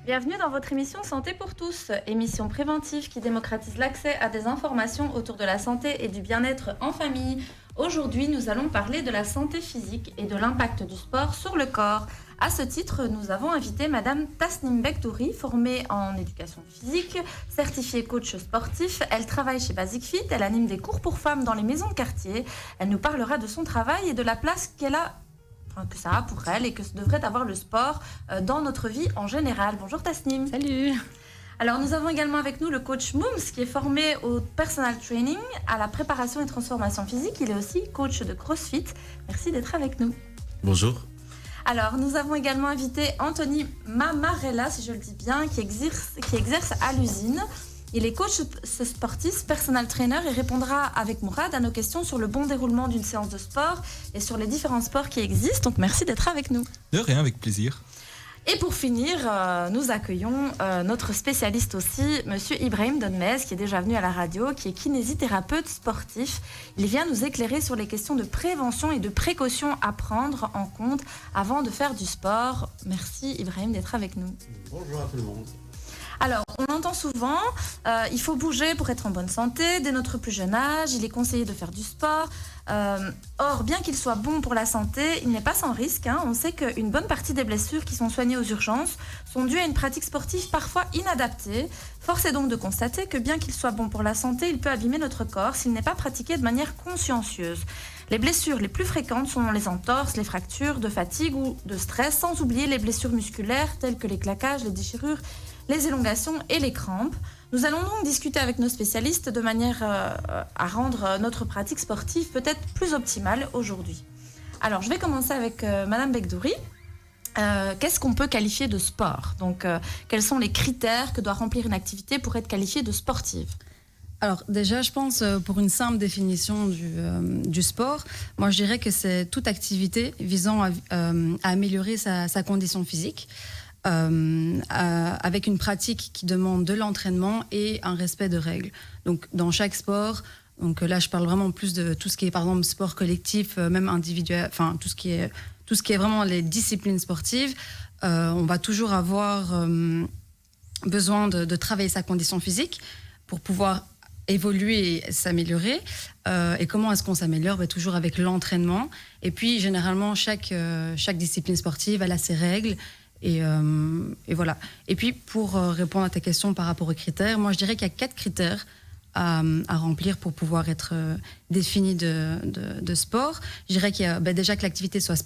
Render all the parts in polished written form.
Bienvenue dans votre émission Santé pour tous, émission préventive qui démocratise l'accès à des informations autour de la santé et du bien-être en famille. Aujourd'hui, nous allons parler de la santé physique et de l'impact du sport sur le corps. À ce titre, nous avons invité Madame Tasnim Bektouri, formée en éducation physique, certifiée coach sportif. Elle travaille chez Basic Fit, elle anime des cours pour femmes dans les maisons de quartier. Elle nous parlera de son travail et de la place que ça a pour elle et que devrait avoir le sport dans notre vie en général. Bonjour Tasnim. Salut. Alors nous avons également avec nous le coach Moums qui est formé au personal training, à la préparation et transformation physique. Il est aussi coach de CrossFit. Merci d'être avec nous. Bonjour. Alors nous avons également invité Anthony Mamarella, si je le dis bien, qui exerce à l'usine. Il est coach sportif, personal trainer et répondra avec Mourad à nos questions sur le bon déroulement d'une séance de sport et sur les différents sports qui existent. Donc merci d'être avec nous. De rien, avec plaisir. Et pour finir, nous accueillons notre spécialiste aussi, Monsieur Ibrahim Donmez, qui est déjà venu à la radio, qui est kinésithérapeute sportif. Il vient nous éclairer sur les questions de prévention et de précaution à prendre en compte avant de faire du sport. Merci Ibrahim d'être avec nous. Bonjour à tout le monde. Alors, on entend souvent, il faut bouger pour être en bonne santé. Dès notre plus jeune âge, il est conseillé de faire du sport. Or, bien qu'il soit bon pour la santé, il n'est pas sans risque. On sait qu'une bonne partie des blessures qui sont soignées aux urgences sont dues à une pratique sportive parfois inadaptée. Force est donc de constater que bien qu'il soit bon pour la santé, il peut abîmer notre corps s'il n'est pas pratiqué de manière consciencieuse. Les blessures les plus fréquentes sont les entorses, les fractures de fatigue ou de stress, sans oublier les blessures musculaires telles que les claquages, les déchirures, les élongations et les crampes. Nous allons donc discuter avec nos spécialistes de manière à rendre notre pratique sportive peut-être plus optimale aujourd'hui. Alors, je vais commencer avec Madame Bektouri. Qu'est-ce qu'on peut qualifier de sport ? Donc, quels sont les critères que doit remplir une activité pour être qualifiée de sportive ? Alors déjà, je pense, pour une simple définition du sport, moi je dirais que c'est toute activité visant à améliorer sa condition physique, avec une pratique qui demande de l'entraînement et un respect de règles. Donc dans chaque sport, donc là je parle vraiment plus de tout ce qui est par exemple sport collectif, même individuel, enfin tout ce qui est vraiment les disciplines sportives, on va toujours avoir besoin de travailler sa condition physique pour pouvoir évoluer et s'améliorer. Et comment est-ce qu'on s'améliore ? Toujours avec l'entraînement. Et puis généralement chaque discipline sportive elle a ses règles. Et voilà. Et puis, pour répondre à ta question par rapport aux critères, moi, je dirais qu'il y a 4 critères à remplir pour pouvoir être défini de sport. Je dirais qu'il y a déjà que l'activité soit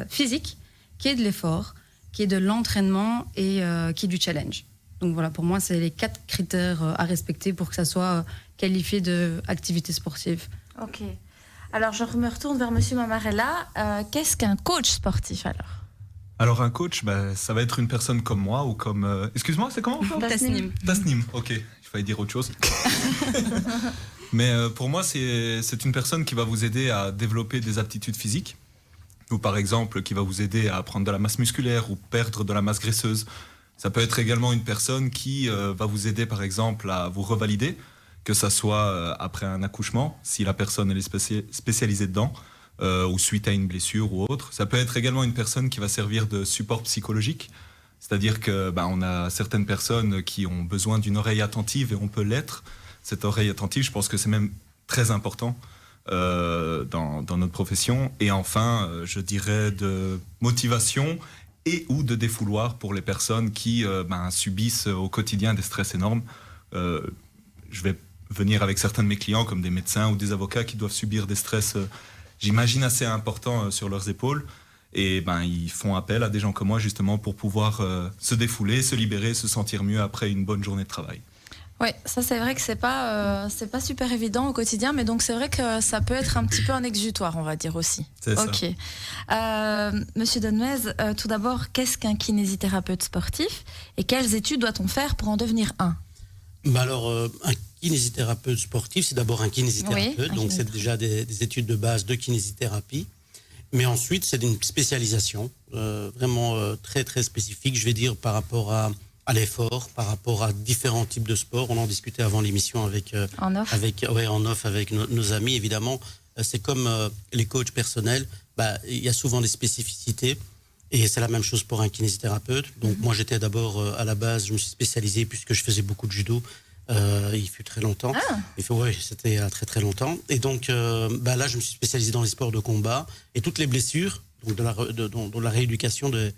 physique, qu'il y ait de l'effort, qu'il y ait de l'entraînement et qu'il y ait du challenge. Donc voilà, pour moi, c'est les 4 critères à respecter pour que ça soit qualifié d'activité sportive. Ok. Alors, je me retourne vers Monsieur Mamarella. Qu'est-ce qu'un coach sportif alors ? Alors un coach, ça va être une personne comme moi ou comme... Excuse-moi, c'est comment encore ? Tasnim. Tasnim, ok. Il fallait dire autre chose. Mais pour moi, c'est une personne qui va vous aider à développer des aptitudes physiques. Ou par exemple, qui va vous aider à prendre de la masse musculaire ou perdre de la masse graisseuse. Ça peut être également une personne qui va vous aider par exemple à vous revalider, que ça soit après un accouchement, si la personne elle est spécialisée dedans, ou suite à une blessure ou autre. Ça peut être également une personne qui va servir de support psychologique, c'est-à-dire que on a certaines personnes qui ont besoin d'une oreille attentive et on peut l'être. Cette oreille attentive, je pense que c'est même très important dans notre profession. Et enfin, je dirais de motivation et ou de défouloir pour les personnes qui subissent au quotidien des stress énormes. Je vais venir avec certains de mes clients comme des médecins ou des avocats qui doivent subir des stress j'imagine assez important sur leurs épaules et ils font appel à des gens comme moi justement pour pouvoir se défouler, se libérer, se sentir mieux après une bonne journée de travail. Oui, ça c'est vrai que c'est pas super évident au quotidien, mais donc c'est vrai que ça peut être un petit peu un exutoire, on va dire aussi. C'est ça. Ok. Monsieur Donmez, tout d'abord, qu'est-ce qu'un kinésithérapeute sportif et quelles études doit-on faire pour en devenir un ? Alors, un kinésithérapeute sportif, c'est d'abord un kinésithérapeute, oui, donc c'est déjà des études de base de kinésithérapie. Mais ensuite, c'est une spécialisation vraiment très très spécifique, je vais dire, par rapport à l'effort, par rapport à différents types de sports. On en discutait avant l'émission en off avec nos amis, évidemment. C'est comme les coachs personnels, il y a souvent des spécificités. Et c'est la même chose pour un kinésithérapeute. Donc moi j'étais d'abord à la base, je me suis spécialisé puisque je faisais beaucoup de judo. Il fut très longtemps. Oui, c'était il y a très très longtemps. Et donc là je me suis spécialisé dans les sports de combat et toutes les blessures, donc de la rééducation des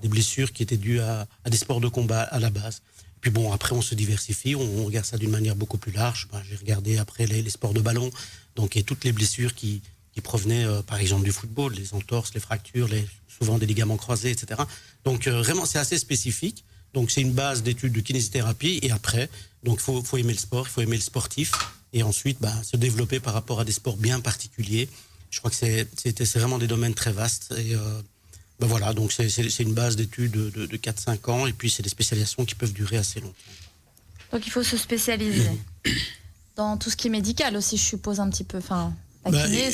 blessures qui étaient dues à des sports de combat à la base. Puis bon, après on se diversifie, on regarde ça d'une manière beaucoup plus large. J'ai regardé après les sports de ballon, donc et toutes les blessures qui provenaient par exemple du football, les entorses, les fractures, souvent des ligaments croisés, etc. Donc vraiment c'est assez spécifique. Donc c'est une base d'études de kinésithérapie et après, donc faut aimer le sport, il faut aimer le sportif et ensuite se développer par rapport à des sports bien particuliers. Je crois que c'est vraiment des domaines très vastes et voilà, donc c'est une base d'études de 4-5 ans et puis c'est des spécialisations qui peuvent durer assez longtemps. Donc il faut se spécialiser dans tout ce qui est médical aussi, je suppose un petit peu. La kiné,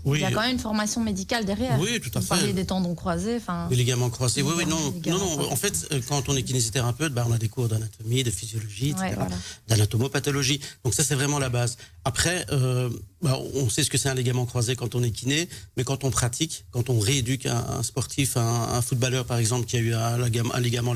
il y a quand même une formation médicale derrière. Oui, tout à fait. Vous parliez des tendons croisés. Des ligaments croisés. Oui, non. En fait, quand on est kinésithérapeute, on a des cours d'anatomie, de physiologie, etc., d'anatomopathologie. Donc ça, c'est vraiment la base. Après, on sait ce que c'est un ligament croisé quand on est kiné, mais quand on pratique, quand on rééduque un sportif, un footballeur par exemple, qui a eu un ligament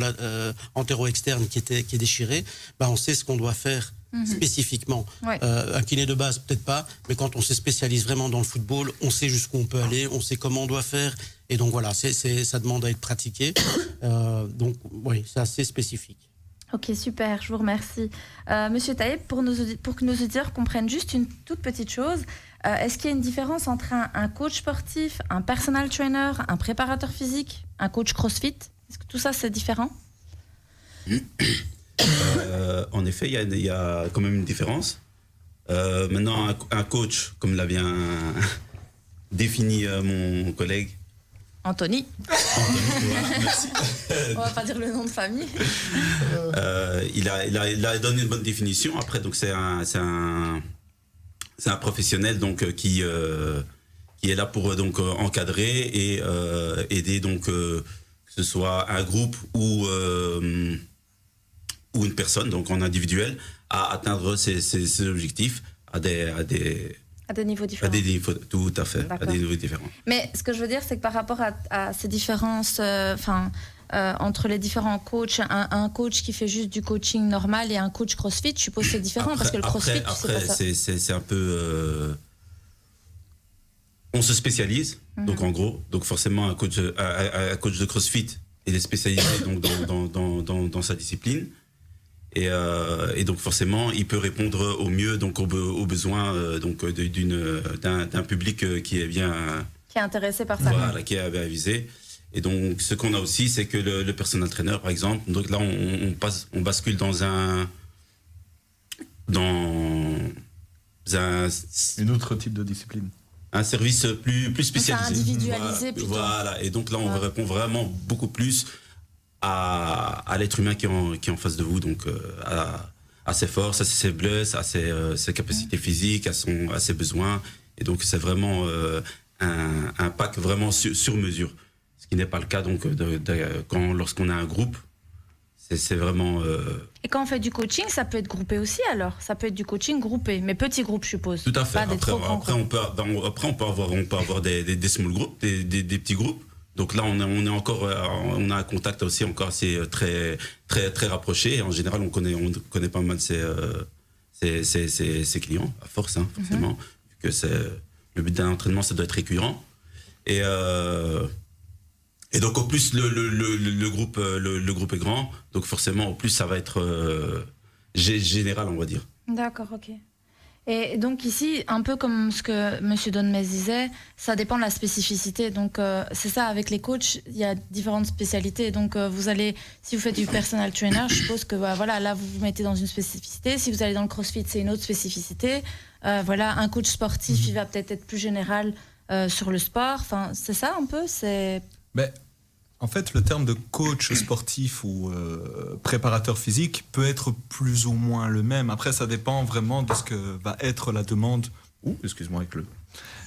antéro-externe qui est déchiré, on sait ce qu'on doit faire. Spécifiquement. Un kiné de base, peut-être pas, mais quand on se spécialise vraiment dans le football, on sait jusqu'où on peut aller, on sait comment on doit faire, et donc voilà, ça demande à être pratiqué. Donc oui, c'est assez spécifique. Ok, super, je vous remercie. Monsieur Taïeb, pour que nos auditeurs comprennent juste une toute petite chose, est-ce qu'il y a une différence entre un coach sportif, un personal trainer, un préparateur physique, un coach CrossFit? Est-ce que tout ça, c'est différent? En effet, il y a quand même une différence. Maintenant, un coach, comme l'a bien défini mon collègue. Anthony. Voilà, merci. On va pas dire le nom de famille. Il a donné une bonne définition. Après, donc c'est un professionnel donc qui est là pour donc encadrer et aider donc que ce soit un groupe ou une personne, donc en individuel, à atteindre ses objectifs à des niveaux différents. Tout à fait, à des niveaux différents. Mais ce que je veux dire, c'est que par rapport à ces différences, entre les différents coachs, un coach qui fait juste du coaching normal et un coach CrossFit, je suppose que c'est différent parce que le CrossFit, après, c'est un peu... on se spécialise, donc en gros, donc forcément un coach de CrossFit, il est spécialisé donc dans sa discipline. Et donc forcément, il peut répondre au mieux donc aux besoins d'un public qui est bien intéressé par ça. Voilà, qui est bien visé. Et donc ce qu'on a aussi, c'est que le personal trainer, par exemple, donc là on bascule dans un autre type de discipline. Un service plus spécialisé. C'est individualisé plutôt. Voilà, et donc là on répond vraiment beaucoup plus à l'être humain qui est en face de vous, donc à ses forces, à ses faiblesses, à ses capacités physiques, à ses besoins. Et donc c'est vraiment un pack vraiment sur mesure. Ce qui n'est pas le cas donc lorsqu'on a un groupe. C'est vraiment... Et quand on fait du coaching, ça peut être groupé aussi alors? Ça peut être du coaching groupé, mais petit groupe, je suppose. Tout à fait. Après, on peut avoir des small groups, des petits groupes. Donc là, on a un contact aussi encore assez très très très rapproché. En général, on connaît pas mal ses clients à force, forcément, vu que le but d'un entraînement, ça doit être récurrent. Et donc au plus le groupe est grand, donc forcément au plus ça va être général, on va dire. D'accord, ok. Et donc ici, un peu comme ce que M. Donmez disait, ça dépend de la spécificité. Donc c'est ça, avec les coachs, il y a différentes spécialités. Donc si vous faites du personal trainer, je suppose que là vous vous mettez dans une spécificité. Si vous allez dans le CrossFit, c'est une autre spécificité. Un coach sportif, il va peut-être être plus général sur le sport. Enfin, c'est ça un peu. En fait, le terme de coach sportif ou préparateur physique peut être plus ou moins le même. Après, ça dépend vraiment de ce que va être la demande.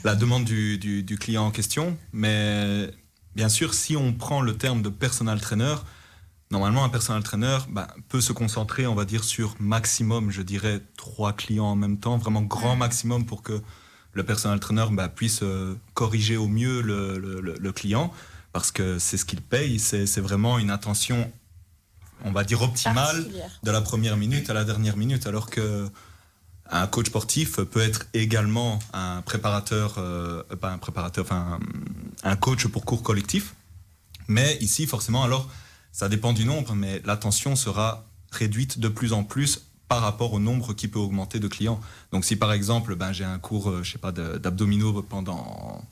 La demande du client en question. Mais bien sûr, si on prend le terme de personal trainer, normalement, un personal trainer peut se concentrer, on va dire, sur maximum, je dirais, 3 clients en même temps, vraiment grand maximum pour que le personal trainer puisse corriger au mieux le client. parce que c'est ce qu'ils payent, c'est vraiment une attention, on va dire, optimale de la première minute à la dernière minute, alors que un coach sportif peut être également un coach pour cours collectif. Mais ici, forcément, alors, ça dépend du nombre, mais l'attention sera réduite de plus en plus par rapport au nombre qui peut augmenter de clients. Donc, si par exemple, j'ai un cours, d'abdominaux pendant,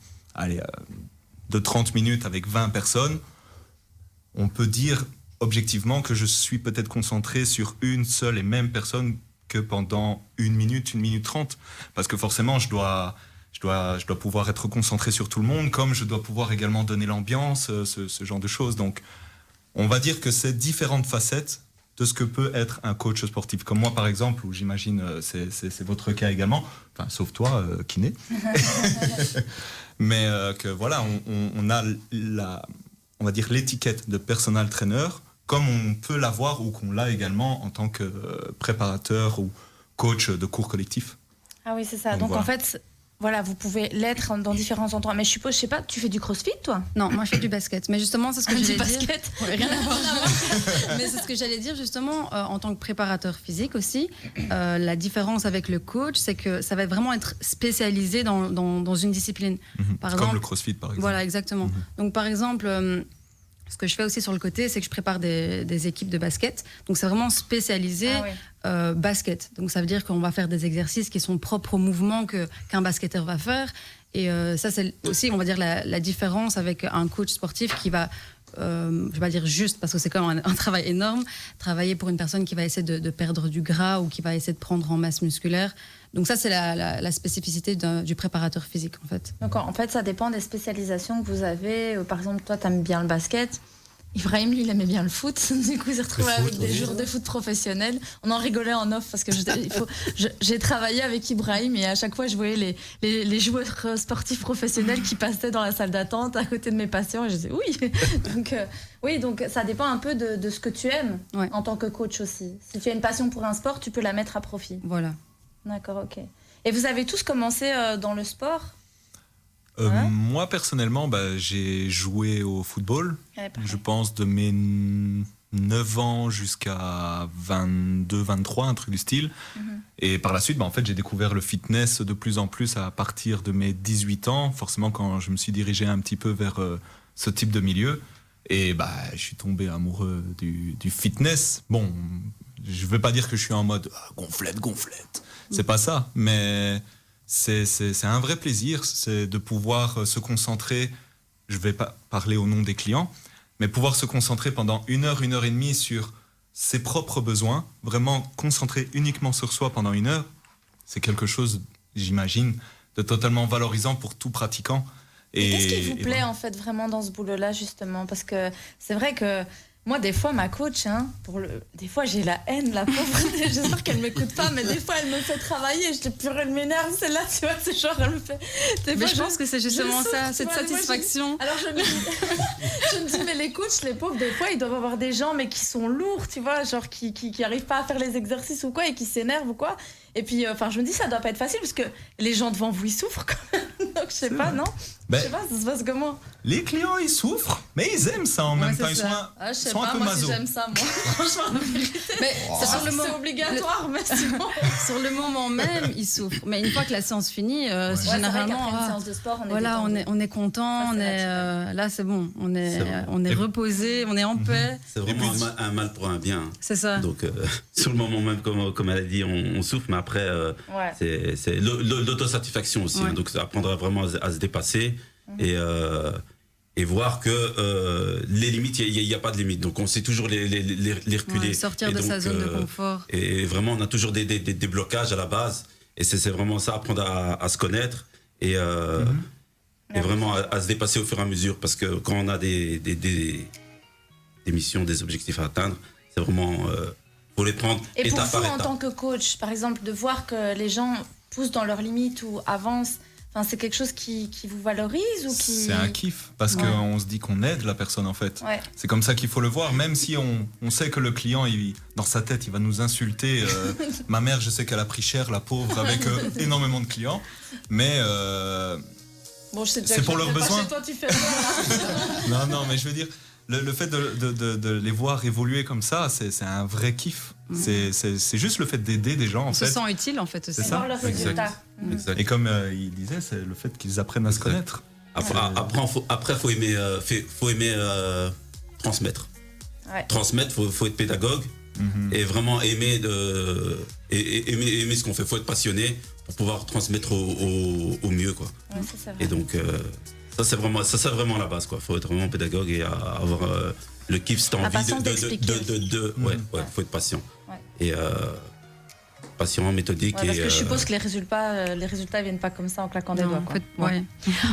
de 30 minutes avec 20 personnes, on peut dire objectivement que je suis peut-être concentré sur une seule et même personne que pendant 1 minute 30. Parce que forcément, je dois pouvoir être concentré sur tout le monde, comme je dois pouvoir également donner l'ambiance, ce genre de choses. Donc, on va dire que c'est différentes facettes de ce que peut être un coach sportif. Comme moi, par exemple, où j'imagine c'est votre cas également, enfin, sauf toi, kiné. Mais que voilà, on a on va dire l'étiquette de personal trainer, comme on peut l'avoir ou qu'on l'a également en tant que préparateur ou coach de cours collectifs. Ah oui, c'est ça. Donc voilà. En fait, voilà, vous pouvez l'être dans différents endroits. Mais je sais pas, tu fais du crossfit, toi? Non, moi je fais du basket. Mais justement, c'est ce que Du j'allais dire. basket. Ouais, rien à voir. Mais c'est ce que j'allais dire justement en tant que préparateur physique aussi. La différence avec le coach, c'est que ça va vraiment être spécialisé dans une discipline. Par Comme exemple, le crossfit, par exemple. Voilà, exactement. Donc par exemple, ce que je fais aussi sur le côté, c'est que je prépare des équipes de basket. Donc c'est vraiment spécialisé basket. Donc ça veut dire qu'on va faire des exercices qui sont propres au mouvement qu'un basketteur va faire. Et ça, c'est aussi, on va dire, la différence avec un coach sportif qui va, je vais pas dire juste, parce que c'est quand même un travail énorme, travailler pour une personne qui va essayer de perdre du gras ou qui va essayer de prendre en masse musculaire. Donc ça, c'est la spécificité du préparateur physique, en fait. Donc en fait, ça dépend des spécialisations que vous avez. Par exemple, toi, tu aimes bien le basket. Ibrahim, lui, il aimait bien le foot. Du coup, il s'est retrouvé avec des joueurs de foot professionnels. On en rigolait en off parce que j'ai travaillé avec Ibrahim et à chaque fois, je voyais les joueurs sportifs professionnels qui passaient dans la salle d'attente à côté de mes patients et je disais oui. Donc ça dépend un peu de ce que tu aimes en tant que coach aussi. Si tu as une passion pour un sport, tu peux la mettre à profit. Voilà. D'accord, ok. Et vous avez tous commencé dans le sport ? Moi, personnellement, j'ai joué au football, je pense, de mes 9 ans jusqu'à 22, 23, un truc du style. Et par la suite, en fait, j'ai découvert le fitness de plus en plus à partir de mes 18 ans, forcément quand je me suis dirigé un petit peu vers ce type de milieu. Et je suis tombé amoureux du fitness. Bon, je ne veux pas dire que je suis en mode gonflette. C'est pas ça, mais c'est un vrai plaisir, c'est de pouvoir se concentrer, je vais pas parler au nom des clients, mais pouvoir se concentrer pendant 1 heure, 1 heure et demie sur ses propres besoins, vraiment concentrer uniquement sur soi pendant 1 heure, c'est quelque chose, j'imagine, de totalement valorisant pour tout pratiquant. Et qu'est-ce qui vous plaît en fait vraiment dans ce boulot-là justement? Parce que c'est vrai que moi, des fois, ma coach, des fois, j'ai la haine, la pauvre. J'espère qu'elle m'écoute pas, mais des fois, elle me fait travailler. Je te purée, elle m'énerve, celle-là, tu vois, c'est genre, elle me fait. Mais je pense que c'est justement ça, cette satisfaction. Alors, je me dis, mais les coachs, les pauvres, des fois, ils doivent avoir des gens, mais qui sont lourds, tu vois, genre, qui arrivent pas à faire les exercices ou quoi, et qui s'énervent ou quoi. Et puis, je me dis, ça doit pas être facile, parce que les gens devant vous, ils souffrent quand même. Donc, je sais pas, non? Je sais pas, ça se passe comment? Les clients, ils souffrent, mais ils aiment ça en même temps. Ils sont un peu maso. Si j'aime ça, moi. Franchement, mais c'est obligatoire, mais sinon... Sur le moment même, ils souffrent. Mais une fois que la séance finit, généralement, une séance de sport, on est content, là c'est bon, on est reposé, on est en paix. C'est vraiment un mal pour un bien. C'est ça. Donc sur le moment même, comme elle a dit, on souffre, mais après c'est l'autosatisfaction aussi. Ouais. Donc apprendre vraiment à se dépasser et voir que les limites, il n'y a pas de limite. Donc on sait toujours les reculer. Sortir de sa zone de confort. Et vraiment, on a toujours des blocages à la base. Et c'est vraiment ça, apprendre à se connaître et vraiment à se dépasser au fur et à mesure. Parce que quand on a des missions, des objectifs à atteindre, c'est vraiment... faut les prendre et étape par pour vous, étape. en tant que coach, par exemple, de voir que les gens poussent dans leurs limites ou avancent, c'est quelque chose qui vous valorise ou qui... C'est un kiff, parce qu'on se dit qu'on aide la personne en fait. Ouais. C'est comme ça qu'il faut le voir, même si on sait que le client, dans sa tête, il va nous insulter. Ma mère, je sais qu'elle a pris cher, la pauvre, avec énormément de clients. Mais Bon, je sais déjà C'est que pour je leurs le fais pas besoins. chez toi, tu fais ça. Non, mais je veux dire, le fait de les voir évoluer comme ça, c'est un vrai kiff. C'est juste le fait d'aider des gens, en On se fait. sent utile en fait aussi. C'est ça. Voir le résultat. Exact. Et comme il disait, c'est le fait qu'ils apprennent à se Exact. connaître. Après, faut aimer transmettre. Ouais. Transmettre, faut être pédagogue et vraiment aimer ce qu'on fait. Faut être passionné pour pouvoir transmettre au mieux, quoi. Ouais, ça, c'est vrai. Et donc, ça c'est vraiment la base, quoi. Faut être vraiment pédagogue et avoir le kiff, cette envie patience d'expliquer ouais, faut être patient. Ouais. Et patient, méthodique. Ouais, parce et, que je suppose que les résultats viennent pas comme ça en claquant des Non, doigts. en Quoi. fait, ouais.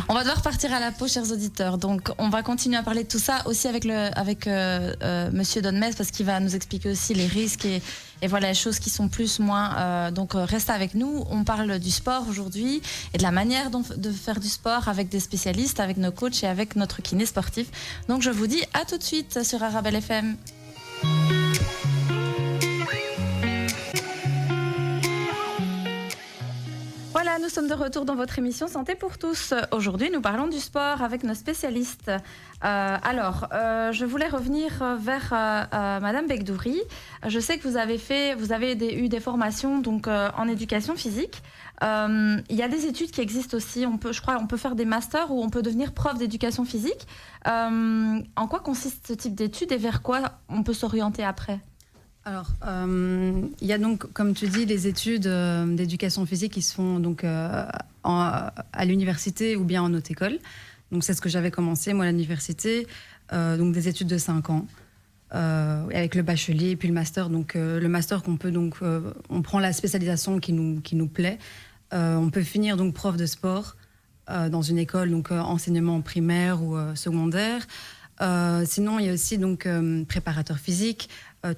On va devoir partir à la pause, chers auditeurs. Donc, on va continuer à parler de tout ça aussi avec Monsieur Donmez, parce qu'il va nous expliquer aussi les risques et voilà les choses qui sont plus, moins. Donc, restez avec nous. On parle du sport aujourd'hui et de la manière de faire du sport avec des spécialistes, avec nos coachs et avec notre kiné sportif. Donc, je vous dis à tout de suite sur Arabelle FM. Voilà, nous sommes de retour dans votre émission Santé pour tous. Aujourd'hui, nous parlons du sport avec nos spécialistes. Je voulais revenir vers Madame Bekdouri. Je sais que vous avez eu des formations donc en éducation physique. Il y a des études qui existent aussi. On peut faire des masters où on peut devenir prof d'éducation physique. En quoi consiste ce type d'études et vers quoi on peut s'orienter après ? Alors, il y a donc, comme tu dis, les études d'éducation physique qui se font donc, à l'université ou bien en haute école. Donc, c'est ce que j'avais commencé, moi, à l'université. Donc, des études de 5 ans, avec le bachelier et puis le master. Donc, le master qu'on peut, donc, on prend la spécialisation qui nous plaît. On peut finir donc prof de sport dans une école, donc enseignement primaire ou secondaire. Sinon, il y a aussi donc préparateur physique,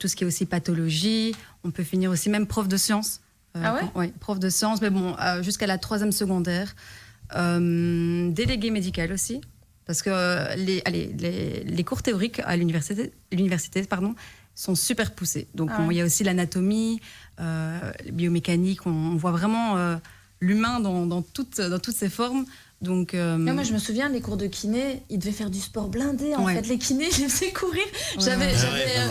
tout ce qui est aussi pathologie. On peut finir aussi même prof de sciences. Ah ouais ? Oui, prof de sciences, mais bon, jusqu'à la 3e secondaire. Délégué médical aussi, parce que les cours théoriques à l'université sont super poussés. Donc, il y a aussi l'anatomie, biomécanique. On voit vraiment l'humain dans toutes ses formes. Donc, moi, je me souviens, les cours de kiné, ils devaient faire du sport blindé. En fait, les kinés, ils faisaient courir.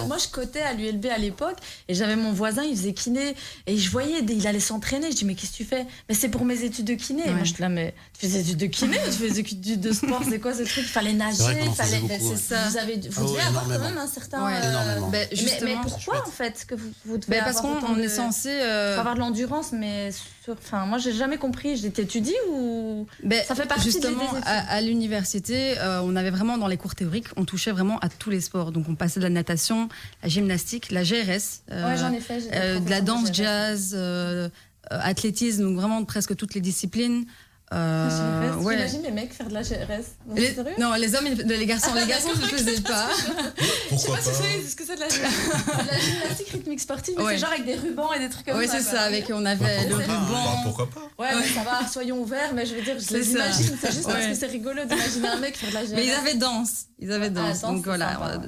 Moi, je cotais à l'ULB à l'époque et j'avais mon voisin, il faisait kiné et je voyais, il allait s'entraîner. Je dis, mais qu'est-ce que tu fais ? Mais c'est pour mes études de kiné. Et moi, je suis là, mais tu fais des études de kiné, tu fais des études de sport, c'est quoi ce truc ? Il fallait nager, c'est ça. Vous devez avoir quand même un certain. Énormément. Mais pourquoi en fait que vous devez parce avoir qu'on est censé avoir de l'endurance, mais moi, j'ai jamais compris. T'étudies ou ça fait partie justement des études. à l'université, on avait vraiment dans les cours théoriques, on touchait vraiment à tous les sports. Donc on passait de la natation, la gymnastique, la GRS, j'en ai fait, de la danse, jazz, athlétisme, donc vraiment presque toutes les disciplines. J'imagine les mecs faire de la GRS. Non, les hommes, les garçons ne le faisaient pas. Pourquoi pas ? Ce que c'est de la gymnastique rythmique sportive, mais c'est genre avec des rubans et des trucs comme ça. Oui, c'est ça, on avait le ruban. Pourquoi pas ? Ouais, mais ça va, soyons ouverts, mais je veux dire, je les imagine, c'est juste parce que c'est rigolo d'imaginer un mec faire de la GRS. Mais ils avaient danse. Donc voilà,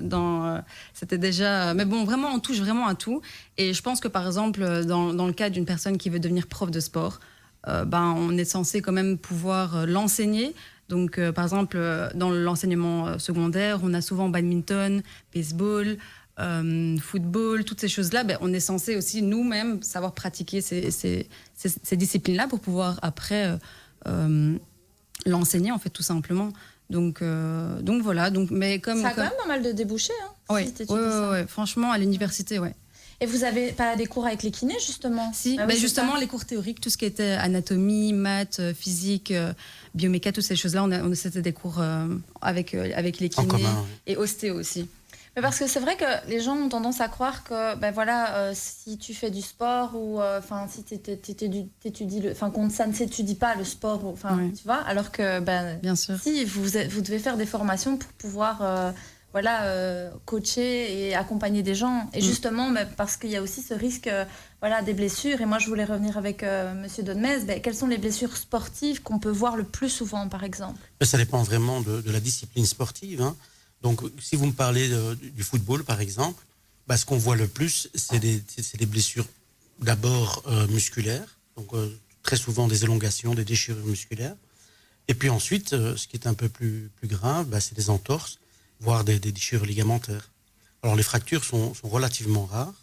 c'était déjà... Mais bon, vraiment, on touche vraiment à tout. Et je pense que par exemple, dans le cas d'une personne qui veut devenir prof de sport, on est censé quand même pouvoir l'enseigner. Donc, par exemple, dans l'enseignement secondaire, on a souvent badminton, baseball, football, toutes ces choses-là. On est censé aussi nous-mêmes savoir pratiquer ces disciplines-là pour pouvoir après l'enseigner, en fait, tout simplement. Donc voilà. Mais comme, ça a quand même pas mal de débouchés. Oui, franchement, à l'université, ouais. Et vous avez pas des cours avec les kinés, justement ? Si, justement, les cours théoriques, tout ce qui était anatomie, maths, physique, bioméca, toutes ces choses-là, c'était des cours avec les kinés et ostéo aussi. Mais parce que c'est vrai que les gens ont tendance à croire que si tu fais du sport ou si t'étudies ça ne s'étudie pas le sport, tu vois, alors que bien sûr. Si vous devez faire des formations pour pouvoir coacher et accompagner des gens. Et justement, parce qu'il y a aussi ce risque des blessures. Et moi, je voulais revenir avec Monsieur Donmez. Quelles sont les blessures sportives qu'on peut voir le plus souvent, par exemple ? Ça dépend vraiment de la discipline sportive. Donc, si vous me parlez du football, par exemple, ce qu'on voit le plus, c'est des blessures d'abord musculaires. Donc, très souvent des élongations, des déchirures musculaires. Et puis ensuite, ce qui est un peu plus grave, c'est des entorses, voire des déchirures ligamentaires. Alors les fractures sont relativement rares.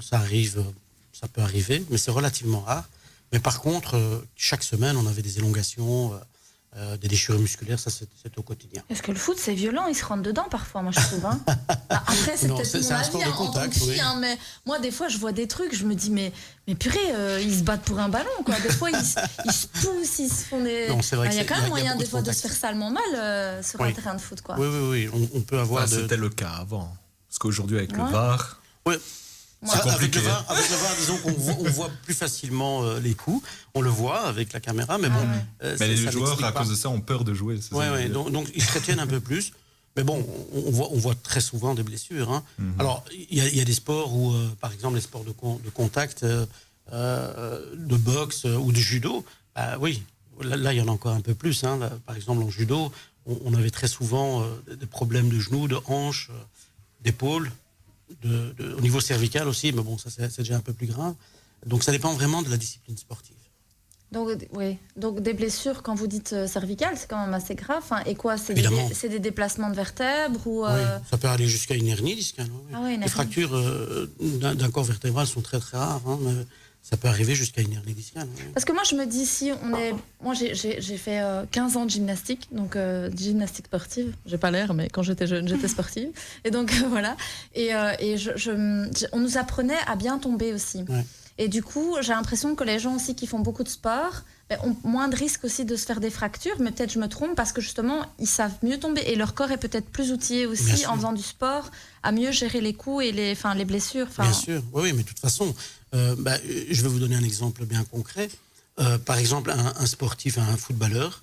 Ça peut arriver, mais c'est relativement rare. Mais par contre, chaque semaine, on avait des élongations, des déchirures musculaires, ça c'est au quotidien. Est-ce que le foot c'est violent, ils se rentrent dedans parfois, moi je trouve. Hein. Après c'est Non, peut-être mon c'est un avis sport de en tant contact, que fille, oui. hein, mais moi des fois je vois des trucs, je me dis mais purée, ils se battent pour un ballon quoi. Des fois ils se poussent, ils se font des. Non, c'est vrai Il y a que quand il y même a moyen beaucoup des de fois de se contact. faire salement mal sur un Oui. terrain de foot quoi. Oui, on peut avoir C'était le cas avant. Parce qu'aujourd'hui, avec le Ouais. VAR, Ouais. c'est compliqué. Avec le VAR, disons qu'on voit plus facilement les coups. On le voit avec la caméra, mais bon. Mais les joueurs, à cause de ça, ont peur de jouer. c'est ça que je veux Oui, dire. donc ils se retiennent un peu plus. Mais bon, on voit très souvent des blessures. Hein. Alors, il y a des sports où, par exemple, les sports de contact, de boxe ou de judo, oui, là, il y en a encore un peu plus. Hein. Là, par exemple, en judo, on avait très souvent des problèmes de genoux, de hanches, d'épaules, au niveau cervical aussi, mais bon, ça c'est déjà un peu plus grave. Donc ça dépend vraiment de la discipline sportive. Donc, oui. Donc des blessures, quand vous dites cervicales, c'est quand même assez grave. Enfin, et quoi, c'est Évidemment. des déplacements de vertèbres ou Oui, ça peut aller jusqu'à une hernie discale. Oui. Ah ouais, une Les hernie. fractures d'un corps vertébral sont très très rares, hein, mais ça peut arriver jusqu'à une hernie discale. Oui. Parce que moi, je me dis, si on est. Moi, j'ai fait 15 ans de gymnastique, donc de gymnastique sportive. J'ai pas l'air, mais quand j'étais jeune, j'étais sportive. Et donc, voilà. Et on nous apprenait à bien tomber aussi. Ouais. Et du coup, j'ai l'impression que les gens aussi qui font beaucoup de sport ont moins de risques aussi de se faire des fractures. Mais peut-être je me trompe parce que justement, ils savent mieux tomber. Et leur corps est peut-être plus outillé Bien aussi sûr. en faisant du sport à mieux gérer les coups et les blessures. Enfin, Bien sûr, oui, mais de toute façon, je vais vous donner un exemple bien concret. Par exemple, un sportif, un footballeur,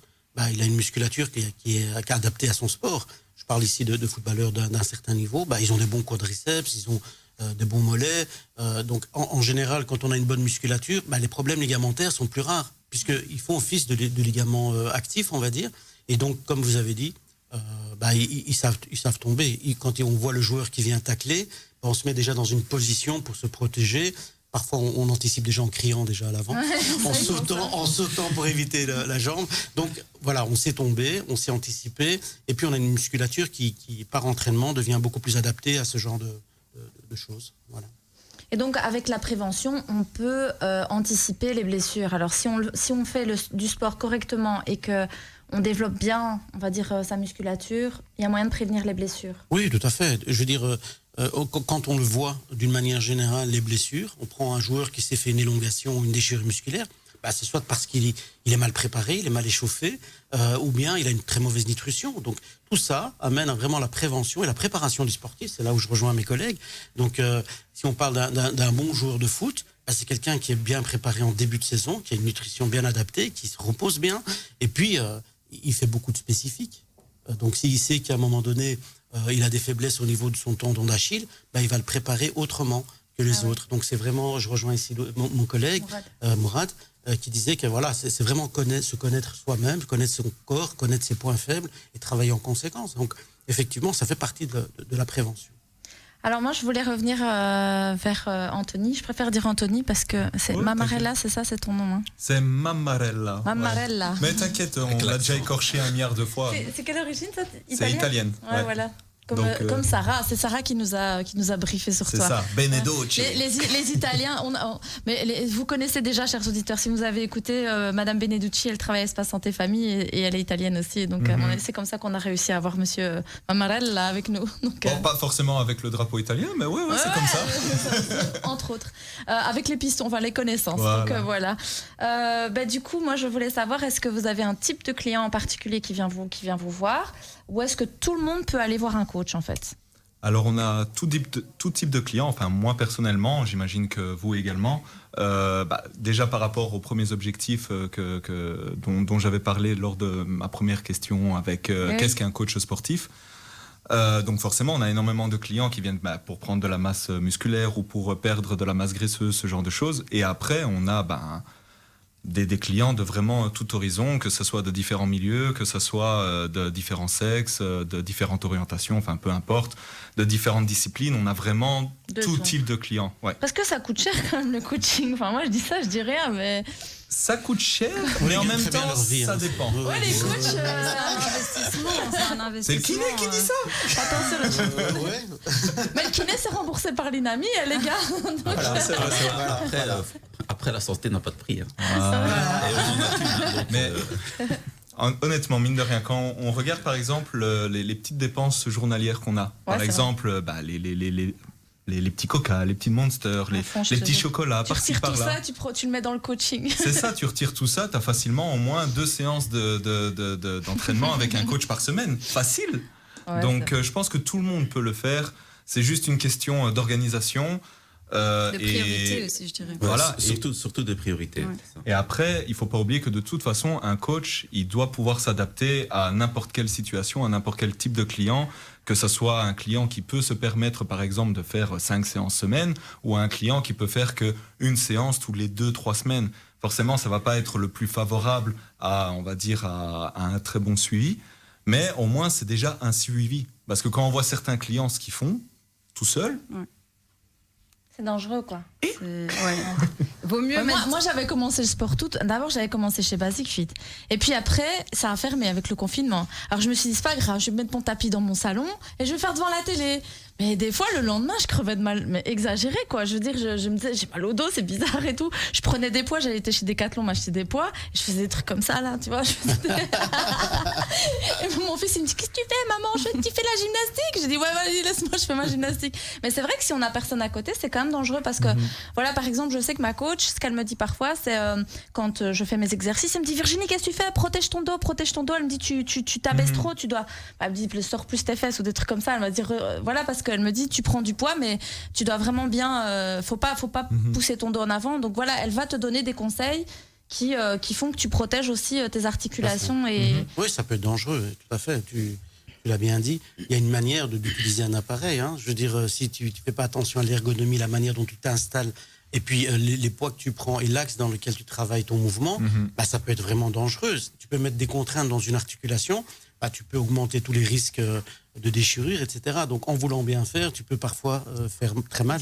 il a une musculature qui est adaptée à son sport. Je parle ici de footballeurs d'un certain niveau. Ils ont des bons quadriceps, ils ont des bons mollets. Donc, en général, quand on a une bonne musculature, les problèmes ligamentaires sont plus rares, puisqu'ils font office de ligaments actifs, on va dire. Et donc, comme vous avez dit, ils savent tomber. Quand on voit le joueur qui vient tacler, on se met déjà dans une position pour se protéger. Parfois, on anticipe déjà en criant déjà à l'avant, en sautant pour éviter la jambe. Donc, voilà, on sait tomber, on sait anticiper. Et puis, on a une musculature qui par entraînement, devient beaucoup plus adaptée à ce genre de choses. Voilà. Et donc, avec la prévention, on peut anticiper les blessures. Alors, si on fait du sport correctement et que on développe bien, on va dire, sa musculature, il y a moyen de prévenir les blessures. Oui, tout à fait. Je veux dire, quand on le voit d'une manière générale, les blessures, on prend un joueur qui s'est fait une élongation ou une déchirure musculaire, c'est soit parce qu'il est mal préparé, il est mal échauffé, ou bien il a une très mauvaise nutrition. Donc tout ça amène à vraiment la prévention et la préparation du sportif. C'est là où je rejoins mes collègues. Donc si on parle d'un bon joueur de foot, c'est quelqu'un qui est bien préparé en début de saison, qui a une nutrition bien adaptée, qui se repose bien, et puis il fait beaucoup de spécifiques. Donc s'il sait qu'à un moment donné, il a des faiblesses au niveau de son tendon d'Achille, il va le préparer autrement que les autres. Donc c'est vraiment, je rejoins ici mon collègue Mourad, qui disait que voilà, c'est vraiment se connaître soi-même, connaître son corps, connaître ses points faibles et travailler en conséquence. Donc effectivement, ça fait partie de la prévention. Alors moi, je voulais revenir vers Anthony. Je préfère dire Anthony parce que c'est Mamarella, c'est ça, c'est ton nom. Hein. C'est Mamarella. Mamarella. Ouais. Mais t'inquiète, on l'a déjà écorché 1 milliard de fois. C'est quelle origine, ça? C'est italienne. Ouais, voilà. Comme Sarah, c'est Sarah qui nous a briefé sur toi. C'est ça, Beneducci. Les Italiens, vous connaissez déjà, chers auditeurs, si vous avez écouté Madame Beneducci, elle travaille à Espace Santé Famille et elle est italienne aussi. Donc c'est comme ça qu'on a réussi à avoir Monsieur Mamarella avec nous. Donc, pas forcément avec le drapeau italien, mais ouais, c'est comme ça. Entre autres. Avec les pistons, enfin les connaissances. Voilà. Donc voilà. Du coup, moi je voulais savoir, est-ce que vous avez un type de client en particulier qui vient vous voir, ou est-ce que tout le monde peut aller voir un coach en fait? Alors on a tout type de clients, enfin moi personnellement, j'imagine que vous également. Déjà par rapport aux premiers objectifs dont j'avais parlé lors de ma première question avec qu'est-ce qu'un coach sportif. Donc forcément on a énormément de clients qui viennent pour prendre de la masse musculaire ou pour perdre de la masse graisseuse, ce genre de choses. Et après on a des clients de vraiment tout horizon, que ce soit de différents milieux, que ce soit de différents sexes, de différentes orientations, enfin peu importe, de différentes disciplines. On a vraiment tout type de clients. Ouais. Parce que ça coûte cher quand même le coaching. Enfin, moi je dis ça, je dis rien, mais. Ça coûte cher, mais en même temps, ça dépend. Ouais, les coachs, C'est un investissement. C'est un investissement. C'est le kiné qui dit ça. attention, Ouais. mais le kiné c'est remboursé par l'INAMI, les gars. Donc, Voilà, c'est vrai, c'est vrai. Après, la santé n'a pas de prix. Hein. Ah. Et on en a plus, donc, Mais honnêtement, mine de rien, quand on regarde par exemple les petites dépenses journalières qu'on a, par c'est exemple les petits coca, les petits monsters, les petits chocolats, tu par-ci retires tout par-là. ça, tu le mets dans le coaching. C'est ça, tu retires tout ça, tu as facilement au moins 2 séances d'entraînement avec un coach par semaine. Facile. Ouais, Donc je pense que tout le monde peut le faire. C'est juste une question d'organisation. De priorité aussi, je dirais. Voilà. Surtout de priorité. Ouais. c'est ça. Et après, il faut pas oublier que de toute façon, un coach, il doit pouvoir s'adapter à n'importe quelle situation, à n'importe quel type de client, que ce soit un client qui peut se permettre, par exemple, de faire 5 séances semaine, ou un client qui peut faire que une séance tous les 2-3 semaines. Forcément, ça va pas être le plus favorable à, on va dire, à un très bon suivi, mais au moins, c'est déjà un suivi. Parce que quand on voit certains clients ce qu'ils font, tout seuls, C'est dangereux, quoi. Ouais. Vaut mieux Ouais, mettre. moi j'avais commencé le sport tout. D'abord, j'avais commencé chez Basic Fit. Et puis après, ça a fermé avec le confinement. Alors je me suis dit, c'est pas grave, je vais mettre mon tapis dans mon salon et je vais faire devant la télé. Mais des fois, le lendemain, je crevais de mal. Mais exagéré, quoi. Je veux dire, je me disais, j'ai mal au dos, c'est bizarre et tout. Je prenais des poids, j'allais été chez Decathlon m'acheter des poids. Et je faisais des trucs comme ça, là, tu vois. Et mon fils, il me dit, qu'est-ce que tu fais, maman? Tu fais la gymnastique? J'ai dit, ouais, vas-y, laisse-moi, je fais ma gymnastique. Mais c'est vrai que si on a personne à côté, c'est quand même dangereux parce que, voilà, par exemple, je sais que ma coach, ce qu'elle me dit parfois, c'est quand je fais mes exercices, elle me dit, Virginie, qu'est-ce que tu fais? Protège ton dos, protège ton dos. Elle me dit, tu t'abaisses trop, tu dois. Elle me dit, sors plus tes fesses ou des trucs comme ça. Elle va dire, voilà, parce qu'elle me dit, tu prends du poids, mais tu dois vraiment bien. Faut pas pousser ton dos en avant. Donc voilà, elle va te donner des conseils qui font que tu protèges aussi tes articulations. Et... Oui, ça peut être dangereux, tout à fait. Tu l'as bien dit. Il y a une manière d'utiliser un appareil. Hein. Je veux dire, si tu ne fais pas attention à l'ergonomie, la manière dont tu t'installes, et puis les poids que tu prends et l'axe dans lequel tu travailles ton mouvement, bah, ça peut être vraiment dangereux. Tu peux mettre des contraintes dans une articulation, bah, tu peux augmenter tous les risques de déchirure, etc. Donc en voulant bien faire, tu peux parfois faire très mal.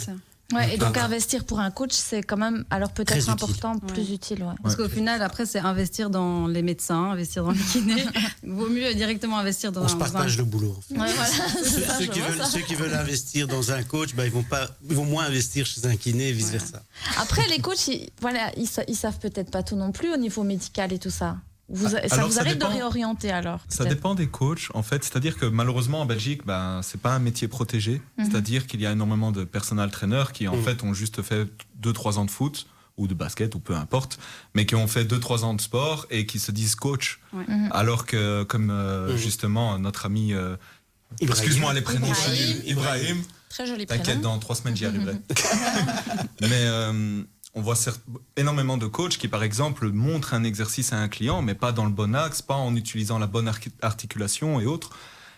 Ouais, et donc investir pour un coach, c'est quand même alors peut-être Très important, utile. plus utile. Ouais. Parce qu'au final, après, c'est investir dans les médecins, investir dans les kinés. Vaut mieux directement investir dans On se partage le boulot. En fait. Ouais, voilà, c'est ça, je vois ça. Ceux qui veulent investir dans un coach, bah, ils vont moins investir chez un kiné et vice versa. Après, les coachs, ils savent peut-être pas tout non plus au niveau médical et tout ça. Ça alors, vous ça arrive dépend. de réorienter alors? Ça peut-être dépend des coachs, en fait. C'est-à-dire que malheureusement, en Belgique, c'est pas un métier protégé. C'est-à-dire qu'il y a énormément de personal trainers qui, en fait, ont juste fait 2-3 ans de foot ou de basket, ou peu importe, mais qui ont fait 2-3 ans de sport et qui se disent coach. Ouais. Alors que, comme justement, notre ami... excuse-moi les prénoms. Ibrahim. Très joli T'inquiète, prénom. dans 3 semaines, j'y arriverai. Mais... on voit énormément de coachs qui, par exemple, montrent un exercice à un client, mais pas dans le bon axe, pas en utilisant la bonne articulation et autres.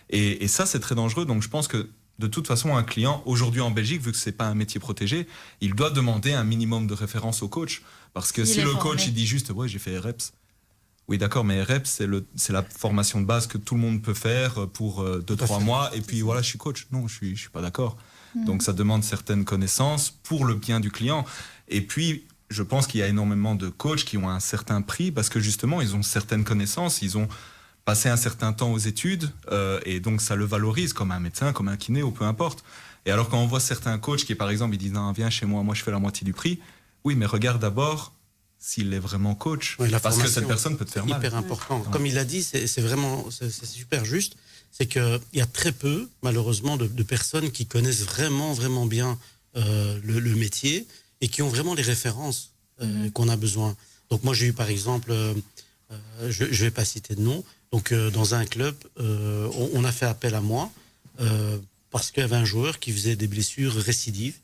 Et ça, c'est très dangereux. Donc, je pense que, de toute façon, un client, aujourd'hui en Belgique, vu que c'est pas un métier protégé, il doit demander un minimum de référence au coach. Parce que si le coach, il dit juste, ouais, j'ai fait REPS. Oui, d'accord, mais REPS, c'est la formation de base que tout le monde peut faire pour 2-3 mois. Et puis, voilà, je suis coach. Non, je suis pas d'accord. Donc, ça demande certaines connaissances pour le bien du client. Et puis, je pense qu'il y a énormément de coachs qui ont un certain prix parce que justement, ils ont certaines connaissances, ils ont passé un certain temps aux études et donc ça le valorise comme un médecin, comme un kiné ou peu importe. Et alors quand on voit certains coachs qui, par exemple, ils disent « Non, viens chez moi, moi je fais la moitié du prix », oui, mais regarde d'abord s'il est vraiment coach, Oui, parce que cette personne peut te faire mal. Hyper important. Comme il l'a dit, c'est super juste. C'est qu'il y a très peu, malheureusement, de personnes qui connaissent vraiment, vraiment bien le métier et qui ont vraiment les références qu'on a besoin. Donc moi, j'ai eu par exemple, je ne vais pas citer de nom, donc dans un club, on a fait appel à moi parce qu'il y avait un joueur qui faisait des blessures récidives.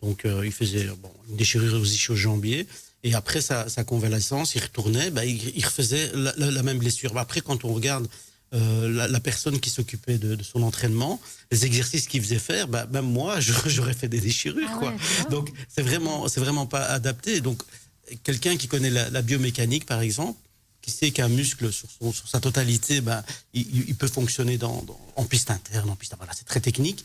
Donc il faisait une déchirure aux ischio-jambiers et après sa convalescence, il retournait, il refaisait la même blessure. Après, quand on regarde la personne qui s'occupait de son entraînement, les exercices qu'il faisait faire, même moi, j'aurais fait des déchirures, quoi. Donc, c'est vraiment pas adapté. Donc, quelqu'un qui connaît la biomécanique, par exemple, qui sait qu'un muscle, sur sa totalité, il peut fonctionner en piste interne, voilà, c'est très technique.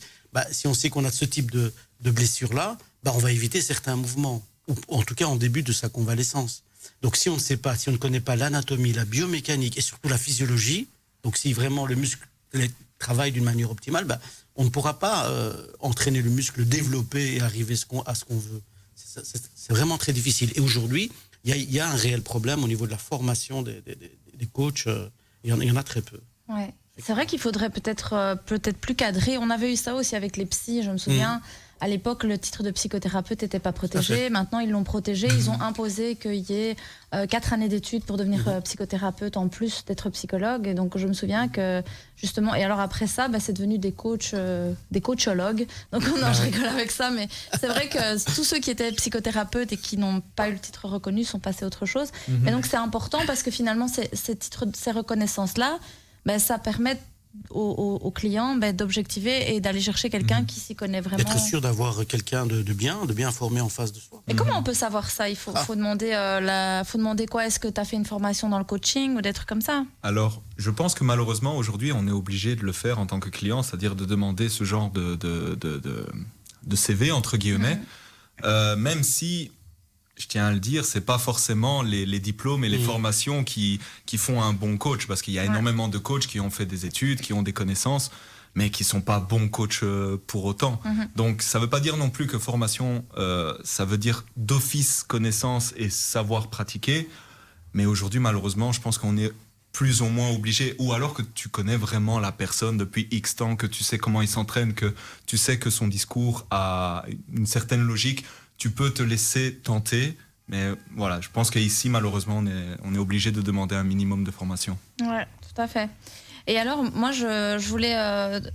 Si on sait qu'on a ce type de blessure-là, on va éviter certains mouvements, ou en tout cas en début de sa convalescence. Donc si on ne sait pas, si on ne connaît pas l'anatomie, la biomécanique et surtout la physiologie, donc si vraiment le muscle travaille d'une manière optimale, on ne pourra pas entraîner le muscle, développer et arriver à ce qu'on veut. C'est vraiment très difficile. Et aujourd'hui, il y a un réel problème au niveau de la formation des coachs. Il y en a très peu. Ouais. C'est vrai qu'il faudrait peut-être plus cadrer. On avait eu ça aussi avec les psys, je me souviens. À l'époque, le titre de psychothérapeute n'était pas protégé. Maintenant, ils l'ont protégé. Ils ont imposé qu'il y ait 4 années d'études pour devenir psychothérapeute en plus d'être psychologue. Et donc, je me souviens que justement... Et alors après ça, c'est devenu des coachologues. Donc, non, je rigole avec ça. Mais c'est vrai que tous ceux qui étaient psychothérapeutes et qui n'ont pas eu le titre reconnu sont passés à autre chose. Et donc, c'est important parce que finalement, ces reconnaissances-là, ça permet aux clients d'objectiver et d'aller chercher quelqu'un qui s'y connaît vraiment. D'être sûr d'avoir quelqu'un de bien formé en face de soi. Et comment on peut savoir ça? Il faut demander quoi? Est-ce que tu as fait une formation dans le coaching ou des trucs comme ça? Alors, je pense que malheureusement, aujourd'hui, on est obligé de le faire en tant que client, c'est-à-dire de demander ce genre de CV, entre guillemets, même si... Je tiens à le dire, c'est pas forcément les diplômes et les formations qui font un bon coach, parce qu'il y a énormément de coachs qui ont fait des études, qui ont des connaissances, mais qui sont pas bons coachs pour autant. Donc ça veut pas dire non plus que formation, ça veut dire d'office connaissance et savoir pratiquer, mais aujourd'hui malheureusement je pense qu'on est plus ou moins obligé, ou alors que tu connais vraiment la personne depuis X temps, que tu sais comment il s'entraîne, que tu sais que son discours a une certaine logique, tu peux te laisser tenter, mais voilà, je pense qu'ici, malheureusement, on est obligé de demander un minimum de formation. Ouais, tout à fait. Et alors, moi, je voulais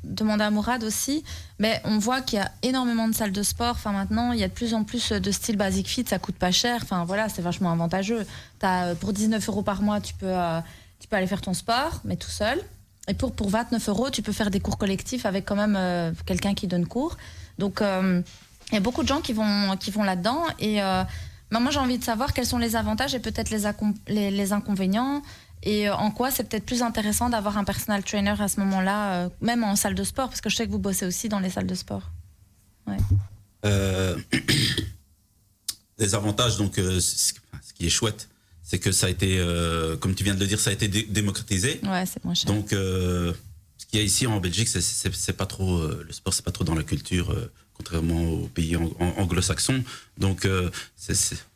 demander à Mourad aussi, mais on voit qu'il y a énormément de salles de sport. Enfin, maintenant, il y a de plus en plus de style Basic Fit, ça coûte pas cher. Enfin, voilà, c'est vachement avantageux. Pour 19 € par mois, tu peux aller faire ton sport, mais tout seul. Et pour 29 €, tu peux faire des cours collectifs avec quand même quelqu'un qui donne cours. Donc... il y a beaucoup de gens qui vont là-dedans et moi j'ai envie de savoir quels sont les avantages et peut-être les inconvénients et en quoi c'est peut-être plus intéressant d'avoir un personal trainer à ce moment-là, même en salle de sport, parce que je sais que vous bossez aussi dans les salles de sport. Ouais. Les avantages, donc ce qui est chouette, c'est que ça a été, comme tu viens de le dire, ça a été démocratisé. Ouais, c'est moins cher. Donc ce qu'il y a ici en Belgique, c'est pas trop le sport, c'est pas trop dans la culture. Contrairement aux pays anglo-saxons. Donc,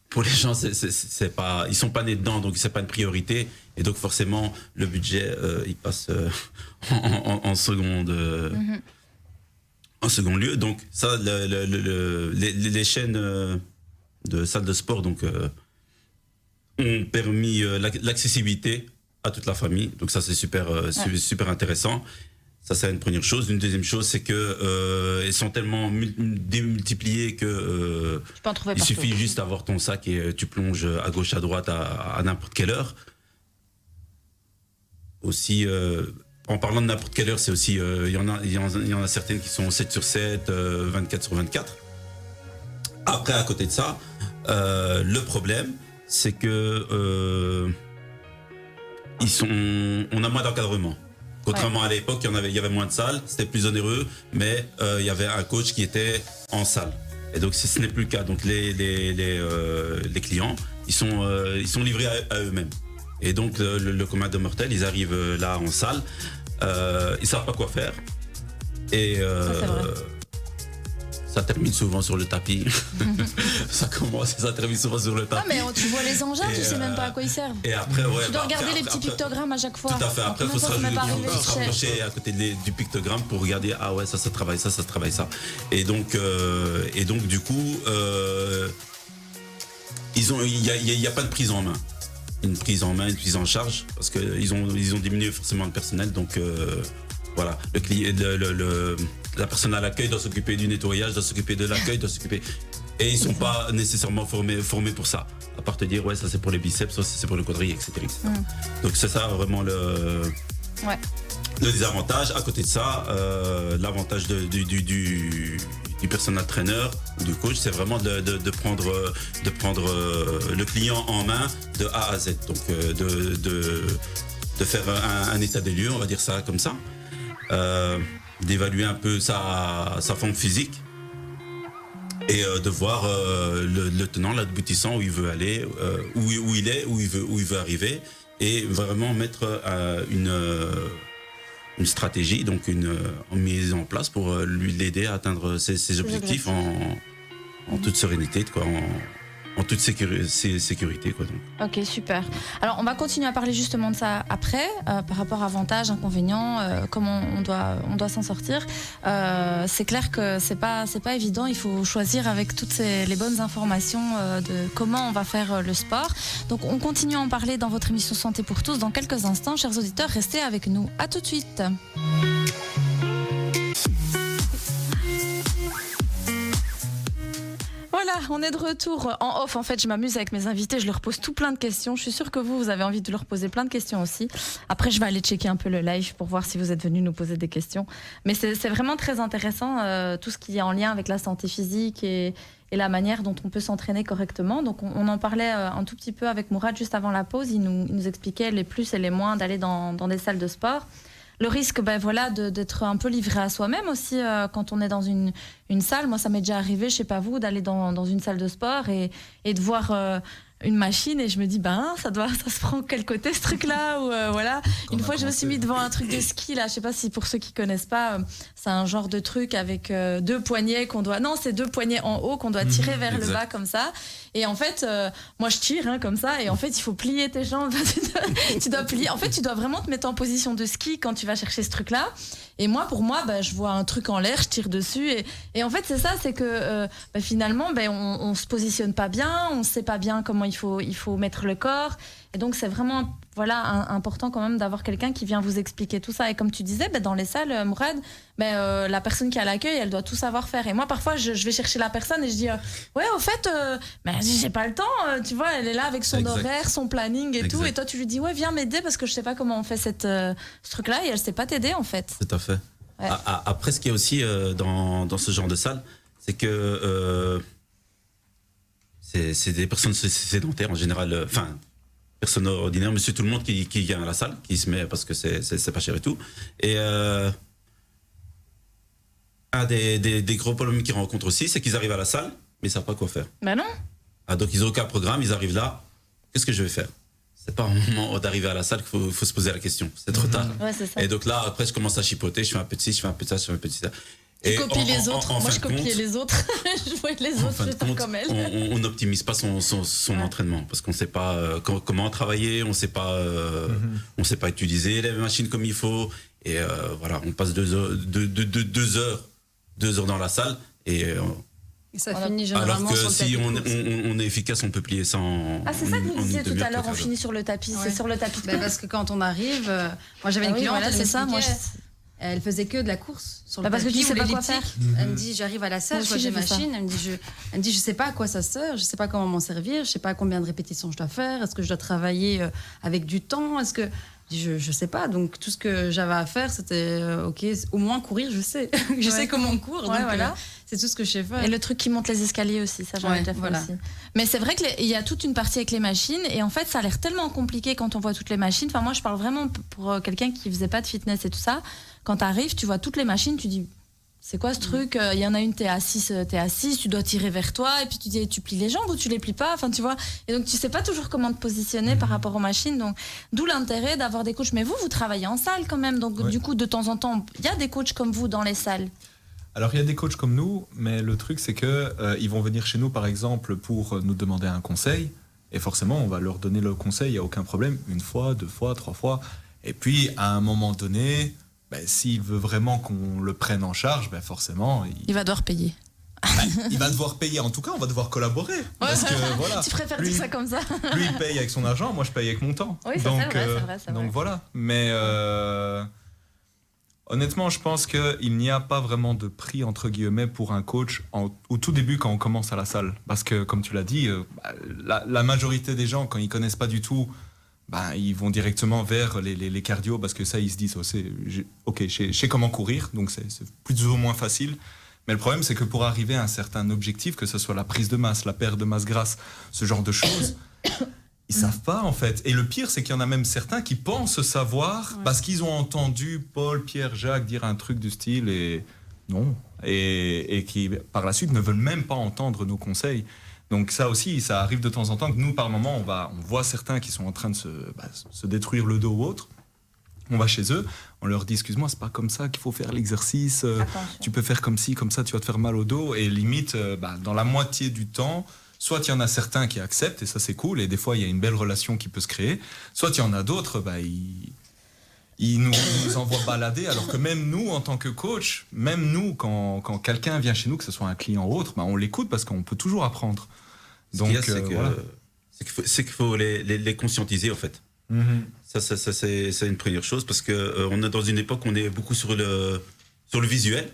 pour les gens, c'est pas, ils sont pas nés dedans, donc c'est pas une priorité. Et donc, forcément, le budget, il passe en seconde, en second lieu. Donc, ça, les chaînes de salles de sport donc, ont permis l'accessibilité à toute la famille. Donc, ça, c'est super intéressant. Ça, c'est une première chose. Une deuxième chose, c'est que elles sont tellement démultipliées que tu peux en trouver il partout. suffit juste d'avoir ton sac et tu plonges à gauche, à droite à n'importe quelle heure. Aussi, en parlant de n'importe quelle heure, c'est aussi il y en a certaines qui sont 7 sur 7, 24 sur 24. Après, à côté de ça, le problème, c'est que on a moins d'encadrement. Contrairement à l'époque, il y avait moins de salles, c'était plus onéreux, mais il y avait un coach qui était en salle. Et donc ce n'est plus le cas. Donc les clients, ils sont livrés à eux-mêmes. Et donc le commun des mortels, ils arrivent là en salle, ils savent pas quoi faire. Et ça termine souvent sur le tapis. Ça commence et ça termine souvent sur le tapis. Ah, mais tu vois les engins, tu sais même pas à quoi ils servent. Et après, tu dois regarder les petits pictogrammes à chaque fois. Tout à fait. Après, il faut se rapprocher à côté du pictogramme pour regarder, ah ouais, ça travaille ça. Et donc du coup, il y a pas de prise en main. Une prise en charge, parce qu'ils ont diminué forcément le personnel. Donc voilà, la personne à l'accueil doit s'occuper du nettoyage, doit s'occuper de l'accueil, doit s'occuper. Et ils sont pas nécessairement formés pour ça. À part te dire, ouais, ça c'est pour les biceps, ça c'est pour le quadrille, etc. Donc c'est ça vraiment le désavantage. À côté de ça, l'avantage du du personal trainer ou du coach, c'est vraiment de prendre le client en main de A à Z. Donc de faire un état des lieux, on va dire ça comme ça, d'évaluer un peu sa forme physique et de voir le tenant, l'aboutissant, où il veut aller, où il est, où il veut arriver, et vraiment mettre une stratégie, donc une mise en place pour l'aider à atteindre ses objectifs en toute sérénité, quoi, en toute sécurité, quoi, donc. Ok, super. Alors, on va continuer à parler justement de ça après, par rapport à avantages, inconvénients, comment on doit s'en sortir. C'est clair que c'est pas évident. Il faut choisir avec toutes les bonnes informations de comment on va faire le sport. Donc, on continue à en parler dans votre émission Santé pour tous dans quelques instants. Chers auditeurs, restez avec nous. À tout de suite. Voilà, on est de retour en off. En fait, je m'amuse avec mes invités, je leur pose tout plein de questions. Je suis sûre que vous avez envie de leur poser plein de questions aussi. Après, je vais aller checker un peu le live pour voir si vous êtes venus nous poser des questions. Mais c'est vraiment très intéressant, tout ce qui est en lien avec la santé physique et la manière dont on peut s'entraîner correctement. Donc, on en parlait un tout petit peu avec Mourad juste avant la pause. Il nous expliquait les plus et les moins d'aller dans des salles de sport. Le risque, d'être un peu livré à soi-même aussi quand on est dans une salle. Moi, ça m'est déjà arrivé, je sais pas vous, d'aller dans une salle de sport et de voir une machine et je me dis, ça se prend quel côté ce truc-là ou voilà. Une fois, je me suis mis devant un truc de ski là. Je sais pas si pour ceux qui connaissent pas, c'est un genre de truc avec deux poignets qu'on doit. Non, c'est deux poignets en haut qu'on doit tirer vers le bas comme ça. Et en fait, moi je tire comme ça et en fait il faut plier tes jambes. Tu dois plier. En fait, tu dois vraiment te mettre en position de ski quand tu vas chercher ce truc-là. Et moi, pour moi, je vois un truc en l'air, je tire dessus. Et en fait, c'est ça, c'est que finalement, on se positionne pas bien, on sait pas bien comment il faut mettre le corps. Et donc, c'est vraiment important quand même d'avoir quelqu'un qui vient vous expliquer tout ça. Et comme tu disais, dans les salles, Mourad, la personne qui est à l'accueil, elle doit tout savoir faire. Et moi, parfois, je vais chercher la personne et je dis ouais, au fait, j'ai pas le temps. Tu vois, elle est là avec son horaire, son planning et tout. Et toi, tu lui dis ouais, viens m'aider parce que je sais pas comment on fait ce truc-là. Et elle sait pas t'aider en fait. Tout à fait. Ouais. Après, ce qu'il y a aussi dans ce genre de salle, c'est que c'est des personnes sédentaires en général. Personne ordinaire, monsieur tout le monde qui vient à la salle, qui se met parce que c'est pas cher et tout. Et un des gros problèmes qu'ils rencontrent aussi, c'est qu'ils arrivent à la salle, mais ils savent pas quoi faire. Ben non. Donc ils n'ont aucun programme, ils arrivent là, qu'est-ce que je vais faire? C'est pas au moment d'arriver à la salle qu'il faut se poser la question, c'est trop tard. Ouais, c'est ça. Et donc là, après, je commence à chipoter, je fais un peu de ci, je fais un peu de ça, je fais un peu de ça. Tu copies les autres. Moi, je copiais les autres. Je voyais les autres, je fais comme elle. On n'optimise pas son entraînement parce qu'on ne sait pas comment travailler, on ne sait pas utiliser les machines comme il faut. Et voilà, on passe 2 heures dans la salle et ça finit généralement alors que sur le si tapis on est efficace, on peut plier ça en. Ah, c'est ça que vous disiez tout à l'heure, on finit sur le tapis. Ouais. C'est sur le tapis de course. Parce que quand on arrive, moi j'avais une cliente, voilà, c'est ça. Moi, elle faisait que de la course sur le parce tapis. Que tu sais ou pas quoi faire. Elle me dit, j'arrive à la salle, je vois des machines. Elle me dit, je sais pas à quoi ça sert, je sais pas comment m'en servir, je sais pas combien de répétitions je dois faire, est-ce que je dois travailler avec du temps, est-ce que je sais pas. Donc tout ce que j'avais à faire, c'était ok, au moins courir, je sais, je sais comment on court. Donc voilà. C'est tout ce que je sais faire. Et le truc qui monte les escaliers aussi, ça j'en ai déjà fait aussi. Mais c'est vrai qu'il y a toute une partie avec les machines et en fait ça a l'air tellement compliqué quand on voit toutes les machines. Enfin moi je parle vraiment pour quelqu'un qui faisait pas de fitness et tout ça. Quand t'arrives, tu vois toutes les machines, tu dis c'est quoi ce truc? Il y en a une, t'es assis, tu dois tirer vers toi et puis tu dis tu plies les jambes ou tu les plies pas. Enfin tu vois. Et donc tu sais pas toujours comment te positionner par rapport aux machines. Donc d'où l'intérêt d'avoir des coachs. Mais vous travaillez en salle quand même. Donc du coup de temps en temps il y a des coachs comme vous dans les salles. Alors il y a des coachs comme nous, mais le truc c'est que ils vont venir chez nous par exemple pour nous demander un conseil, et forcément on va leur donner le conseil, il n'y a aucun problème, 1 fois, 2 fois, 3 fois, et puis à un moment donné, s'il veut vraiment qu'on le prenne en charge, forcément il va devoir payer. Il va devoir payer, en tout cas on va devoir collaborer. Parce que, voilà, tu préfères dire ça comme ça. Lui il paye avec son argent, moi je paye avec mon temps. Oui, donc, c'est vrai. Donc voilà, mais... honnêtement, je pense qu'il n'y a pas vraiment de prix, entre guillemets, pour un coach au tout début quand on commence à la salle. Parce que, comme tu l'as dit, la majorité des gens, quand ils ne connaissent pas du tout, ils vont directement vers les cardio parce que ça, ils se disent, ok, je sais comment courir, donc c'est plus ou moins facile. Mais le problème, c'est que pour arriver à un certain objectif, que ce soit la prise de masse, la perte de masse grasse, ce genre de choses, ils savent pas en fait. Et le pire, c'est qu'il y en a même certains qui pensent savoir parce qu'ils ont entendu Paul, Pierre, Jacques dire un truc du style et non. Et qui, par la suite, ne veulent même pas entendre nos conseils. Donc ça aussi, ça arrive de temps en temps que nous, par moment, on voit certains qui sont en train de se détruire le dos ou autre. On va chez eux, on leur dit, excuse-moi, c'est pas comme ça qu'il faut faire l'exercice, tu peux faire comme ci, comme ça, tu vas te faire mal au dos. Et limite, dans la moitié du temps, soit il y en a certains qui acceptent, et ça c'est cool, et des fois il y a une belle relation qui peut se créer, soit il y en a d'autres, ils nous envoient balader, alors que même nous, en tant que coach, même nous, quand quelqu'un vient chez nous, que ce soit un client ou autre, on l'écoute parce qu'on peut toujours apprendre. Donc, voilà. C'est qu'il faut les conscientiser, en fait. Mm-hmm. Ça c'est une première chose, parce qu'on est dans une époque où on est beaucoup sur le visuel,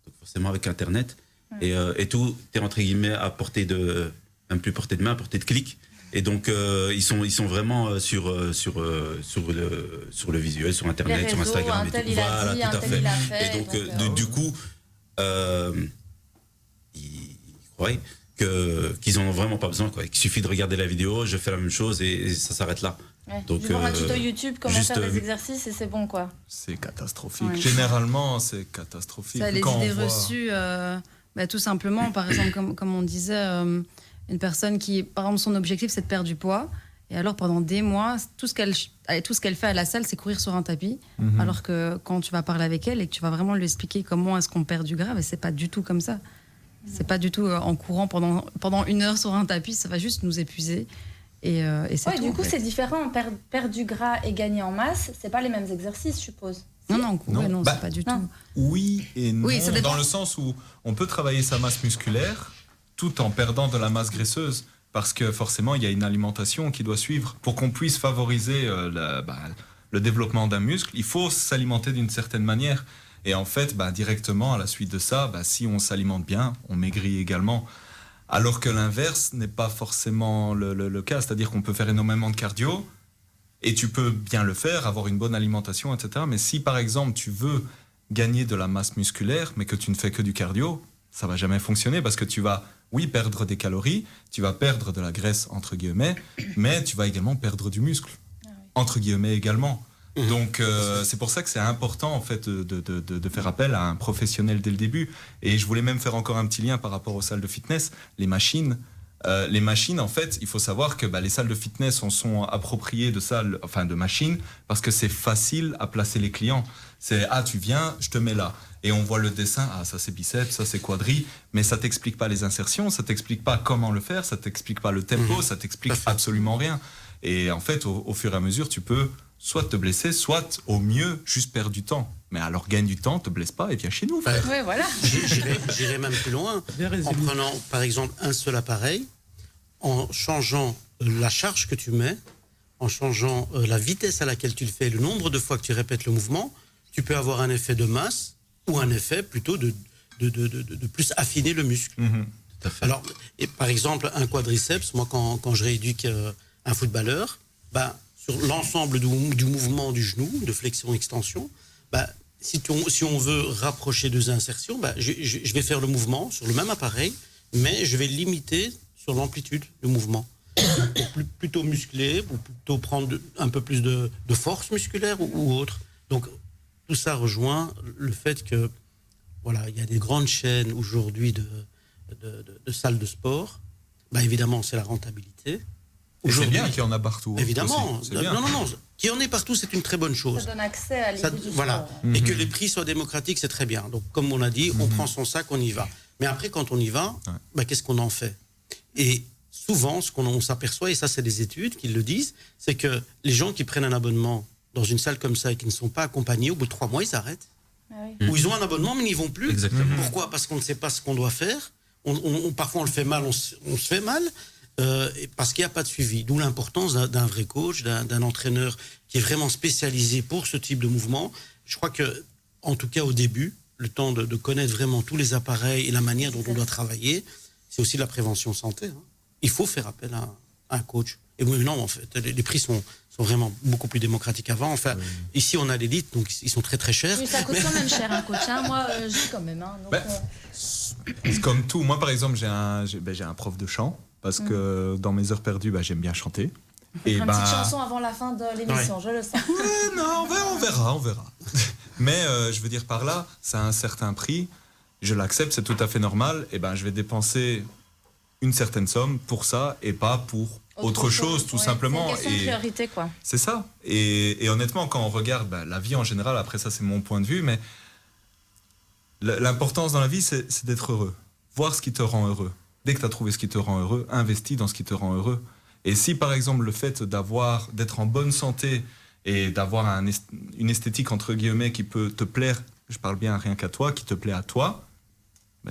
donc forcément avec Internet, et tout est entre guillemets à portée de, même plus portée de main, à portée de clic. Et donc ils sont vraiment sur le visuel, sur Internet, réseaux, sur Instagram. un tel et tout. il a Voilà, dit, tout un à tel fait. il a fait. Et donc, donc, du coup, ils croient qu'ils en ont vraiment pas besoin, quoi. Il suffit de regarder la vidéo, je fais la même chose et ça s'arrête là. Ouais. Donc, voir un tuto YouTube, comment juste, faire des exercices et c'est bon, quoi. C'est catastrophique. Ouais. Généralement, c'est catastrophique. Ça, les Quand on idées voit- reçues, tout simplement, par exemple, comme on disait, une personne qui, par exemple, son objectif, c'est de perdre du poids. Et alors, pendant des mois, tout ce qu'elle fait à la salle, c'est courir sur un tapis. Mhm. Alors que quand tu vas parler avec elle et que tu vas vraiment lui expliquer comment est-ce qu'on perd du gras, c'est pas du tout comme ça. C'est pas du tout en courant pendant 1 heure sur un tapis, ça va juste nous épuiser. Et c'est tout. Du en coup, fait. c'est différent. Perdre du gras et gagner en masse, c'est pas les mêmes exercices, je suppose. Non, Non. c'est pas du tout. Oui et non, Oui, ça dépend. dans le sens où on peut travailler sa masse musculaire tout en perdant de la masse graisseuse. Parce que forcément, il y a une alimentation qui doit suivre. Pour qu'on puisse favoriser le développement d'un muscle, il faut s'alimenter d'une certaine manière. Et en fait, directement à la suite de ça, si on s'alimente bien, on maigrit également. Alors que l'inverse n'est pas forcément le cas. C'est-à-dire qu'on peut faire énormément de cardio et tu peux bien le faire, avoir une bonne alimentation, etc. Mais si par exemple tu veux gagner de la masse musculaire, mais que tu ne fais que du cardio, ça va jamais fonctionner parce que tu vas, oui, perdre des calories, tu vas perdre de la graisse, entre guillemets, mais tu vas également perdre du muscle, entre guillemets également. Donc c'est pour ça que c'est important en fait de faire appel à un professionnel dès le début. Et je voulais même faire encore un petit lien par rapport aux salles de fitness. Les machines, en fait, il faut savoir que les salles de fitness sont appropriées de machines parce que c'est facile à placer les clients. C'est tu viens, je te mets là. Et on voit le dessin, ça c'est biceps, ça c'est quadri, mais ça t'explique pas les insertions, ça t'explique pas comment le faire, ça t'explique pas le tempo, ça t'explique absolument rien. Et en fait, au fur et à mesure, tu peux soit te blesser, soit au mieux juste perdre du temps. Mais alors gagne du temps, te blesse pas et viens chez nous. Frère. Ouais, voilà. J'irai même plus loin, en prenant par exemple un seul appareil, en changeant la charge que tu mets, en changeant la vitesse à laquelle tu le fais, le nombre de fois que tu répètes le mouvement, tu peux avoir un effet de masse ou un effet plutôt de plus affiner le muscle. Tout à fait. Alors, par exemple, un quadriceps, moi quand je rééduque un footballeur, sur l'ensemble du mouvement du genou, de flexion-extension, si on veut rapprocher 2 insertions, je vais faire le mouvement sur le même appareil, mais je vais limiter sur l'amplitude du mouvement. Pour plutôt muscler, pour plutôt prendre un peu plus de force musculaire ou autre. Donc, tout ça rejoint le fait que, il y a des grandes chaînes aujourd'hui de salles de sport. Évidemment, c'est la rentabilité. Et c'est bien qu'il y en a partout. Évidemment. Aussi, c'est bien. Non. Qu'il y en ait partout, c'est une très bonne chose. Ça donne accès à l'idée du Voilà. sport. Et que les prix soient démocratiques, c'est très bien. Donc, comme on a dit, on prend son sac, on y va. Mais après, quand on y va, qu'est-ce qu'on en fait? Et souvent, ce qu'on s'aperçoit, et ça, c'est des études qui le disent, c'est que les gens qui prennent un abonnement dans une salle comme ça et qui ne sont pas accompagnés, au bout de 3 mois, ils arrêtent. Ou ils ont un abonnement, mais ils n'y vont plus. Exactement. Pourquoi? Parce qu'on ne sait pas ce qu'on doit faire. Parfois, on le fait mal, on se fait mal. Parce qu'il n'y a pas de suivi. D'où l'importance d'un vrai coach, d'un entraîneur qui est vraiment spécialisé pour ce type de mouvement. Je crois que, en tout cas au début, le temps de connaître vraiment tous les appareils et la manière dont on doit travailler, c'est aussi de la prévention santé. Il faut faire appel à un coach. Et oui, non, en fait, les prix sont vraiment beaucoup plus démocratiques qu'avant. Enfin, ici, on a l'élite, donc ils sont très très chers. Oui, ça coûte quand même cher un coach. Hein. Moi, je dis quand même. Hein, donc, C'est comme tout. Moi, par exemple, j'ai un prof de chant parce que dans mes heures perdues, j'aime bien chanter. Et une petite chanson avant la fin de l'émission, je le sens. Non, on verra. Mais je veux dire par là, ça a un certain prix. Je l'accepte, c'est tout à fait normal. Et je vais dépenser une certaine somme pour ça et pas pour autre chose, tout simplement. C'est une question de priorité, quoi. C'est ça. Et honnêtement, quand on regarde la vie en général, après ça, c'est mon point de vue, mais l'importance dans la vie, c'est d'être heureux. Voir ce qui te rend heureux. Dès que tu as trouvé ce qui te rend heureux, investis dans ce qui te rend heureux. Et si, par exemple, le fait d'être en bonne santé et d'avoir une esthétique, entre guillemets, qui peut te plaire, je parle bien rien qu'à toi, qui te plaît à toi,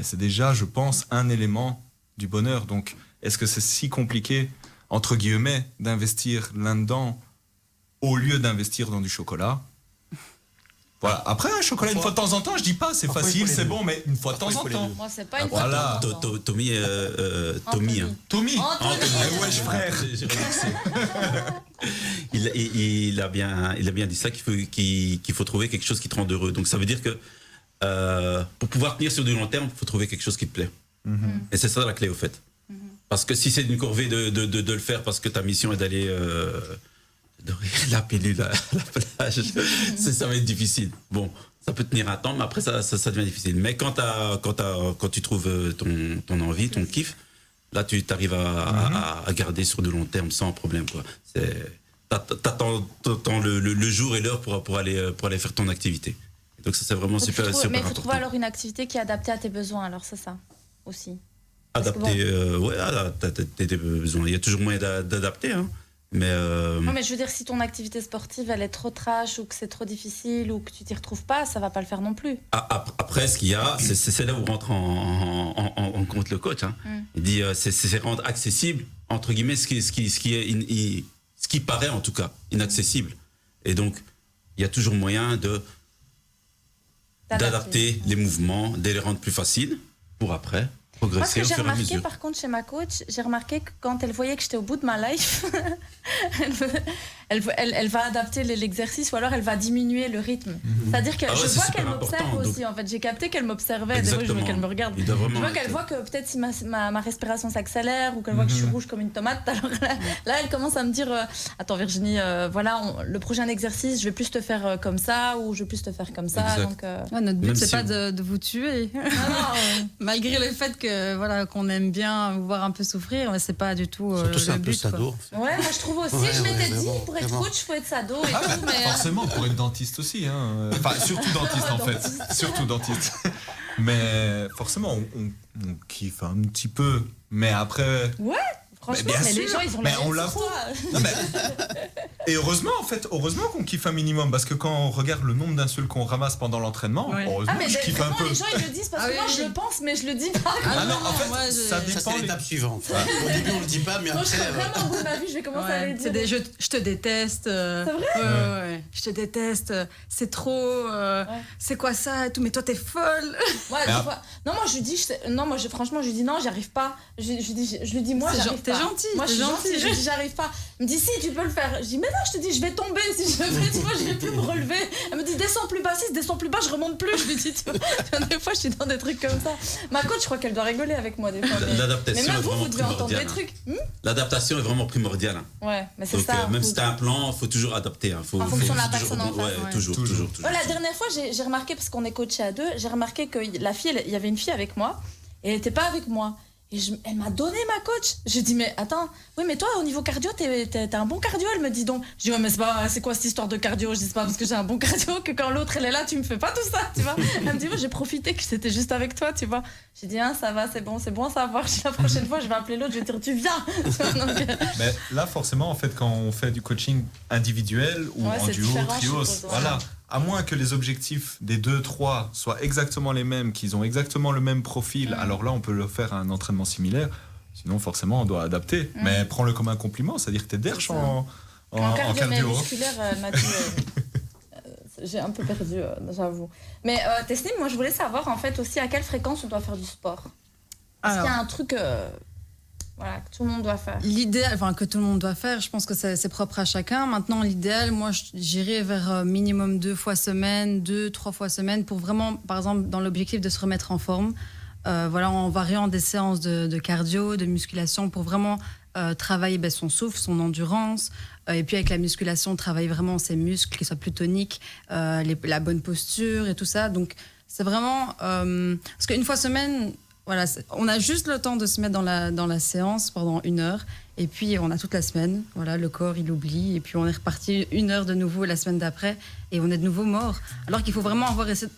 c'est déjà, je pense, un élément du bonheur. Donc, est-ce que c'est si compliqué, entre guillemets, d'investir là-dedans au lieu d'investir dans du chocolat? Voilà. Après, un chocolat une fois de temps en temps, je dis pas, c'est facile, c'est bon, mais une fois de temps en temps. Moi, c'est pas une fois de temps en temps. Tommy. Wesh, frère. Il a bien dit ça, qu'il faut trouver quelque chose qui te rend heureux. Donc ça veut dire que pour pouvoir tenir sur du long terme, il faut trouver quelque chose qui te plaît. Et c'est ça la clé au fait. Parce que si c'est une corvée de le faire parce que ta mission est d'aller la pilule à la plage, ça va être difficile. Bon, ça peut tenir un temps, mais après ça devient difficile. Mais quand tu trouves ton envie, ton kiff, là tu arrives à garder sur du long terme sans problème, quoi. T'attends le jour et l'heure pour aller faire ton activité. Et donc ça c'est vraiment super important. Mais il faut trouver alors une activité qui est adaptée à tes besoins, alors c'est ça aussi. Adapter, tes besoins. Il y a toujours moyen d'adapter, hein. Mais je veux dire, si ton activité sportive elle est trop trash ou que c'est trop difficile ou que tu t'y retrouves pas, ça va pas le faire non plus. Après, ce qu'il y a, c'est là où rentre en compte le coach. Hein. Il dit c'est rendre accessible entre guillemets ce qui paraît en tout cas inaccessible. Et donc il y a toujours moyen d'adapter les mouvements, de les rendre plus faciles pour après progresser. Moi, ce que j'ai au fur et à remarqué mesure. par contre chez ma coach, j'ai remarqué que quand elle voyait que j'étais au bout de ma life, elle va adapter l'exercice ou alors elle va diminuer le rythme. C'est-à-dire que je vois qu'elle m'observe aussi. En fait, j'ai capté qu'elle m'observait. Des fois, je vois qu'elle me regarde. Je vois qu'elle voit que peut-être si ma respiration s'accélère ou qu'elle voit que je suis rouge comme une tomate. Alors là, elle commence à me dire attends Virginie, le prochain exercice, je vais plus te faire comme ça ou je vais plus te faire comme ça. Donc, notre but, Même c'est si pas de vous tuer. Malgré le fait que qu'on aime bien vous voir un peu souffrir, mais c'est pas du tout surtout c'est le un peu but. sado. Ouais, moi je trouve aussi. Je m'étais dit pour être coach, faut être sado et tout, mais Forcément, pour être dentiste aussi. Hein. Enfin, surtout dentiste en fait. Surtout dentiste. Mais forcément, on kiffe un petit peu. Mais après. Ouais, franchement, mais les gens ils ont mais l'air on de l'avoue. ça. Non, mais... Et heureusement, en fait, qu'on kiffe un minimum. Parce que quand on regarde le nombre d'insultes qu'on ramasse pendant l'entraînement, heureusement mais je kiffe un peu. Les gens ils le disent parce que moi je le pense, mais je le dis pas. Non, en fait, moi, ça Ça dépend. c'est l'étape suivante. Au début on le dit pas, mais Moi je après. serais vraiment au bout de ma vie, je vais commencer à les dire. C'est des jeux, je te déteste. C'est vrai Ouais. Je te déteste. C'est trop. C'est quoi ça et tout. Mais toi t'es folle. Ouais, des fois- Non, moi je lui dis, franchement, je lui dis non, j'y arrive pas. Je lui dis moi, C'est j'arrive t'es pas. gentil, Moi je t'es suis gentil. gentille, je lui dis j'arrive pas. Elle me dit si, tu peux le faire. Je dis mais non, je te dis, je vais tomber si je le fais, tu vois, je vais plus me relever. Elle me dit descends plus bas, si descends plus bas, je remonte plus. Je lui dis, tu vois, des fois je suis dans des trucs comme ça. Ma coach, je crois qu'elle doit rigoler avec moi des fois. Mais L'adaptation même est vous, vraiment vous devez entendre des primordiale. trucs. L'adaptation est vraiment primordiale. Hein. Ouais, mais c'est Donc ça. même si t'as un plan, faut toujours adapter. Hein. En fonction de la toujours- personne en face, ouais, ouais. toujours. Ouais, la dernière fois, j'ai remarqué, parce qu'on est coaché à deux, j'ai remarqué que la fille, il y avait une fille avec moi, et elle n'était pas avec moi. Et elle m'a donné ma coach. J'ai dit, mais attends, oui, mais toi, au niveau cardio, t'as un bon cardio, elle me dit donc. Je dis, ouais, mais c'est quoi cette histoire de cardio? Je dis, c'est pas parce que j'ai un bon cardio que quand l'autre, elle est là, tu me fais pas tout ça, tu vois. Elle me dit, ouais, j'ai profité que c'était juste avec toi, tu vois. J'ai dit, ça va, c'est bon à savoir. Je dis, la prochaine fois, je vais appeler l'autre, je vais dire, tu viens. Donc, Mais là, forcément, en fait, quand on fait du coaching individuel ou en c'est duo, différent, trio, je suppose, ouais. voilà. À moins que les objectifs des 2-3 soient exactement les mêmes, qu'ils ont exactement le même profil, alors là, on peut le faire à un entraînement similaire. Sinon, forcément, on doit adapter. Mais prends-le comme un compliment, c'est-à-dire que t'es derche en cardio. Mais cardio. musculaire, elle m'a dit. J'ai un peu perdu, j'avoue. Mais Teslim, moi, je voulais savoir, en fait, aussi à quelle fréquence on doit faire du sport. Est-ce qu'il y a un truc voilà, que tout le monde doit faire? L'idéal, enfin que tout le monde doit faire, je pense que c'est propre à chacun. Maintenant, l'idéal, moi, j'irais vers minimum 2 fois semaine, 2-3 fois semaine, pour vraiment, par exemple, dans l'objectif de se remettre en forme. Voilà, en variant des séances de cardio, de musculation, pour vraiment travailler son souffle, son endurance. Et puis avec la musculation, travailler vraiment ses muscles, qu'ils soient plus toniques, la bonne posture et tout ça. Donc c'est vraiment... parce qu'une fois semaine... Voilà, on a juste le temps de se mettre dans la séance pendant 1 heure et puis on a toute la semaine. Voilà, le corps il oublie et puis on est reparti 1 heure de nouveau la semaine d'après et on est de nouveau mort. Alors qu'il faut vraiment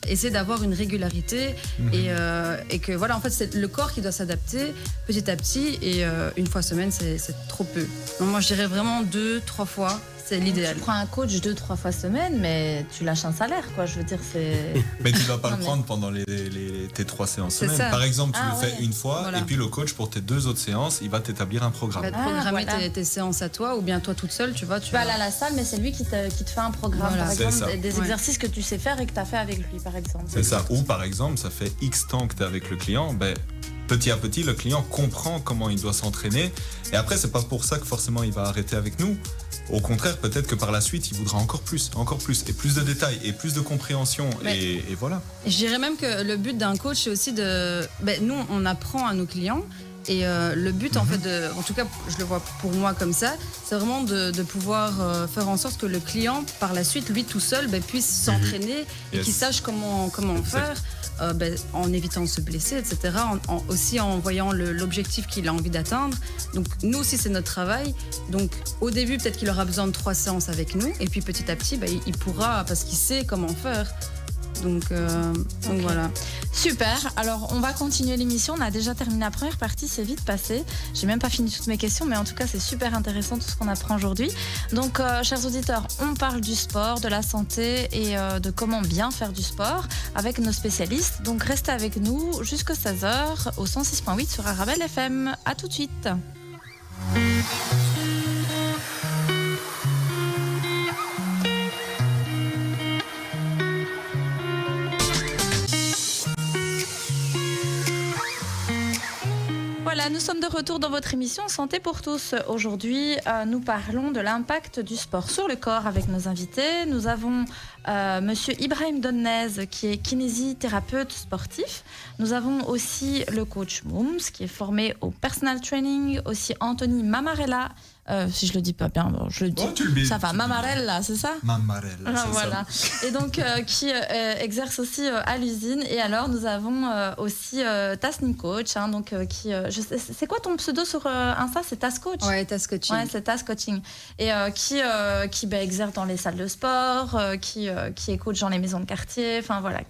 essayer d'avoir une régularité et que voilà, en fait c'est le corps qui doit s'adapter petit à petit et 1 fois semaine c'est trop peu. Donc moi je dirais vraiment 2-3 fois. C'est l'idéal. Tu prends un coach 2-3 fois semaine, mais tu lâches un salaire, quoi. Je veux dire, c'est... Mais tu vas pas le prendre pendant tes 3 séances semaine. Ça. Par exemple, tu le fais 1 fois, voilà. Et puis le coach, pour tes 2 autres séances, il va t'établir un programme. Il va te programmer voilà. tes séances à toi, ou bien toi toute seule, tu vois. Tu vas aller à la salle, mais c'est lui qui te fait un programme, Voilà. par C'est exemple, ça. des exercices que tu sais faire et que tu as fait avec lui, par exemple. C'est ça. Ou par exemple, ça fait X temps que tu es avec le client, petit à petit, le client comprend comment il doit s'entraîner. Et après, c'est pas pour ça que forcément il va arrêter avec nous. Au contraire, peut-être que par la suite, il voudra encore plus, et plus de détails, et plus de compréhension, et voilà. Je dirais même que le but d'un coach, c'est aussi de... nous, on apprend à nos clients, et le but, en fait, en tout cas, je le vois pour moi comme ça, c'est vraiment de pouvoir faire en sorte que le client, par la suite, lui tout seul, puisse s'entraîner et Yes. qu'il sache comment faire. En évitant de se blesser, etc. Aussi en voyant l'objectif qu'il a envie d'atteindre. Donc nous aussi c'est notre travail. Donc au début peut-être qu'il aura besoin de 3 séances avec nous et puis petit à petit il pourra parce qu'il sait comment faire. Donc Okay. Voilà. Super, alors on va continuer l'émission. On a déjà terminé la première partie, c'est vite passé. J'ai même pas fini toutes mes questions, mais en tout cas c'est super intéressant tout ce qu'on apprend aujourd'hui. Donc chers auditeurs, on parle du sport, de la santé et de comment bien faire du sport avec nos spécialistes. Donc restez avec nous jusqu'à 16h au 106.8 sur Arabelle FM. À tout de suite. Voilà, nous sommes de retour dans votre émission Santé pour tous. Aujourd'hui, nous parlons de l'impact du sport sur le corps avec nos invités. Nous avons Monsieur Ibrahim Donnez qui est kinésithérapeute sportif. Nous avons aussi le coach Mooms qui est formé au personal training. Aussi Anthony Mamarella. Si je le dis pas bien, bon, je le dis. Oh, tu le dis. Ça va, Mamarella, c'est ça? Mamarella, c'est Voilà. ça. Et donc, qui exerce aussi à l'usine. Et alors, nous avons aussi Tasnim Coach. Donc, c'est quoi ton pseudo sur Insta? C'est Tas Coach? Ouais, Task Coaching. Ouais, c'est Tas Coaching. Et qui exerce dans les salles de sport, qui est coach dans les maisons de quartier. Enfin, voilà,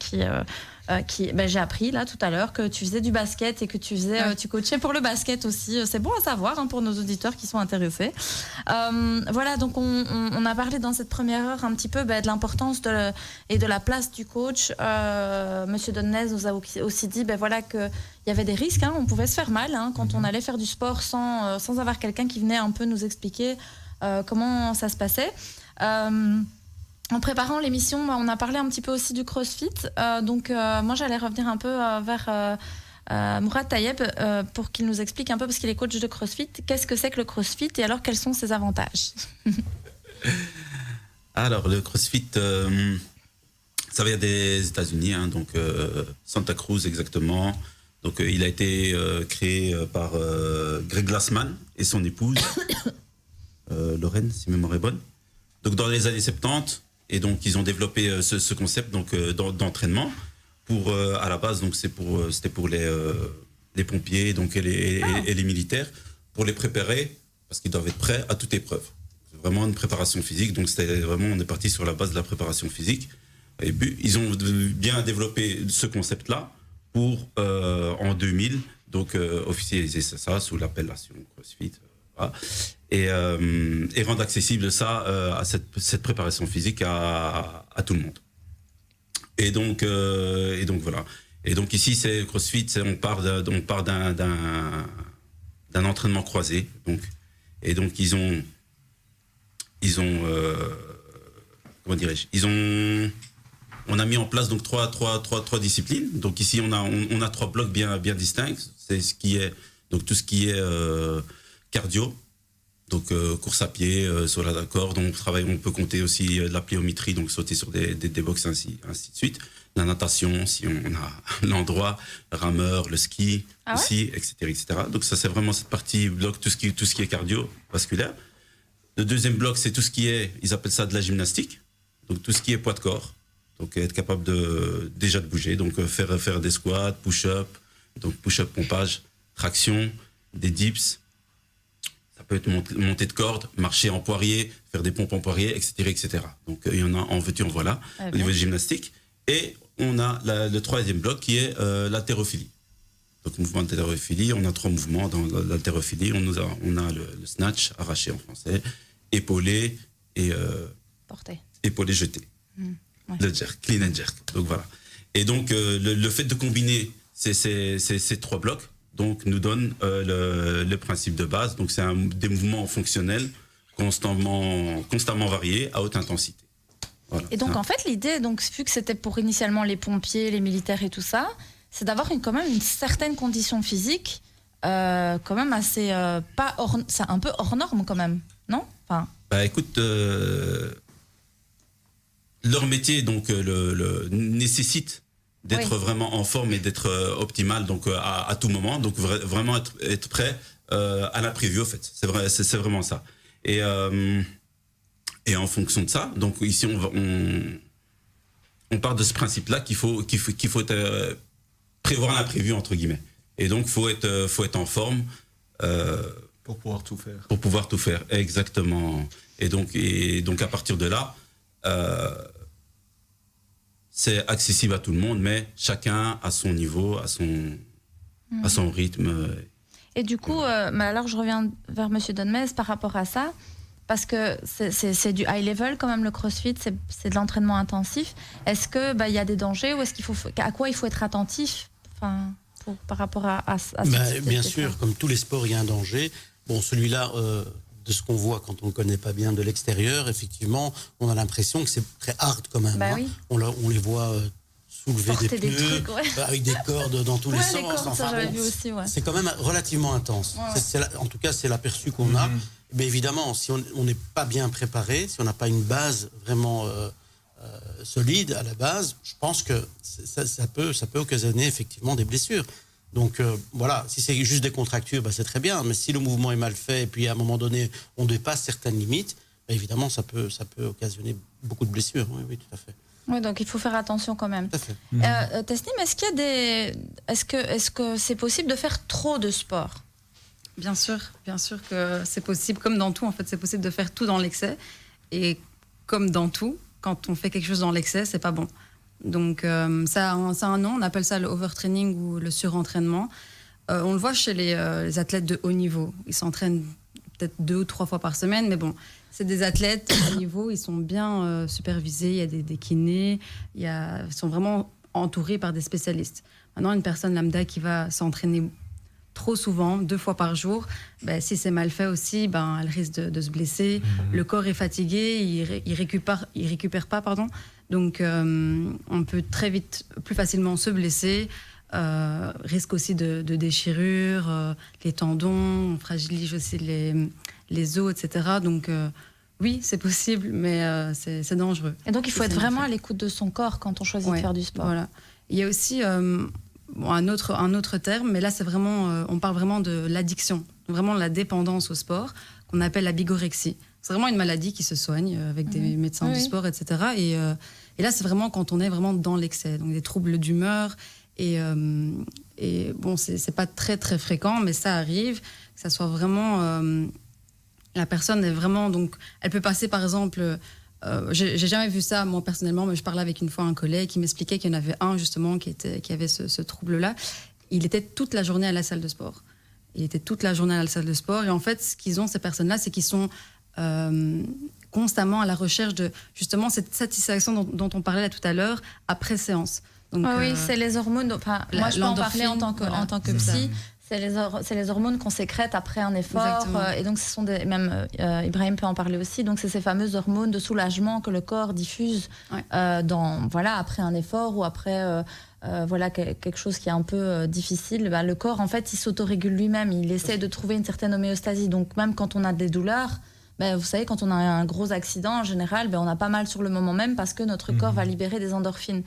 j'ai appris là tout à l'heure que tu faisais du basket et que tu coachais pour le basket aussi. C'est bon à savoir pour nos auditeurs qui sont intéressés. Voilà, donc on a parlé dans cette première heure un petit peu de l'importance et de la place du coach. Monsieur Donnez nous a aussi dit voilà, qu'il y avait des risques, on pouvait se faire mal quand on allait faire du sport sans avoir quelqu'un qui venait un peu nous expliquer comment ça se passait. En préparant l'émission, on a parlé un petit peu aussi du CrossFit. Moi, j'allais revenir un peu vers Mourad Tayeb pour qu'il nous explique un peu, parce qu'il est coach de CrossFit, qu'est-ce que c'est que le CrossFit et alors quels sont ses avantages? Alors, le CrossFit, ça vient des États-Unis, donc Santa Cruz exactement. Donc, il a été créé par Greg Glassman et son épouse, Lorraine, si ma mémoire est bonne. Donc, dans les années 70, et donc ils ont développé ce concept d'entraînement pour à la base donc c'était pour les pompiers donc et les militaires pour les préparer parce qu'ils doivent être prêts à toute épreuve. C'est vraiment une préparation physique, donc c'était vraiment on est parti sur la base de la préparation physique et puis ils ont bien développé ce concept là pour en 2000 donc officialiser ça sous l'appellation CrossFit. Voilà. Et rendre accessible ça à cette préparation physique à tout le monde. Et donc voilà. Et donc ici c'est CrossFit, on part d'un entraînement croisé. Et donc ils ont comment dirais-je, on a mis en place donc trois disciplines. Donc ici on a 3 blocs bien distincts. C'est ce qui est Donc tout ce qui est cardio, donc course à pied, sur la corde, on peut compter aussi de la pliométrie, donc sauter sur des box, ainsi de suite. La natation, si on a l'endroit, rameur, le ski aussi, etc., etc. Donc ça c'est vraiment cette partie bloc, tout ce qui est cardiovasculaire. Le deuxième bloc, c'est tout ce qui est, ils appellent ça de la gymnastique, donc tout ce qui est poids de corps, donc être capable déjà de bouger, donc faire des squats, push-up, donc push-up pompage, traction, des dips. Ça peut être monter de corde, marcher en poirier, faire des pompes en poirier, etc., etc. Donc il y en a en veux-tu, en voilà, au niveau de gymnastique. Et on a le troisième bloc qui est l'haltérophilie. Donc mouvement d'haltérophilie, on a 3 mouvements dans l'haltérophilie. On a le snatch, arraché en français, épaulé et épaulé jeté. Ouais. Le jerk, clean and jerk. Donc voilà. Et donc le fait de combiner ces 3 blocs donc nous donne le principe de base. Donc c'est des mouvements fonctionnels constamment variés à haute intensité. Voilà. Et donc en fait l'idée, donc vu que c'était pour initialement les pompiers, les militaires et tout ça, c'est d'avoir quand même une certaine condition physique, quand même assez c'est un peu hors norme quand même, non? Enfin. Bah écoute, leur métier donc nécessite d'être vraiment en forme et d'être optimal donc à tout moment, donc vraiment être prêt à l'imprévu, au fait. C'est vraiment ça. Et en fonction de ça, donc ici on part de ce principe-là qu'il faut prévoir l'imprévu entre guillemets. Et donc faut être en forme pour pouvoir tout faire. Pour pouvoir tout faire, exactement. Et donc à partir de là, c'est accessible à tout le monde, mais chacun à son niveau, à son rythme. Et du coup, mais alors je reviens vers Monsieur Donmez par rapport à ça, parce que c'est du high level quand même, le CrossFit, c'est de l'entraînement intensif. Est-ce que y a des dangers, ou à quoi il faut être attentif, enfin, par rapport à ce bien sûr, comme tous les sports, il y a un danger. Bon, celui-là, de ce qu'on voit quand on ne connaît pas bien de l'extérieur, effectivement, on a l'impression que c'est très hard quand même. Oui. On les voit soulever porter des pneus, trucs, avec des cordes dans tous les sens. Cordes, ça, j'avais vu aussi, c'est quand même relativement intense. Ouais. En tout cas, c'est l'aperçu qu'on a. Mais évidemment, si on n'est pas bien préparé, si on n'a pas une base vraiment solide à la base, je pense que ça peut occasionner effectivement des blessures. Donc voilà, si c'est juste des contractures, c'est très bien. Mais si le mouvement est mal fait et puis à un moment donné, on dépasse certaines limites, évidemment, ça peut occasionner beaucoup de blessures. Oui, tout à fait. Oui, donc il faut faire attention quand même. Tout à fait. Tesnim, est-ce que c'est possible de faire trop de sport? Bien sûr que c'est possible. Comme dans tout, en fait, c'est possible de faire tout dans l'excès. Et comme dans tout, quand on fait quelque chose dans l'excès, c'est pas bon. Donc ça a un nom, on appelle ça le overtraining ou le surentraînement. On le voit chez les athlètes de haut niveau. Ils s'entraînent peut-être 2 ou 3 fois par semaine, mais bon, c'est des athlètes de haut niveau, ils sont bien supervisés, il y a des kinés, ils sont vraiment entourés par des spécialistes. Maintenant, une personne lambda qui va s'entraîner trop souvent, 2 fois par jour, si c'est mal fait aussi, elle risque de se blesser. Le corps est fatigué, il récupère pas, pardon. Donc, on peut très vite, plus facilement se blesser. Risque aussi de déchirure, les tendons, on fragilise aussi les os, etc. Donc, oui, c'est possible, mais c'est dangereux. Et donc, il faut être vraiment à l'écoute de son corps quand on choisit de faire du sport. Voilà. Il y a aussi un autre terme, mais là, c'est vraiment, on parle vraiment de l'addiction, vraiment de la dépendance au sport, qu'on appelle la bigorexie. C'est vraiment une maladie qui se soigne avec des médecins du sport, etc. Et là, c'est vraiment quand on est vraiment dans l'excès, donc des troubles d'humeur. Et bon, c'est pas très très fréquent, mais ça arrive, que ça soit vraiment la personne est vraiment, donc elle peut passer par exemple, j'ai jamais vu ça moi personnellement, mais je parlais avec une fois un collègue qui m'expliquait qu'il y en avait un justement qui avait ce trouble-là. Il était toute la journée à la salle de sport. Il était toute la journée à la salle de sport, et en fait, ce qu'ils ont ces personnes-là, c'est qu'ils sont constamment à la recherche de justement cette satisfaction dont on parlait là tout à l'heure après séance. Donc, oui, c'est les hormones. Enfin, moi, je peux en parler en tant que psy. C'est les hormones qu'on sécrète après un effort. Et donc, ce sont même Ibrahim peut en parler aussi. Donc, c'est ces fameuses hormones de soulagement que le corps diffuse après un effort ou après voilà, quelque chose qui est un peu difficile, le corps, en fait, il s'autorégule lui-même. Il essaie de trouver une certaine homéostasie. Donc, même quand on a des douleurs, vous savez, quand on a un gros accident, en général, on a pas mal sur le moment même parce que notre corps va libérer des endorphines.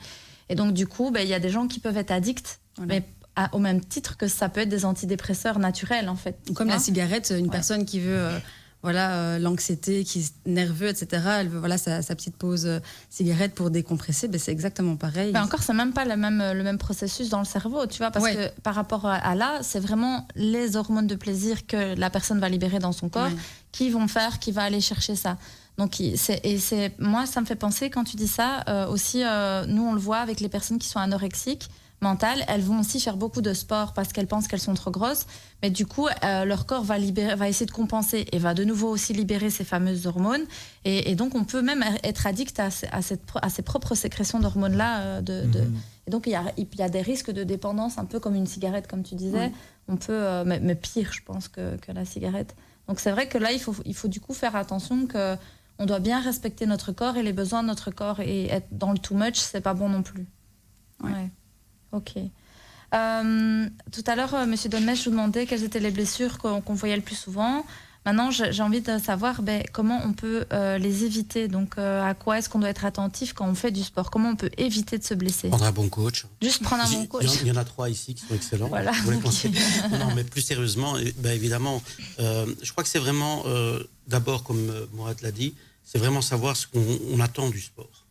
Et donc, du coup, il y a des gens qui peuvent être addicts, mais au même titre que ça peut être des antidépresseurs naturels, en fait. Comme la cigarette, une personne qui veut l'anxiété, qui est nerveux, etc., elle veut sa petite pause cigarette pour décompresser, c'est exactement pareil. Mais encore, c'est même pas le même processus dans le cerveau, tu vois, parce que par rapport à là, c'est vraiment les hormones de plaisir que la personne va libérer dans son corps qui va aller chercher ça. Donc, moi, ça me fait penser, quand tu dis ça, aussi, nous, on le voit avec les personnes qui sont anorexiques, mentales, elles vont aussi faire beaucoup de sport parce qu'elles pensent qu'elles sont trop grosses, mais du coup leur corps va essayer de compenser et va de nouveau aussi libérer ces fameuses hormones et donc on peut même être addict à ses propres sécrétions d'hormones là et donc il y a des risques de dépendance un peu comme une cigarette comme tu disais, on peut mais pire je pense que la cigarette. Donc c'est vrai que là il faut du coup faire attention que on doit bien respecter notre corps et les besoins de notre corps et être dans le too much c'est pas bon non plus. Ouais. Ok. Tout à l'heure, M. Donmez, je vous demandais quelles étaient les blessures qu'on voyait le plus souvent. Maintenant, j'ai envie de savoir comment on peut les éviter. Donc, à quoi est-ce qu'on doit être attentif quand on fait du sport? Comment on peut éviter de se blesser? Prendre un bon coach. Juste prendre un bon coach. Il y en a 3 ici qui sont excellents. Voilà. Non, mais plus sérieusement, évidemment, je crois que c'est vraiment, d'abord, comme Mourad l'a dit, c'est vraiment savoir ce qu'on attend du sport.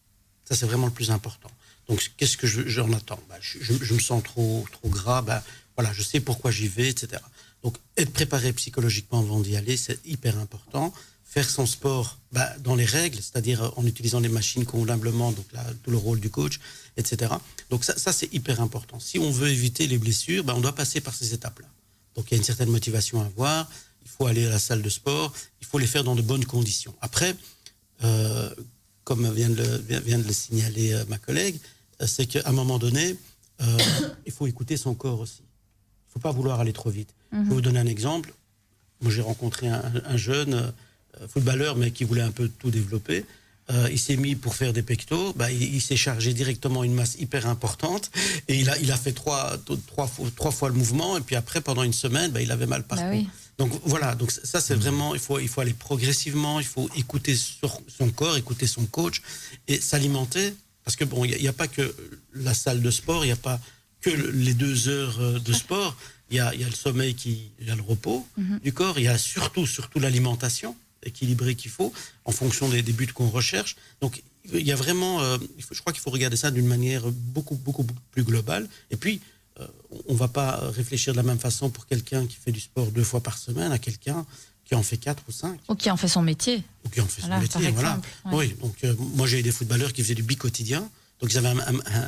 Ça, c'est vraiment le plus important. Donc, qu'est-ce que j'en attends? Je me sens trop gras, je sais pourquoi j'y vais, etc. Donc, être préparé psychologiquement avant d'y aller, c'est hyper important. Faire son sport dans les règles, c'est-à-dire en utilisant les machines convenablement, donc là, tout le rôle du coach, etc. Donc, ça c'est hyper important. Si on veut éviter les blessures, on doit passer par ces étapes-là. Donc, il y a une certaine motivation à avoir. Il faut aller à la salle de sport. Il faut les faire dans de bonnes conditions. Après, comme vient de le signaler ma collègue, c'est qu'à un moment donné, il faut écouter son corps aussi. Il ne faut pas vouloir aller trop vite. Je vais vous donner un exemple. Moi, j'ai rencontré un jeune footballeur, mais qui voulait un peu tout développer. Il s'est mis pour faire des pectos. Il s'est chargé directement une masse hyper importante. Et il a fait trois fois le mouvement. Et puis après, pendant une semaine, il avait mal partout. Oui. Donc voilà, donc ça c'est vraiment, il faut aller progressivement, il faut écouter son corps, écouter son coach et s'alimenter. Parce que il n'y a pas que la salle de sport, il n'y a pas que les 2 heures de sport. Il y a le sommeil, il y a le repos du corps, il y a surtout l'alimentation équilibrée qu'il faut en fonction des buts qu'on recherche. Donc il y a vraiment, je crois qu'il faut regarder ça d'une manière beaucoup plus globale. Et puis on ne va pas réfléchir de la même façon pour quelqu'un qui fait du sport 2 fois par semaine à quelqu'un qui en fait 4 ou 5. Ou qui en fait son métier. Ou qui en fait son métier, voilà. Oui, donc moi j'ai eu des footballeurs qui faisaient du bi-quotidien. Donc ils avaient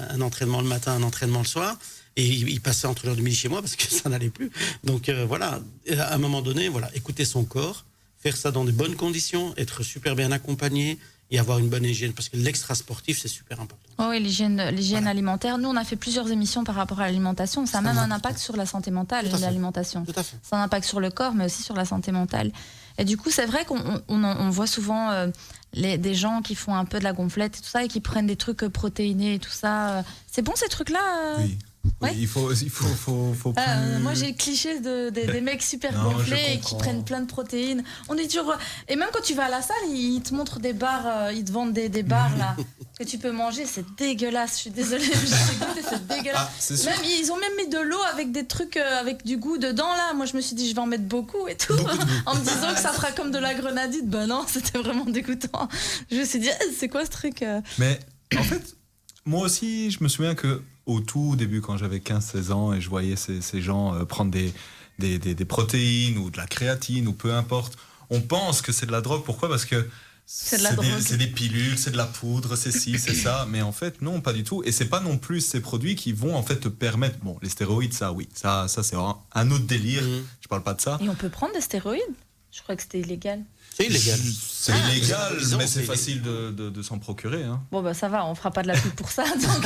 un entraînement le matin, un entraînement le soir. Et ils passaient entre l'heure du midi chez moi parce que ça n'allait plus. Donc voilà, à un moment donné, écouter son corps, faire ça dans de bonnes conditions, être super bien accompagné et avoir une bonne hygiène. Parce que l'extra-sportif, c'est super important. Oh oui, l'hygiène alimentaire. Nous, on a fait plusieurs émissions par rapport à l'alimentation. Ça a même un impact sur la santé mentale, l'alimentation. Tout à fait. Ça a un impact sur le corps, mais aussi sur la santé mentale. Et du coup, c'est vrai qu'on voit souvent des gens qui font un peu de la gonflette et tout ça, et qui prennent des trucs protéinés et tout ça. C'est bon, ces trucs-là Oui. Ouais. Oui, il faut plus... Moi, j'ai le cliché des mecs super gonflés et qui prennent plein de protéines. On est toujours... Et même quand tu vas à la salle, ils te montrent des barres, ils te vendent des barres là que tu peux manger. C'est dégueulasse. Je suis désolée, c'est dégueulasse. Même, ils ont même mis de l'eau avec des trucs avec du goût dedans là. Moi, je me suis dit, je vais en mettre beaucoup et tout, en me disant que ça fera comme de la grenadine. Ben non, c'était vraiment dégoûtant. Je me suis dit, c'est quoi ce truc Mais en fait, moi aussi, je me souviens que au tout début, quand j'avais 15-16 ans et je voyais ces gens prendre des protéines ou de la créatine ou peu importe, on pense que c'est de la drogue. Pourquoi? Parce que c'est des pilules, c'est de la poudre, c'est ci, c'est ça. Mais en fait, non, pas du tout. Et c'est pas non plus ces produits qui vont en fait te permettre... Bon, les stéroïdes, ça, oui. Ça c'est un autre délire. Je parle pas de ça. Et on peut prendre des stéroïdes? Je crois que c'était illégal. C'est illégal. C'est illégal, mais c'est facile de s'en procurer. Hein. Bon, bah ça va, on fera pas de la pub pour ça. Donc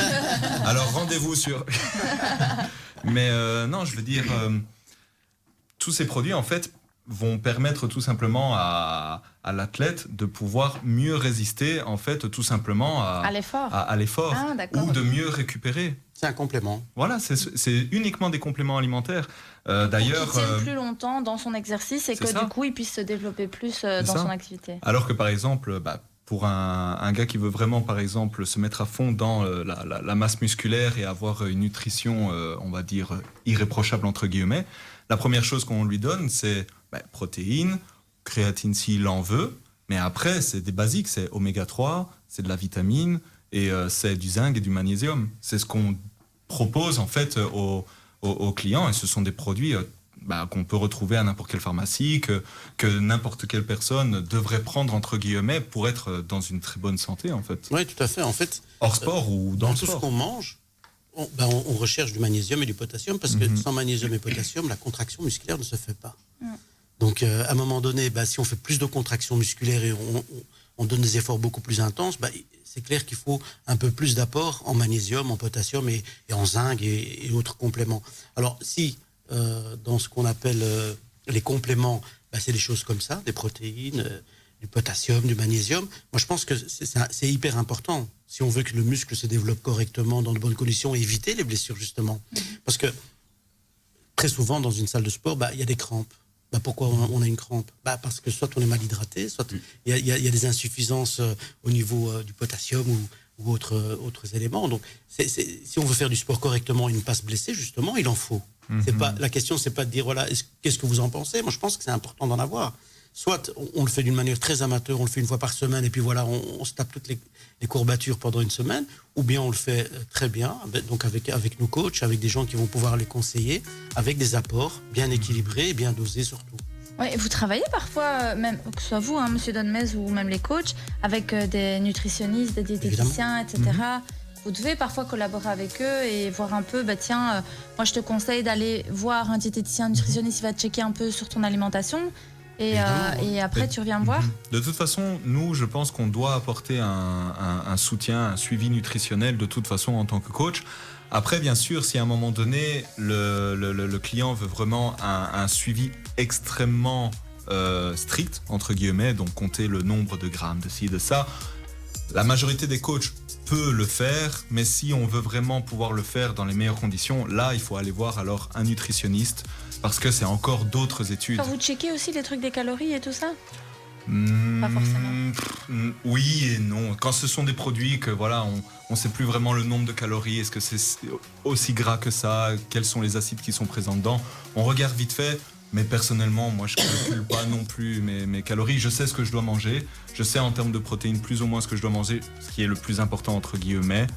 Alors rendez-vous sur... Mais non, je veux dire, tous ces produits, en fait, vont permettre tout simplement à l'athlète de pouvoir mieux résister, en fait, tout simplement À l'effort. à l'effort Ah, d'accord. ou de mieux récupérer. C'est un complément. Voilà, c'est uniquement des compléments alimentaires. D'ailleurs, Pour qu'il tienne plus longtemps dans son exercice et c'est que ça. du coup, il puisse se développer plus dans ça. son activité. alors que par exemple, pour un gars qui veut vraiment, par exemple, se mettre à fond dans la masse musculaire et avoir une nutrition, on va dire, irréprochable, entre guillemets, la première chose qu'on lui donne, c'est protéines, créatine s'il en veut, mais après, c'est des basiques, c'est oméga 3, c'est de la vitamine, et c'est du zinc et du magnésium. C'est ce qu'on propose, en fait, aux clients, et ce sont des produits qu'on peut retrouver à n'importe quelle pharmacie, que n'importe quelle personne devrait prendre, entre guillemets, pour être dans une très bonne santé, en fait. Oui, tout à fait. En fait, Hors sport ou dans dans le tout ce sport. qu'on mange, on recherche du magnésium et du potassium parce que sans magnésium et potassium, la contraction musculaire ne se fait pas. Donc, à un moment donné, si on fait plus de contraction musculaire et on donne des efforts beaucoup plus intenses, c'est clair qu'il faut un peu plus d'apport en magnésium, en potassium et en zinc et autres compléments. Alors, si dans ce qu'on appelle les compléments, c'est des choses comme ça, des protéines, du potassium, du magnésium. Moi, je pense que c'est hyper important si on veut que le muscle se développe correctement, dans de bonnes conditions, et éviter les blessures, justement. Parce que très souvent, dans une salle de sport, il y a des crampes. Pourquoi on a une crampe? Parce que soit on est mal hydraté, soit il y a des insuffisances au niveau du potassium ou autres éléments. Donc, si on veut faire du sport correctement et ne pas se blesser, justement, il en faut. La question, c'est pas de dire, voilà, qu'est-ce que vous en pensez? Moi, je pense que c'est important d'en avoir. Soit on le fait d'une manière très amateur, on le fait une fois par semaine, et puis voilà, on se tape toutes les courbatures pendant une semaine, ou bien on le fait très bien, donc avec nos coachs, avec des gens qui vont pouvoir les conseiller, avec des apports bien équilibrés et bien dosés surtout. Ouais, vous travaillez parfois, même que ce soit vous, Monsieur Donmez, ou même les coachs, avec des nutritionnistes, des diététiciens, etc. Vous devez parfois collaborer avec eux et voir un peu, moi je te conseille d'aller voir un diététicien, un nutritionniste, il va te checker un peu sur ton alimentation. Et après, tu reviens me voir. De toute façon, nous, je pense qu'on doit apporter un soutien, un suivi nutritionnel de toute façon en tant que coach. Après, bien sûr, si à un moment donné, le client veut vraiment un suivi extrêmement strict, entre guillemets, donc compter le nombre de grammes de ci, de ça, la majorité des coachs peut le faire, mais si on veut vraiment pouvoir le faire dans les meilleures conditions, là, il faut aller voir alors un nutritionniste, parce que c'est encore d'autres études. Quand vous checkez aussi les trucs des calories et tout ça? Pas forcément. Oui et non. Quand ce sont des produits que voilà, on sait plus vraiment le nombre de calories, est-ce que c'est aussi gras que ça, quels sont les acides qui sont présents dedans, on regarde vite fait. Mais personnellement, moi, je ne calcule pas non plus mes calories. Je sais ce que je dois manger. Je sais en termes de protéines plus ou moins ce que je dois manger, ce qui est le plus important entre guillemets.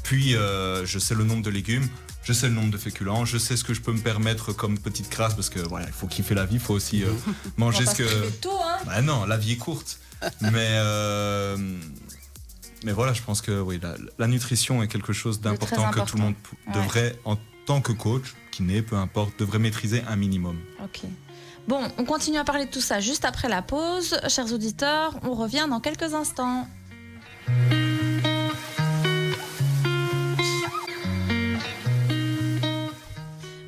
Puis, je sais le nombre de légumes. Je sais le nombre de féculents. Je sais ce que je peux me permettre comme petite crasse parce que voilà, il faut kiffer la vie. Il faut aussi manger ce que. Tout, hein. Non, la vie est courte. Mais voilà, je pense que oui, la nutrition est quelque chose d'important que tout le monde devrait en tant que coach, kiné, peu importe, devrait maîtriser un minimum. Ok. Bon, on continue à parler de tout ça juste après la pause. Chers auditeurs, on revient dans quelques instants.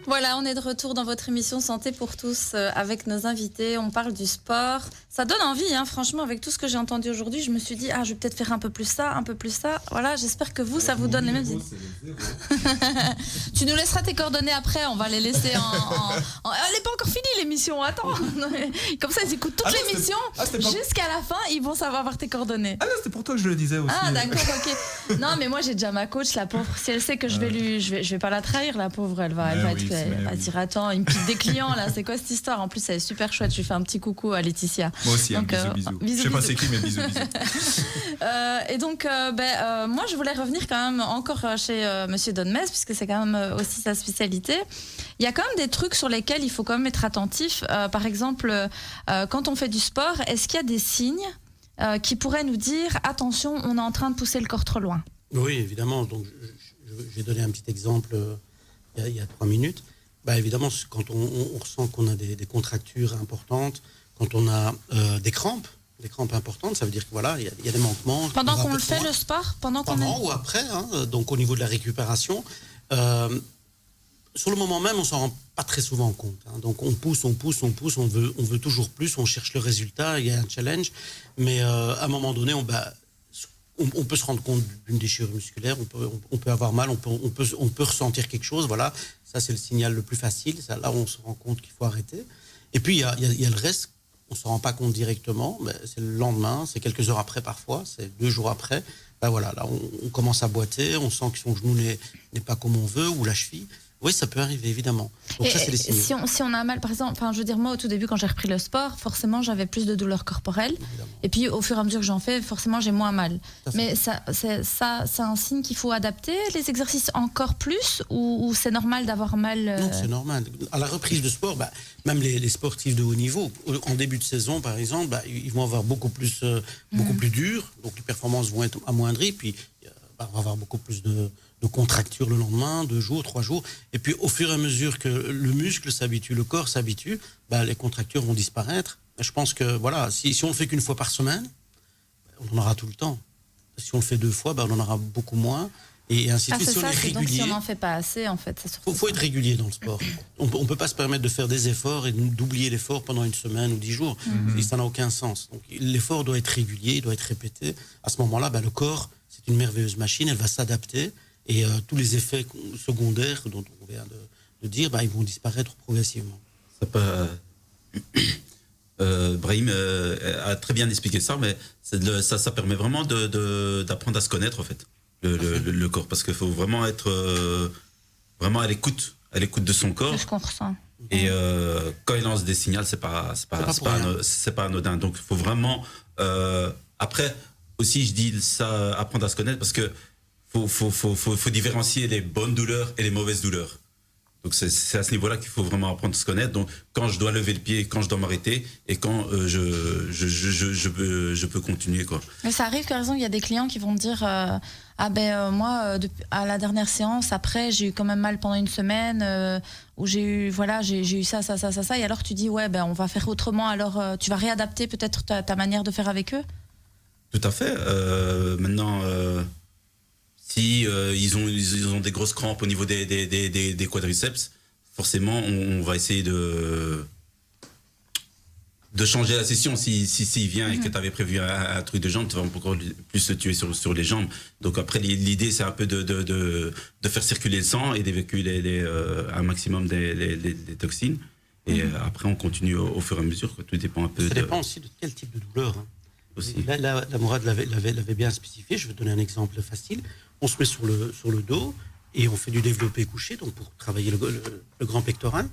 Voilà, on est de retour dans votre émission Santé pour tous avec nos invités. On parle du sport. Ça donne envie, franchement, avec tout ce que j'ai entendu aujourd'hui. Je me suis dit, je vais peut-être faire un peu plus ça, un peu plus ça. Voilà, j'espère que vous, ça vous donne les mêmes idées. Tu nous laisseras tes coordonnées après. On va les laisser Elle n'est pas encore finie l'émission, attends. Comme ça, ils écoutent toute l'émission jusqu'à la fin. Ils vont savoir avoir tes coordonnées. Ah non, c'était pour toi que je le disais aussi. Ah d'accord, ok. Non, mais moi j'ai déjà ma coach, la pauvre. Si elle sait que je vais pas la trahir, la pauvre, elle va dire attends, il me pique des clients là, c'est quoi cette histoire? En plus, elle est super chouette. Je lui fais un petit coucou à Laetitia. Moi aussi, donc, bisous. Je sais pas c'est qui, mais bisous. Et donc, moi je voulais revenir quand même encore chez Monsieur Donmez, puisque c'est quand même aussi sa spécialité. Il y a quand même des trucs sur lesquels il faut quand même être attentif. Par exemple, quand on fait du sport, est-ce qu'il y a des signes qui pourraient nous dire attention, on est en train de pousser le corps trop loin? Oui, évidemment. Donc, j'ai donné un petit exemple il y a 3 minutes. Évidemment, quand on ressent qu'on a des contractures importantes, quand on a des crampes importantes, ça veut dire que voilà, il y a des manquements. Pendant qu'on le fait, le sport, pendant ou après, donc au niveau de la récupération. sur le moment même, on s'en rend pas très souvent compte. Donc on pousse, on veut toujours plus, on cherche le résultat, il y a un challenge. Mais à un moment donné, on peut se rendre compte d'une déchirure musculaire, on peut avoir mal, on peut ressentir quelque chose. Voilà, ça c'est le signal le plus facile. Ça, là, on se rend compte qu'il faut arrêter. Et puis il y a le reste. On ne se rend pas compte directement, mais c'est le lendemain, c'est quelques heures après parfois, c'est 2 jours après. Ben voilà, là on commence à boiter, on sent que son genou n'est pas comme on veut, ou la cheville. Oui, ça peut arriver, évidemment. Donc ça, c'est les signaux. Si on a mal, par exemple, enfin, je veux dire, moi, au tout début, quand j'ai repris le sport, forcément, j'avais plus de douleurs corporelles. Évidemment. Et puis, au fur et à mesure que j'en fais, forcément, j'ai moins mal. Mais c'est un signe qu'il faut adapter les exercices encore plus, ou c'est normal d'avoir mal Non, c'est normal. À la reprise de sport, même les sportifs de haut niveau, en début de saison, par exemple, ils vont avoir beaucoup plus dur, donc les performances vont être amoindries, puis on va avoir beaucoup plus de contractures le lendemain, 2 jours, 3 jours. Et puis, au fur et à mesure que le muscle s'habitue, le corps s'habitue, les contractures vont disparaître. Je pense que, voilà, si on le fait qu'une fois par semaine, on en aura tout le temps. Si on le fait 2 fois, on en aura beaucoup moins. Et ainsi de suite. Si on est régulier, donc si on n'en fait pas assez, en fait, c'est faut être régulier dans le sport. On peut pas se permettre de faire des efforts et d'oublier l'effort pendant 1 semaine ou 10 jours. Ça n'a aucun sens. Donc, l'effort doit être régulier, il doit être répété. À ce moment-là, le corps, c'est une merveilleuse machine, elle va s'adapter. Et tous les effets secondaires dont on vient de dire, ils vont disparaître progressivement. Ça peut, Brahim a très bien expliqué ça, mais ça permet vraiment d'apprendre à se connaître, en fait, le corps. Parce qu'il faut vraiment être vraiment à l'écoute de son corps. C'est ce qu'on ressent. Et quand il lance des signaux, c'est pas anodin. Donc il faut vraiment. Après aussi, je dis ça, apprendre à se connaître, parce que faut différencier les bonnes douleurs et les mauvaises douleurs. Donc c'est à ce niveau-là qu'il faut vraiment apprendre à se connaître. Donc quand je dois lever le pied, quand je dois m'arrêter, et quand je peux continuer, quoi. Mais ça arrive, par exemple, il y a des clients qui vont me dire moi, à la dernière séance, après, j'ai eu quand même mal pendant 1 semaine, où j'ai eu ça, et alors tu dis on va faire autrement, alors tu vas réadapter peut-être ta manière de faire avec eux. Tout à fait. Maintenant, si ils ont des grosses crampes au niveau des quadriceps, forcément, on va essayer de changer la session. S'il vient et que tu avais prévu un truc de jambes, tu vas encore plus se tuer sur les jambes. Donc après, l'idée, c'est un peu de faire circuler le sang et d'évacuer un maximum des toxines. Et après, on continue au fur et à mesure. Tout dépend un peu. Ça dépend aussi de quel type de douleur. Aussi. Là, Mourad l'avait bien spécifié. Je vais donner un exemple facile. On se met sur le dos et on fait du développé couché, donc pour travailler le grand pectoral.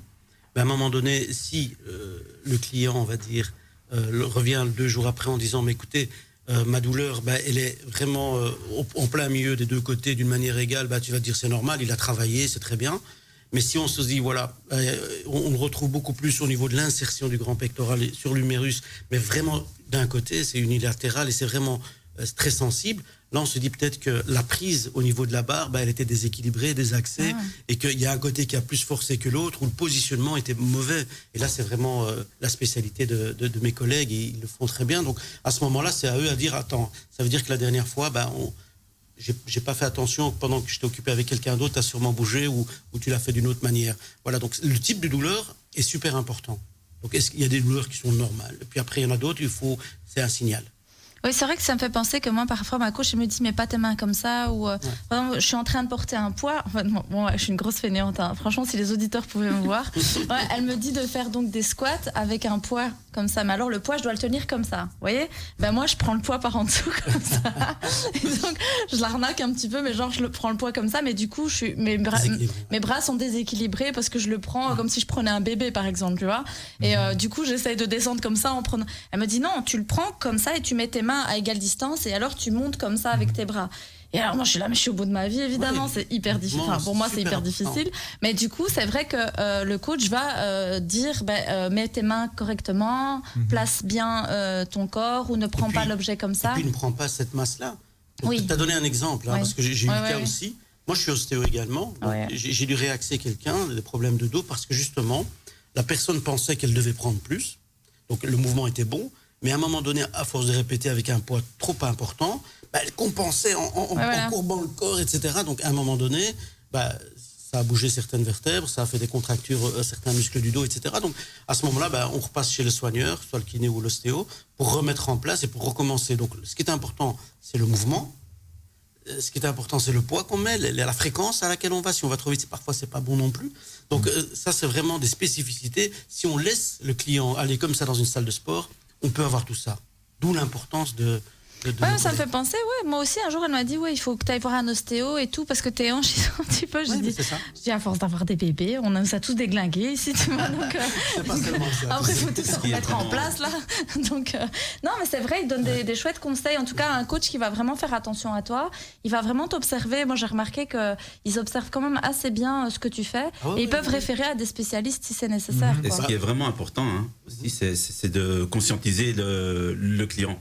À un moment donné, si le client, on va dire, revient 2 jours après en disant, mais écoutez, ma douleur, elle est vraiment en plein milieu des 2 côtés d'une manière égale, tu vas te dire c'est normal, il a travaillé, c'est très bien. Mais si on se dit, voilà, on le retrouve beaucoup plus au niveau de l'insertion du grand pectoral sur l'humérus, mais vraiment d'un côté, c'est unilatéral et c'est vraiment très sensible. Là, on se dit peut-être que la prise au niveau de la barre, elle était déséquilibrée, désaxée, et qu'il y a un côté qui a plus forcé que l'autre, où le positionnement était mauvais. Et là, c'est vraiment la spécialité de mes collègues, et ils le font très bien. Donc, à ce moment-là, c'est à eux à dire, attends, ça veut dire que la dernière fois, j'ai pas fait attention, pendant que j'étais occupé avec quelqu'un d'autre, tu as sûrement bougé ou tu l'as fait d'une autre manière. Voilà, donc le type de douleur est super important. Donc est-ce qu'il y a des douleurs qui sont normales? Et puis après, il y en a d'autres, c'est un signal. Oui, c'est vrai que ça me fait penser que moi, parfois, ma coach, elle me dit, mais pas tes mains comme ça, ou par exemple, je suis en train de porter un poids. Enfin, je suis une grosse fainéante, hein. Franchement, si les auditeurs pouvaient me voir. Elle me dit de faire donc des squats avec un poids comme ça. Mais alors, le poids, je dois le tenir comme ça. Vous voyez? Moi, je prends le poids par en dessous comme ça. Et donc, je l'arnaque un petit peu, mais genre, je prends le poids comme ça. Mais du coup, mes bras sont déséquilibrés parce que je le prends comme si je prenais un bébé, par exemple, tu vois. Et du coup, j'essaye de descendre comme ça en prenant. Elle me dit, non, tu le prends comme ça et tu mets tes mains à égale distance et alors tu montes comme ça avec tes bras. Et alors moi je suis là, mais je suis au bout de ma vie évidemment, c'est hyper difficile. Enfin, pour moi c'est hyper difficile. Mais du coup c'est vrai que le coach va dire mets tes mains correctement, place bien ton corps ou ne prends pas l'objet comme ça. Et puis ne prends pas cette masse-là. Tu as donné un exemple, parce que j'ai eu le cas aussi. Moi je suis ostéo également. J'ai dû réaxer quelqu'un, des problèmes de dos, parce que justement la personne pensait qu'elle devait prendre plus. Donc le mouvement était bon. Mais à un moment donné, à force de répéter avec un poids trop important, elle compensait en courbant le corps, etc. Donc à un moment donné, ça a bougé certaines vertèbres, ça a fait des contractures, certains muscles du dos, etc. Donc, à ce moment-là, on repasse chez le soigneur, soit le kiné ou l'ostéo, pour remettre en place et pour recommencer. Donc, ce qui est important, c'est le mouvement. Ce qui est important, c'est le poids qu'on met, la fréquence à laquelle on va. Si on va trop vite, parfois, c'est pas bon non plus. Donc, ça, c'est vraiment des spécificités. Si on laisse le client aller comme ça dans une salle de sport, on peut avoir tout ça. D'où l'importance de ça me fait penser, moi aussi, un jour, elle m'a dit, il faut que tu ailles voir un ostéo et tout, parce que tes hanches, ils sont un petit peu. Je dis, à force d'avoir des bébés, on a ça tous déglingué ici, tu vois. Donc, c'est pas seulement ça. Après, il faut tout se remettre en place, là. Donc, non, mais c'est vrai, il donne des chouettes conseils. En tout cas, un coach qui va vraiment faire attention à toi, il va vraiment t'observer. Moi, j'ai remarqué qu'ils observent quand même assez bien ce que tu fais. Et ils peuvent référer à des spécialistes si c'est nécessaire. Et ce qui est vraiment important, aussi, c'est de conscientiser le client.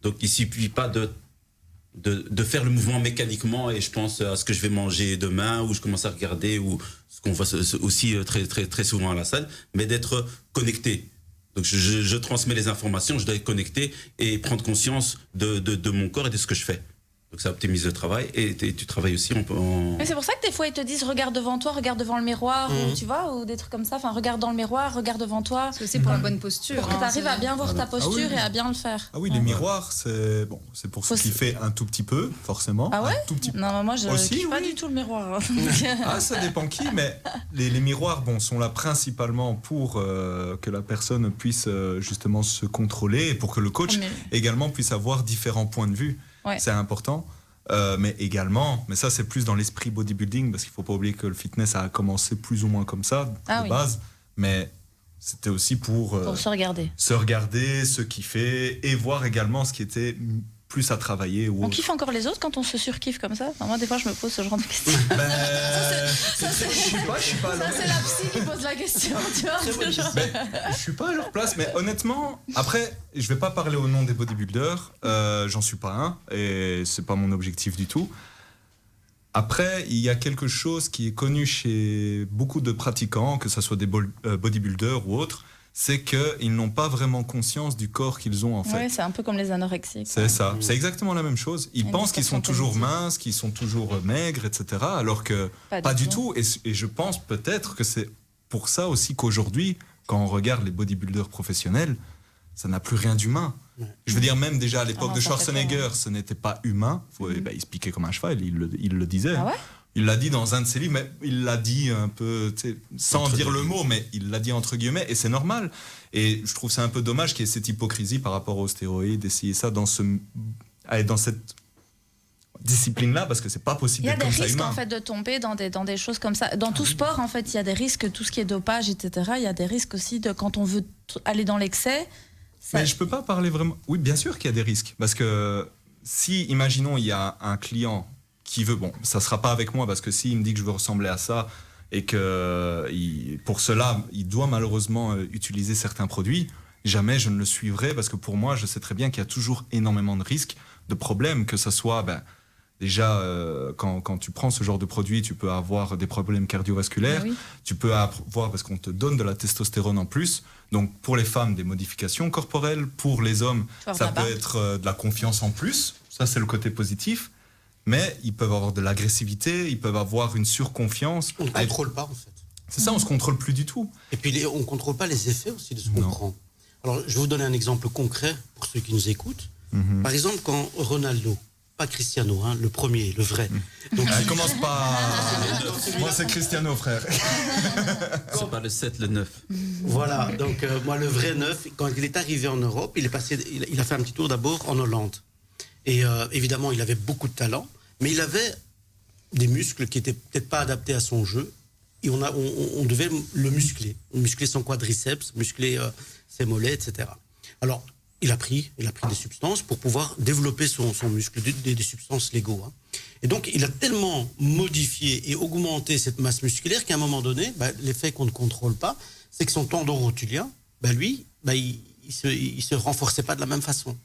Donc, il ne suffit pas de faire le mouvement mécaniquement et je pense à ce que je vais manger demain ou je commence à regarder ou ce qu'on voit aussi très, très, très souvent à la salle, mais d'être connecté. Donc, je transmets les informations, je dois être connecté et prendre conscience de mon corps et de ce que je fais. Donc ça optimise le travail et tu travailles aussi Mais c'est pour ça que des fois ils te disent regarde devant toi, regarde devant le miroir, ou, tu vois, ou des trucs comme ça. Enfin, regarde dans le miroir, regarde devant toi. C'est aussi pour la bonne posture. Pour que tu arrives à bien voir ta posture et à bien le faire. Ah oui, les miroirs, c'est pour ce qui fait un tout petit peu, forcément. Ah ouais? Un tout petit peu. Non, moi je Aussi, kiffe pas du tout le miroir. Ah, ça dépend qui, mais les miroirs sont là principalement pour que la personne puisse justement se contrôler et pour que le coach également puisse avoir différents points de vue. Ouais. C'est important. Mais également, mais ça c'est plus dans l'esprit bodybuilding, parce qu'il ne faut pas oublier que le fitness a commencé plus ou moins comme ça, de base, mais c'était aussi pour se regarder, se kiffer et voir également ce qui était plus à travailler. On kiffe encore les autres quand on se surkiffe comme ça? Moi, des fois, je me pose ce genre de questions. Je suis pas ça, c'est la psy qui pose la question, tu vois. Je suis pas à leur place, mais honnêtement, après, je vais pas parler au nom des bodybuilders, j'en suis pas un, et c'est pas mon objectif du tout. Après, il y a quelque chose qui est connu chez beaucoup de pratiquants, que ce soit des bodybuilders ou autres, c'est qu'ils n'ont pas vraiment conscience du corps qu'ils ont en fait. Oui, c'est un peu comme les anorexiques. C'est ça, c'est exactement la même chose. Ils pensent qu'ils sont toujours minces, qu'ils sont toujours maigres, etc. Alors que pas du tout. Et je pense peut-être que c'est pour ça aussi qu'aujourd'hui, quand on regarde les bodybuilders professionnels, ça n'a plus rien d'humain. Je veux dire, même déjà à l'époque de Schwarzenegger, ce n'était pas humain. Il se piquait comme un cheval, il le disait. Ah ouais? Il l'a dit dans un de ses livres, mais il l'a dit un peu, sans dire le mot, mais il l'a dit entre guillemets, et c'est normal. Et je trouve c'est un peu dommage qu'il y ait cette hypocrisie par rapport aux stéroïdes, d'essayer ça dans cette discipline-là, parce que c'est pas possible d'être comme ça humain. Il y a des risques en fait de tomber dans des choses comme ça. Dans tout sport, en fait, il y a des risques, tout ce qui est dopage, etc. Il y a des risques aussi quand on veut aller dans l'excès. Mais je peux pas parler vraiment. Oui, bien sûr qu'il y a des risques, parce que si, imaginons, il y a un client qui veut, ça sera pas avec moi, parce que s'il me dit que je veux ressembler à ça et que pour cela il doit malheureusement utiliser certains produits, jamais je ne le suivrai, parce que pour moi je sais très bien qu'il y a toujours énormément de risques, de problèmes, que ce soit déjà quand tu prends ce genre de produit, tu peux avoir des problèmes cardiovasculaires, tu peux avoir, parce qu'on te donne de la testostérone en plus, donc pour les femmes des modifications corporelles, pour les hommes ça peut être de la confiance en plus, ça c'est le côté positif. Mais ils peuvent avoir de l'agressivité, ils peuvent avoir une surconfiance. On ne contrôle pas, en fait. C'est ça, on ne se contrôle plus du tout. Et puis, on ne contrôle pas les effets aussi de ce qu'on prend. Alors, je vais vous donner un exemple concret pour ceux qui nous écoutent. Par exemple, quand Ronaldo, pas Cristiano, le premier, le vrai. Donc, commence pas. Moi, c'est Cristiano, frère. C'est pas le 7, le 9. Voilà, donc moi, le vrai 9, quand il est arrivé en Europe, il a fait un petit tour d'abord en Hollande. Et évidemment, il avait beaucoup de talent. Mais il avait des muscles qui n'étaient peut-être pas adaptés à son jeu. Et on devait le muscler. Muscler son quadriceps, muscler ses mollets, etc. Alors, il a pris des substances pour pouvoir développer son muscle, des substances légaux. Et donc, il a tellement modifié et augmenté cette masse musculaire qu'à un moment donné, l'effet qu'on ne contrôle pas, c'est que son tendon rotulien, lui, il se renforçait pas de la même façon.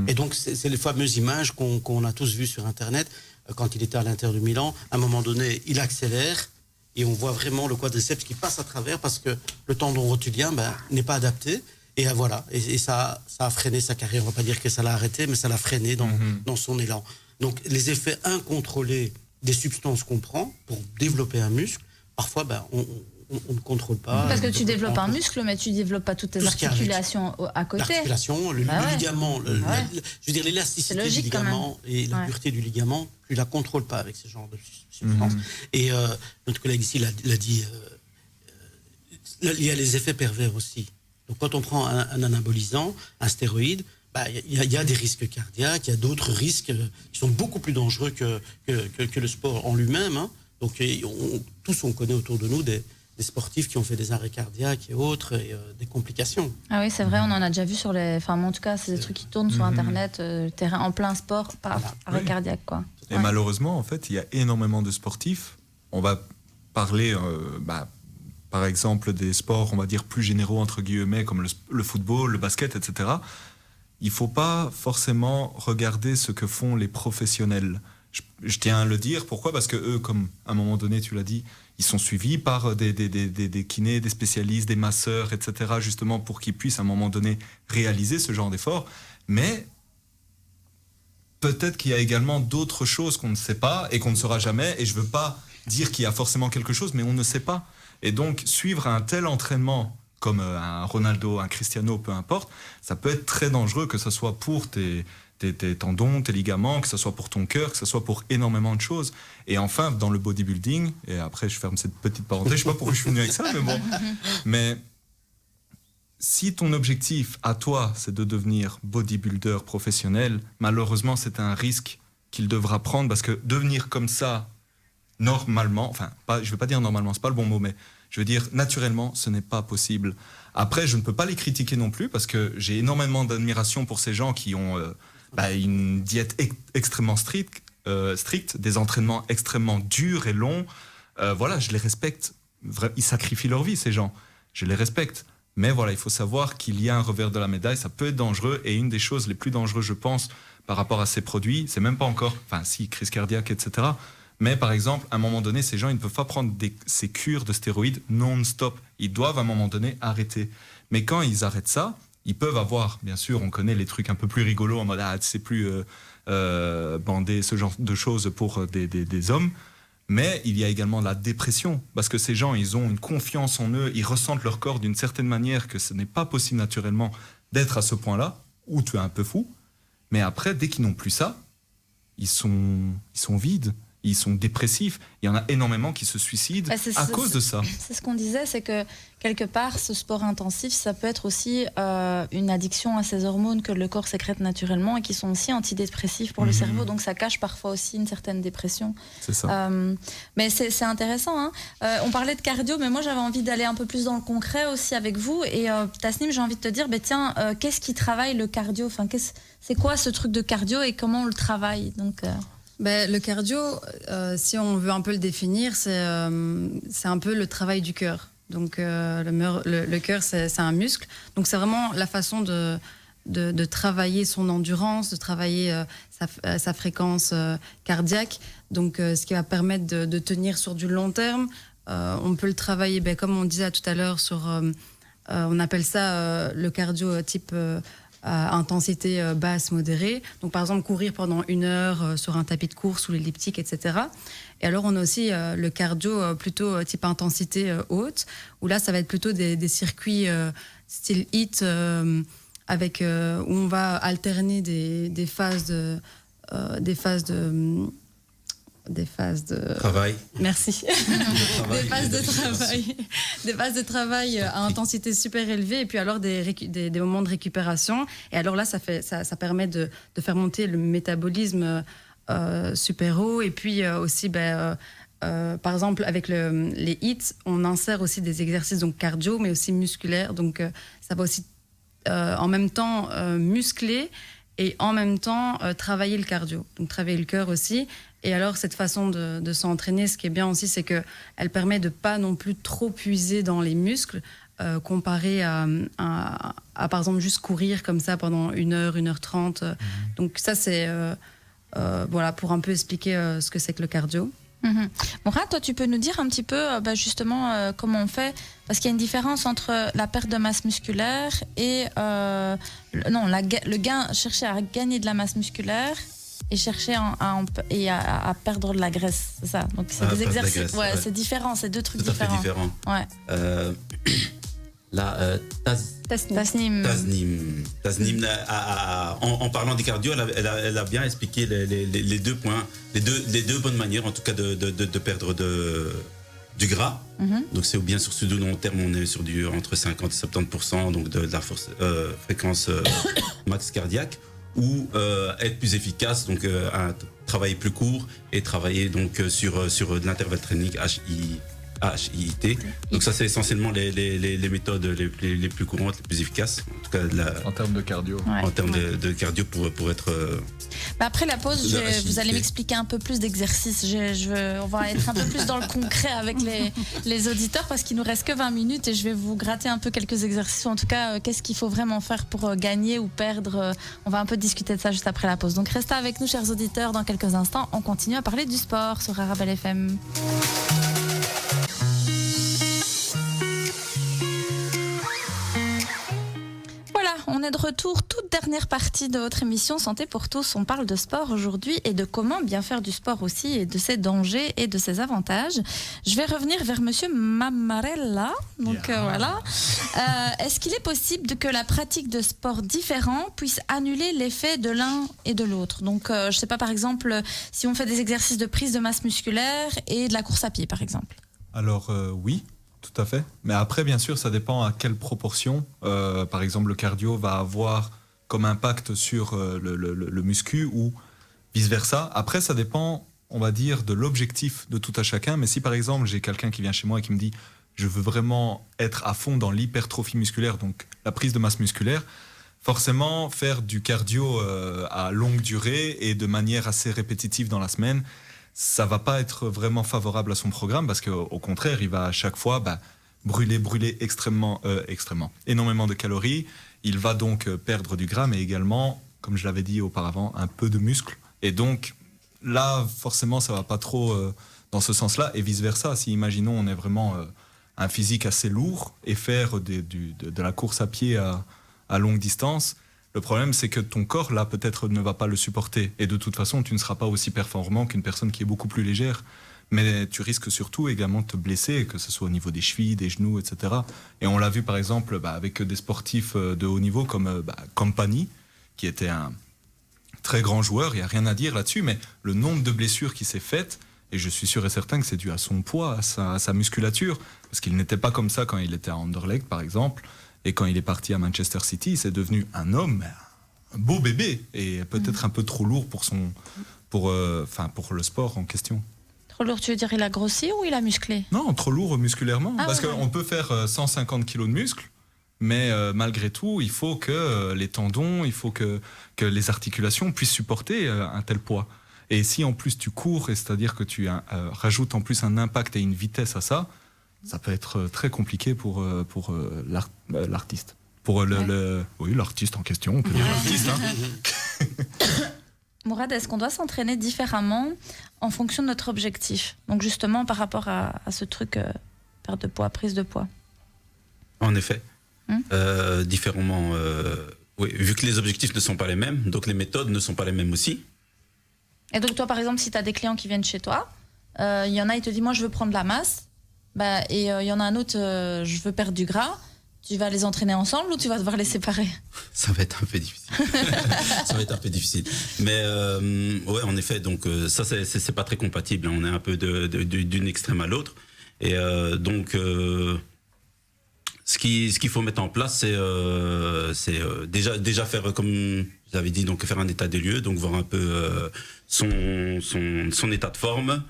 Et donc, c'est les fameuses images qu'on a tous vues sur Internet. Quand il était à l'Inter de Milan, à un moment donné, il accélère et on voit vraiment le quadriceps qui passe à travers parce que le tendon rotulien n'est pas adapté. Et voilà, et ça a freiné sa carrière. On ne va pas dire que ça l'a arrêté, mais ça l'a freiné dans son élan. Donc, les effets incontrôlés des substances qu'on prend pour développer un muscle, parfois on ne contrôle pas. Parce que tu développes un muscle, mais tu développes pas toutes tes articulations à côté. L'articulation, le ligament, je veux dire l'élasticité du ligament et la pureté du ligament, tu la contrôles pas avec ce genre de substances. Et notre collègue ici l'a dit, il y a les effets pervers aussi. Donc quand on prend un anabolisant, un stéroïde, il y a des risques cardiaques, il y a d'autres risques qui sont beaucoup plus dangereux que le sport en lui-même. Hein. Donc tous on connaît autour de nous des sportifs qui ont fait des arrêts cardiaques et autres, et des complications. Ah oui, c'est vrai, on en a déjà vu sur les... Enfin, en tout cas, c'est des trucs qui tournent sur Internet, terrain en plein sport, arrêt cardiaque, quoi. Et malheureusement, en fait, il y a énormément de sportifs. On va parler, par exemple, des sports, on va dire, plus généraux, entre guillemets, comme le football, le basket, etc. Il ne faut pas forcément regarder ce que font les professionnels. Je tiens à le dire. Pourquoi ? Parce que eux, comme à un moment donné, tu l'as dit, ils sont suivis par des kinés, des spécialistes, des masseurs, etc., justement pour qu'ils puissent à un moment donné réaliser ce genre d'effort. Mais peut-être qu'il y a également d'autres choses qu'on ne sait pas et qu'on ne saura jamais. Et je ne veux pas dire qu'il y a forcément quelque chose, mais on ne sait pas. Et donc, suivre un tel entraînement comme un Ronaldo, un Cristiano, peu importe, ça peut être très dangereux, que ce soit pour tes tendons, tes ligaments, que ce soit pour ton cœur, que ce soit pour énormément de choses. Et enfin, dans le bodybuilding, et après je ferme cette petite parenthèse, je sais pas pourquoi je suis venu avec ça, mais bon. Mais si ton objectif à toi, c'est de devenir bodybuilder professionnel, malheureusement, c'est un risque qu'il devra prendre, parce que devenir comme ça, normalement, enfin, je vais pas dire normalement, c'est pas le bon mot, mais je veux dire naturellement, ce n'est pas possible. Après, je ne peux pas les critiquer non plus, parce que j'ai énormément d'admiration pour ces gens qui ont une diète extrêmement stricte, des entraînements extrêmement durs et longs. Voilà, je les respecte. Ils sacrifient leur vie, ces gens. Je les respecte. Mais voilà, il faut savoir qu'il y a un revers de la médaille. Ça peut être dangereux. Et une des choses les plus dangereuses, je pense, par rapport à ces produits, c'est même pas encore... Enfin, si, crise cardiaque, etc. Mais par exemple, à un moment donné, ces gens, ils ne peuvent pas prendre ces cures de stéroïdes non-stop. Ils doivent à un moment donné arrêter. Mais quand ils arrêtent ça, ils peuvent avoir, bien sûr, on connaît les trucs un peu plus rigolos en mode c'est plus bandé, ce genre de choses pour des hommes. Mais il y a également la dépression, parce que ces gens, ils ont une confiance en eux, ils ressentent leur corps d'une certaine manière que ce n'est pas possible naturellement d'être à ce point-là, où tu es un peu fou. Mais après, dès qu'ils n'ont plus ça, ils sont vides. Ils sont dépressifs. Il y en a énormément qui se suicident à cause de ça. C'est ce qu'on disait, c'est que quelque part, ce sport intensif, ça peut être aussi une addiction à ces hormones que le corps sécrète naturellement et qui sont aussi antidépressifs pour le cerveau. Donc ça cache parfois aussi une certaine dépression. C'est ça. Mais c'est intéressant. Hein. On parlait de cardio, mais moi j'avais envie d'aller un peu plus dans le concret aussi avec vous. Et Tasnim, j'ai envie de te dire, tiens, qu'est-ce qui travaille le cardio ? Enfin, c'est quoi ce truc de cardio et comment on le travaille ? Donc, le cardio, si on veut un peu le définir, c'est un peu le travail du cœur. Donc le cœur, c'est un muscle. Donc c'est vraiment la façon de travailler son endurance, de travailler sa fréquence cardiaque. Donc ce qui va permettre de tenir sur du long terme. On peut le travailler, comme on disait tout à l'heure, on appelle ça le cardio type... à intensité basse, modérée. Donc, par exemple, courir pendant 1 heure sur un tapis de course ou l'elliptique, etc. Et alors, on a aussi le cardio plutôt type intensité haute, où là, ça va être plutôt des circuits style HIIT, où on va alterner des phases de travail. Merci. Des phases de travail à intensité super élevée et puis alors des moments de récupération. Et alors là, ça permet de faire monter le métabolisme super haut. Et puis aussi, par exemple, avec les HIIT, on insère aussi des exercices donc cardio, mais aussi musculaires. Donc ça va aussi en même temps muscler et en même temps travailler le cardio. Donc travailler le cœur aussi. Et alors, cette façon de s'entraîner, ce qui est bien aussi, c'est qu'elle permet de ne pas non plus trop puiser dans les muscles, comparé à, par exemple, juste courir comme ça pendant 1 heure, 1h30. Donc ça, c'est pour un peu expliquer ce que c'est que le cardio. Mourad, toi, tu peux nous dire un petit peu justement comment on fait, parce qu'il y a une différence entre la perte de masse musculaire et chercher à gagner de la masse musculaire et chercher à perdre de la graisse, c'est ça. Donc c'est des exercices, c'est différent, c'est deux trucs différents. Tout à fait différent. Ouais. Tasnim, en parlant du cardio, elle a bien expliqué les deux points, les deux bonnes manières, en tout cas, de perdre du gras. Donc c'est bien sur ce long terme, on est sur entre 50 et 70%, donc de la fréquence max cardiaque, ou être plus efficace, donc travailler plus court et travailler donc sur de l'intervalle training HIIT. Donc ça c'est essentiellement les méthodes les plus courantes, les plus efficaces, en tout cas en termes de cardio. En termes de cardio pour être. Après la pause, vous allez m'expliquer un peu plus d'exercices. On va être un peu plus dans le concret avec les auditeurs parce qu'il nous reste que 20 minutes et je vais vous gratter un peu quelques exercices. En tout cas, qu'est-ce qu'il faut vraiment faire pour gagner ou perdre. On va un peu discuter de ça juste après la pause. Donc restez avec nous, chers auditeurs. Dans quelques instants, on continue à parler du sport sur Arabelle FM. On est de retour, toute dernière partie de votre émission Santé pour tous. On parle de sport aujourd'hui et de comment bien faire du sport aussi et de ses dangers et de ses avantages. Je vais revenir vers Monsieur Mammarella. Donc voilà. Est-ce qu'il est possible que la pratique de sports différents puisse annuler l'effet de l'un et de l'autre? Donc je sais pas, par exemple, si on fait des exercices de prise de masse musculaire et de la course à pied, par exemple. Alors oui. Tout à fait. Mais après, bien sûr, ça dépend à quelle proportion. Par exemple, le cardio va avoir comme impact sur le muscu ou vice-versa. Après, ça dépend, on va dire, de l'objectif de tout à chacun. Mais si, par exemple, j'ai quelqu'un qui vient chez moi et qui me dit « je veux vraiment être à fond dans l'hypertrophie musculaire », donc la prise de masse musculaire, forcément, faire du cardio à longue durée et de manière assez répétitive dans la semaine, ça va pas être vraiment favorable à son programme parce qu'au contraire, il va à chaque fois brûler énormément de calories. Il va donc perdre du gras, mais également, comme je l'avais dit auparavant, un peu de muscle. Et donc, là, forcément, ça va pas trop dans ce sens-là. Et vice-versa, si, imaginons, on est vraiment un physique assez lourd et faire de la course à pied à longue distance, le problème, c'est que ton corps, là, peut-être ne va pas le supporter. Et de toute façon, tu ne seras pas aussi performant qu'une personne qui est beaucoup plus légère. Mais tu risques surtout également de te blesser, que ce soit au niveau des chevilles, des genoux, etc. Et on l'a vu, par exemple, avec des sportifs de haut niveau comme Company, qui était un très grand joueur, il n'y a rien à dire là-dessus, mais le nombre de blessures qui s'est faites, et je suis sûr et certain que c'est dû à son poids, à sa musculature, parce qu'il n'était pas comme ça quand il était à Anderlecht, par exemple. Et quand il est parti à Manchester City, c'est devenu un homme, un beau bébé, et peut-être un peu trop lourd pour le sport en question. Trop lourd, tu veux dire il a grossi ou il a musclé? Non, trop lourd musculairement. Parce ouais. qu'on peut faire 150 kilos de muscles, mais malgré tout, il faut que les tendons, il faut que les articulations puissent supporter un tel poids. Et si en plus tu cours, c'est-à-dire que tu rajoutes en plus un impact et une vitesse à ça, ça peut être très compliqué pour l'artiste. Oui, l'artiste en question, on peut dire l'artiste. Mourad, est-ce qu'on doit s'entraîner différemment en fonction de notre objectif? Donc justement par rapport à ce truc, perte de poids, prise de poids. En effet. Différemment, oui, vu que les objectifs ne sont pas les mêmes, donc les méthodes ne sont pas les mêmes aussi. Et donc toi, par exemple, si tu as des clients qui viennent chez toi, il y en a, il te dit, moi je veux prendre de la masse. Et il y en a un autre, je veux perdre du gras. Tu vas les entraîner ensemble ou tu vas devoir les séparer? Ça va être un peu difficile. Ça va être un peu difficile. Mais ouais, en effet, donc ça c'est pas très compatible. On est un peu d'une extrême à l'autre. Et donc ce qu'il faut mettre en place, c'est déjà faire comme j'avais dit, donc faire un état des lieux, donc voir un peu son état de forme.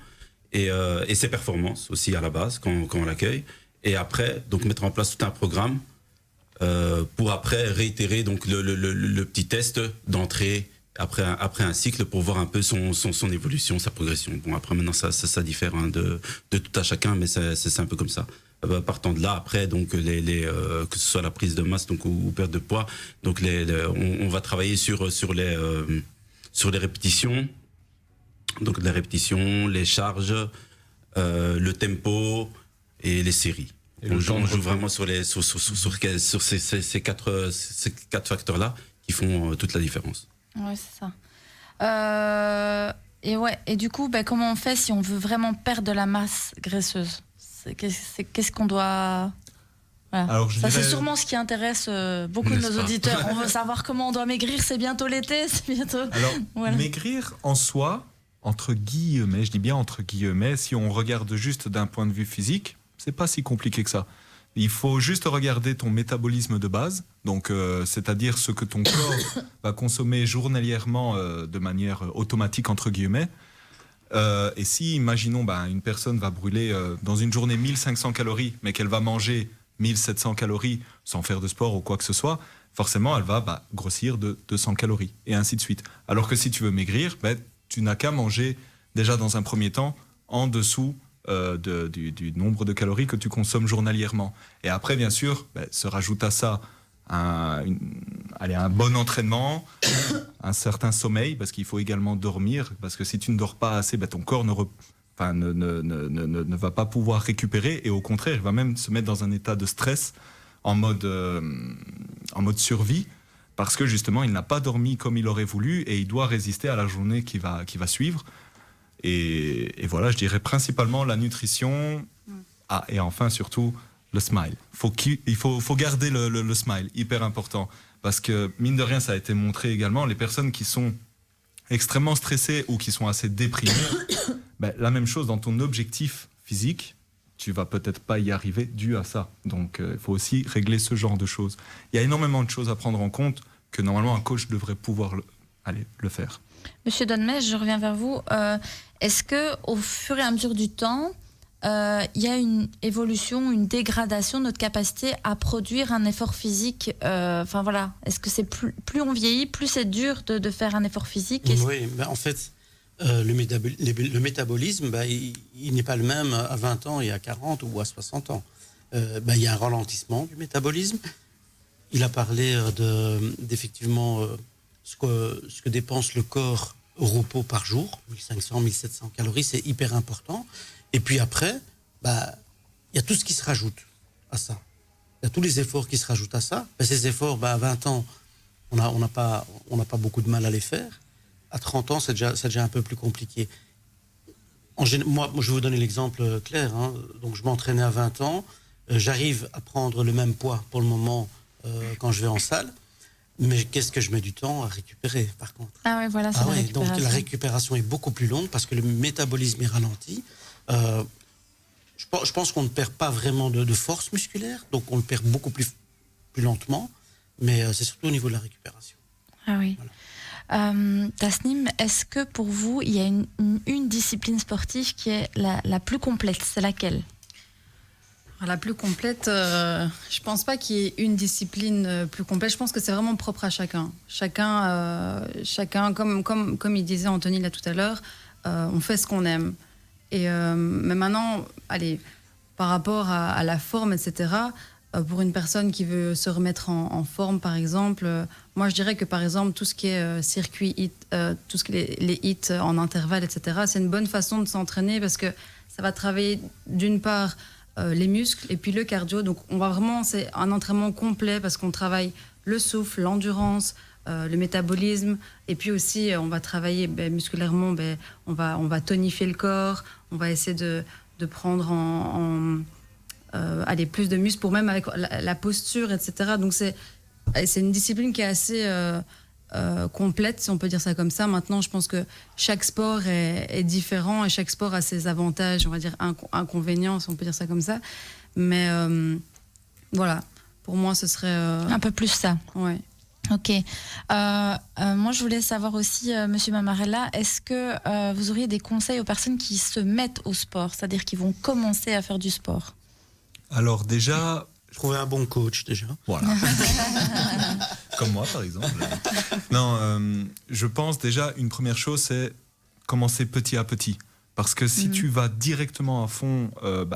Et ses performances aussi à la base quand on l'accueille, et après donc mettre en place tout un programme pour après réitérer donc le petit test d'entrée après un cycle pour voir un peu son évolution, sa progression. Bon, après maintenant ça diffère de tout à chacun, mais c'est un peu comme ça. Partant de là, après donc que ce soit la prise de masse donc ou perte de poids, donc on va travailler sur les répétitions. Donc les répétitions, les charges, le tempo et les séries. Et on joue vraiment sur ces quatre facteurs-là qui font toute la différence. Oui, c'est ça. Et du coup, comment on fait si on veut vraiment perdre de la masse graisseuse? Qu'est-ce qu'on doit... Voilà. Alors, C'est sûrement ce qui intéresse beaucoup de nos auditeurs. On veut savoir comment on doit maigrir. C'est bientôt l'été, c'est bientôt... Alors, voilà. Maigrir en soi, entre guillemets, je dis bien entre guillemets, si on regarde juste d'un point de vue physique, c'est pas si compliqué que ça. Il faut juste regarder ton métabolisme de base, donc c'est-à-dire ce que ton corps va consommer journalièrement de manière automatique, entre guillemets. Et si, imaginons, une personne va brûler dans une journée 1500 calories, mais qu'elle va manger 1700 calories sans faire de sport ou quoi que ce soit, forcément, elle va grossir de 200 calories, et ainsi de suite. Alors que si tu veux maigrir, tu n'as qu'à manger, déjà dans un premier temps, en dessous du nombre de calories que tu consommes journalièrement. Et après, bien sûr, se rajoute à ça un bon entraînement, un certain sommeil, parce qu'il faut également dormir, parce que si tu ne dors pas assez, ton corps ne va pas pouvoir récupérer, et au contraire, il va même se mettre dans un état de stress en mode survie, parce que justement, il n'a pas dormi comme il aurait voulu, et il doit résister à la journée qui va suivre. Et voilà, je dirais principalement la nutrition. Et enfin, surtout, le smile. Il faut garder le smile, hyper important. Parce que, mine de rien, ça a été montré également, les personnes qui sont extrêmement stressées ou qui sont assez déprimées, la même chose dans ton objectif physique, tu vas peut-être pas y arriver dû à ça. Donc, il faut aussi régler ce genre de choses. Il y a énormément de choses à prendre en compte que normalement un coach devrait pouvoir le faire. Monsieur Donmez, je reviens vers vous. Est-ce qu'au fur et à mesure du temps, il y a une évolution, une dégradation de notre capacité à produire un effort physique? Est-ce que c'est plus on vieillit, plus c'est dur de faire un effort physique? Oui, en fait, le métabolisme, il n'est pas le même à 20 ans et à 40 ou à 60 ans. Il y a un ralentissement du métabolisme. Il a parlé d'effectivement ce que dépense le corps au repos par jour, 1500, 1700 calories, c'est hyper important. Et puis après, il y a tout ce qui se rajoute à ça. Il y a tous les efforts qui se rajoutent à ça. Ces efforts, à 20 ans, on n'a pas beaucoup de mal à les faire. À 30 ans, c'est déjà un peu plus compliqué. Moi, je vais vous donner l'exemple clair. Donc, je m'entraînais à 20 ans. J'arrive à prendre le même poids pour le moment quand je vais en salle. Mais qu'est-ce que je mets du temps à récupérer, par contre? Ah oui, voilà, c'est la récupération. Donc la récupération est beaucoup plus longue parce que le métabolisme est ralenti. Je pense qu'on ne perd pas vraiment de force musculaire, donc on le perd beaucoup plus lentement, mais c'est surtout au niveau de la récupération. Ah oui. Voilà. Tasnim, est-ce que pour vous, il y a une discipline sportive qui est la plus complète? C'est laquelle? La plus complète, je pense pas qu'il y ait une discipline plus complète. Je pense que c'est vraiment propre à chacun. Chacun, comme il disait Anthony là tout à l'heure, on fait ce qu'on aime. Mais maintenant, par rapport à la forme, etc., pour une personne qui veut se remettre en forme, par exemple, moi je dirais que par exemple tout ce qui est circuit HIIT, tout ce qui est les HIIT en intervalle, etc., c'est une bonne façon de s'entraîner parce que ça va travailler d'une part les muscles et puis le cardio. Donc c'est un entraînement complet parce qu'on travaille le souffle, l'endurance, le métabolisme, et puis aussi on va travailler musculairement, on va tonifier le corps, on va essayer de prendre plus de muscles pour même avec la posture, etc. Donc c'est une discipline qui est assez complète, si on peut dire ça comme ça. Maintenant, je pense que chaque sport est différent et chaque sport a ses avantages, on va dire inconvénients, si on peut dire ça comme ça. Mais voilà, pour moi, ce serait... Un peu plus ça. Ouais. Ok. Moi, je voulais savoir aussi, Monsieur Mamarella, est-ce que vous auriez des conseils aux personnes qui se mettent au sport, c'est-à-dire qui vont commencer à faire du sport? Alors déjà... Trouver un bon coach, déjà. Voilà. Comme moi, par exemple. Non, je pense déjà, une première chose, c'est commencer petit à petit. Parce que si tu vas directement à fond,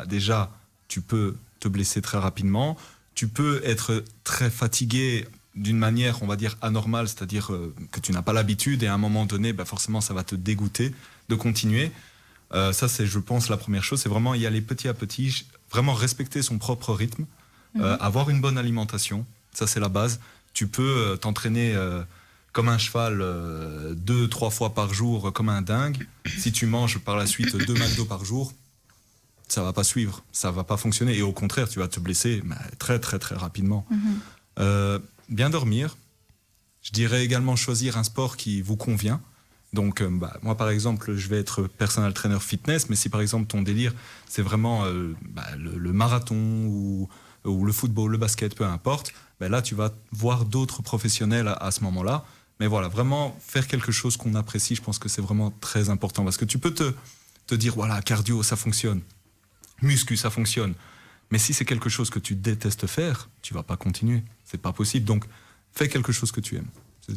déjà, tu peux te blesser très rapidement. Tu peux être très fatigué d'une manière, on va dire, anormale, c'est-à-dire que tu n'as pas l'habitude et à un moment donné, forcément, ça va te dégoûter de continuer. Ça, c'est, je pense, la première chose. C'est vraiment y aller petit à petit, vraiment respecter son propre rythme. Avoir une bonne alimentation, ça c'est la base. Tu peux t'entraîner comme un cheval 2-3 fois par jour, comme un dingue, si tu manges par la suite 2 McDo par jour, ça va pas suivre, ça va pas fonctionner. Et au contraire, tu vas te blesser très très très rapidement. Bien dormir. Je dirais également choisir un sport qui vous convient. Donc moi par exemple, je vais être personal trainer fitness, mais si par exemple ton délire c'est vraiment le marathon ou le football, le basket, peu importe, là tu vas voir d'autres professionnels à ce moment-là. Mais voilà, vraiment faire quelque chose qu'on apprécie, je pense que c'est vraiment très important. Parce que tu peux te dire, voilà, cardio, ça fonctionne. Muscu, ça fonctionne. Mais si c'est quelque chose que tu détestes faire, tu vas pas continuer. C'est pas possible. Donc, fais quelque chose que tu aimes.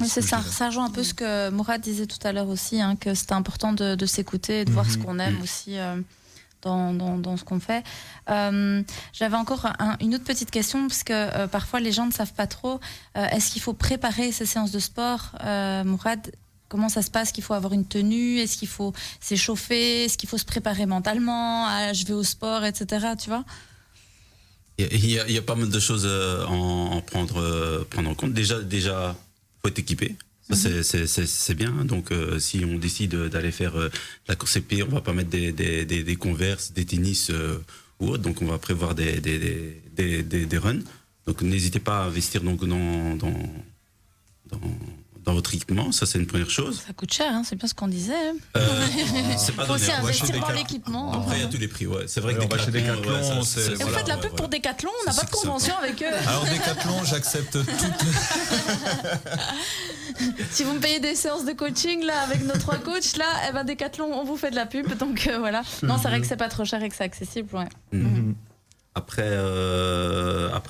C'est ça, ça rejoint un peu ce que Mourad disait tout à l'heure aussi, hein, que c'était important de s'écouter et de voir ce qu'on aime aussi dans ce qu'on fait. J'avais encore une autre petite question, parce que parfois les gens ne savent pas trop. Est-ce qu'il faut préparer ces séances de sport, Mourad? Comment ça se passe? Qu'il faut avoir une tenue? Est-ce qu'il faut s'échauffer? Est-ce qu'il faut se préparer mentalement? Je vais au sport, etc. Tu vois? Il y a pas mal de choses à prendre en compte. Déjà, faut être équipé. Ça, c'est bien. Donc, si on décide d'aller faire la course épée, on va pas mettre des Converse, des tennis ou autre. Donc, on va prévoir des runs. Donc, n'hésitez pas à investir donc dans votre équipement. Ça, c'est une première chose. Ça coûte cher, hein, c'est bien ce qu'on disait. C'est pas faut aussi donné. investir dans l'équipement. Après, il y a tous les prix. Ouais. C'est vrai que on va chez Decathlon. Et vous faites la pub pour Decathlon, on n'a pas de convention avec eux. Alors Decathlon, j'accepte toutes. Si vous me payez des séances de coaching là avec nos 3 coachs là, Decathlon, on vous fait de la pub. Donc voilà. Non, c'est vrai que c'est pas trop cher et que c'est accessible. Ouais. Après,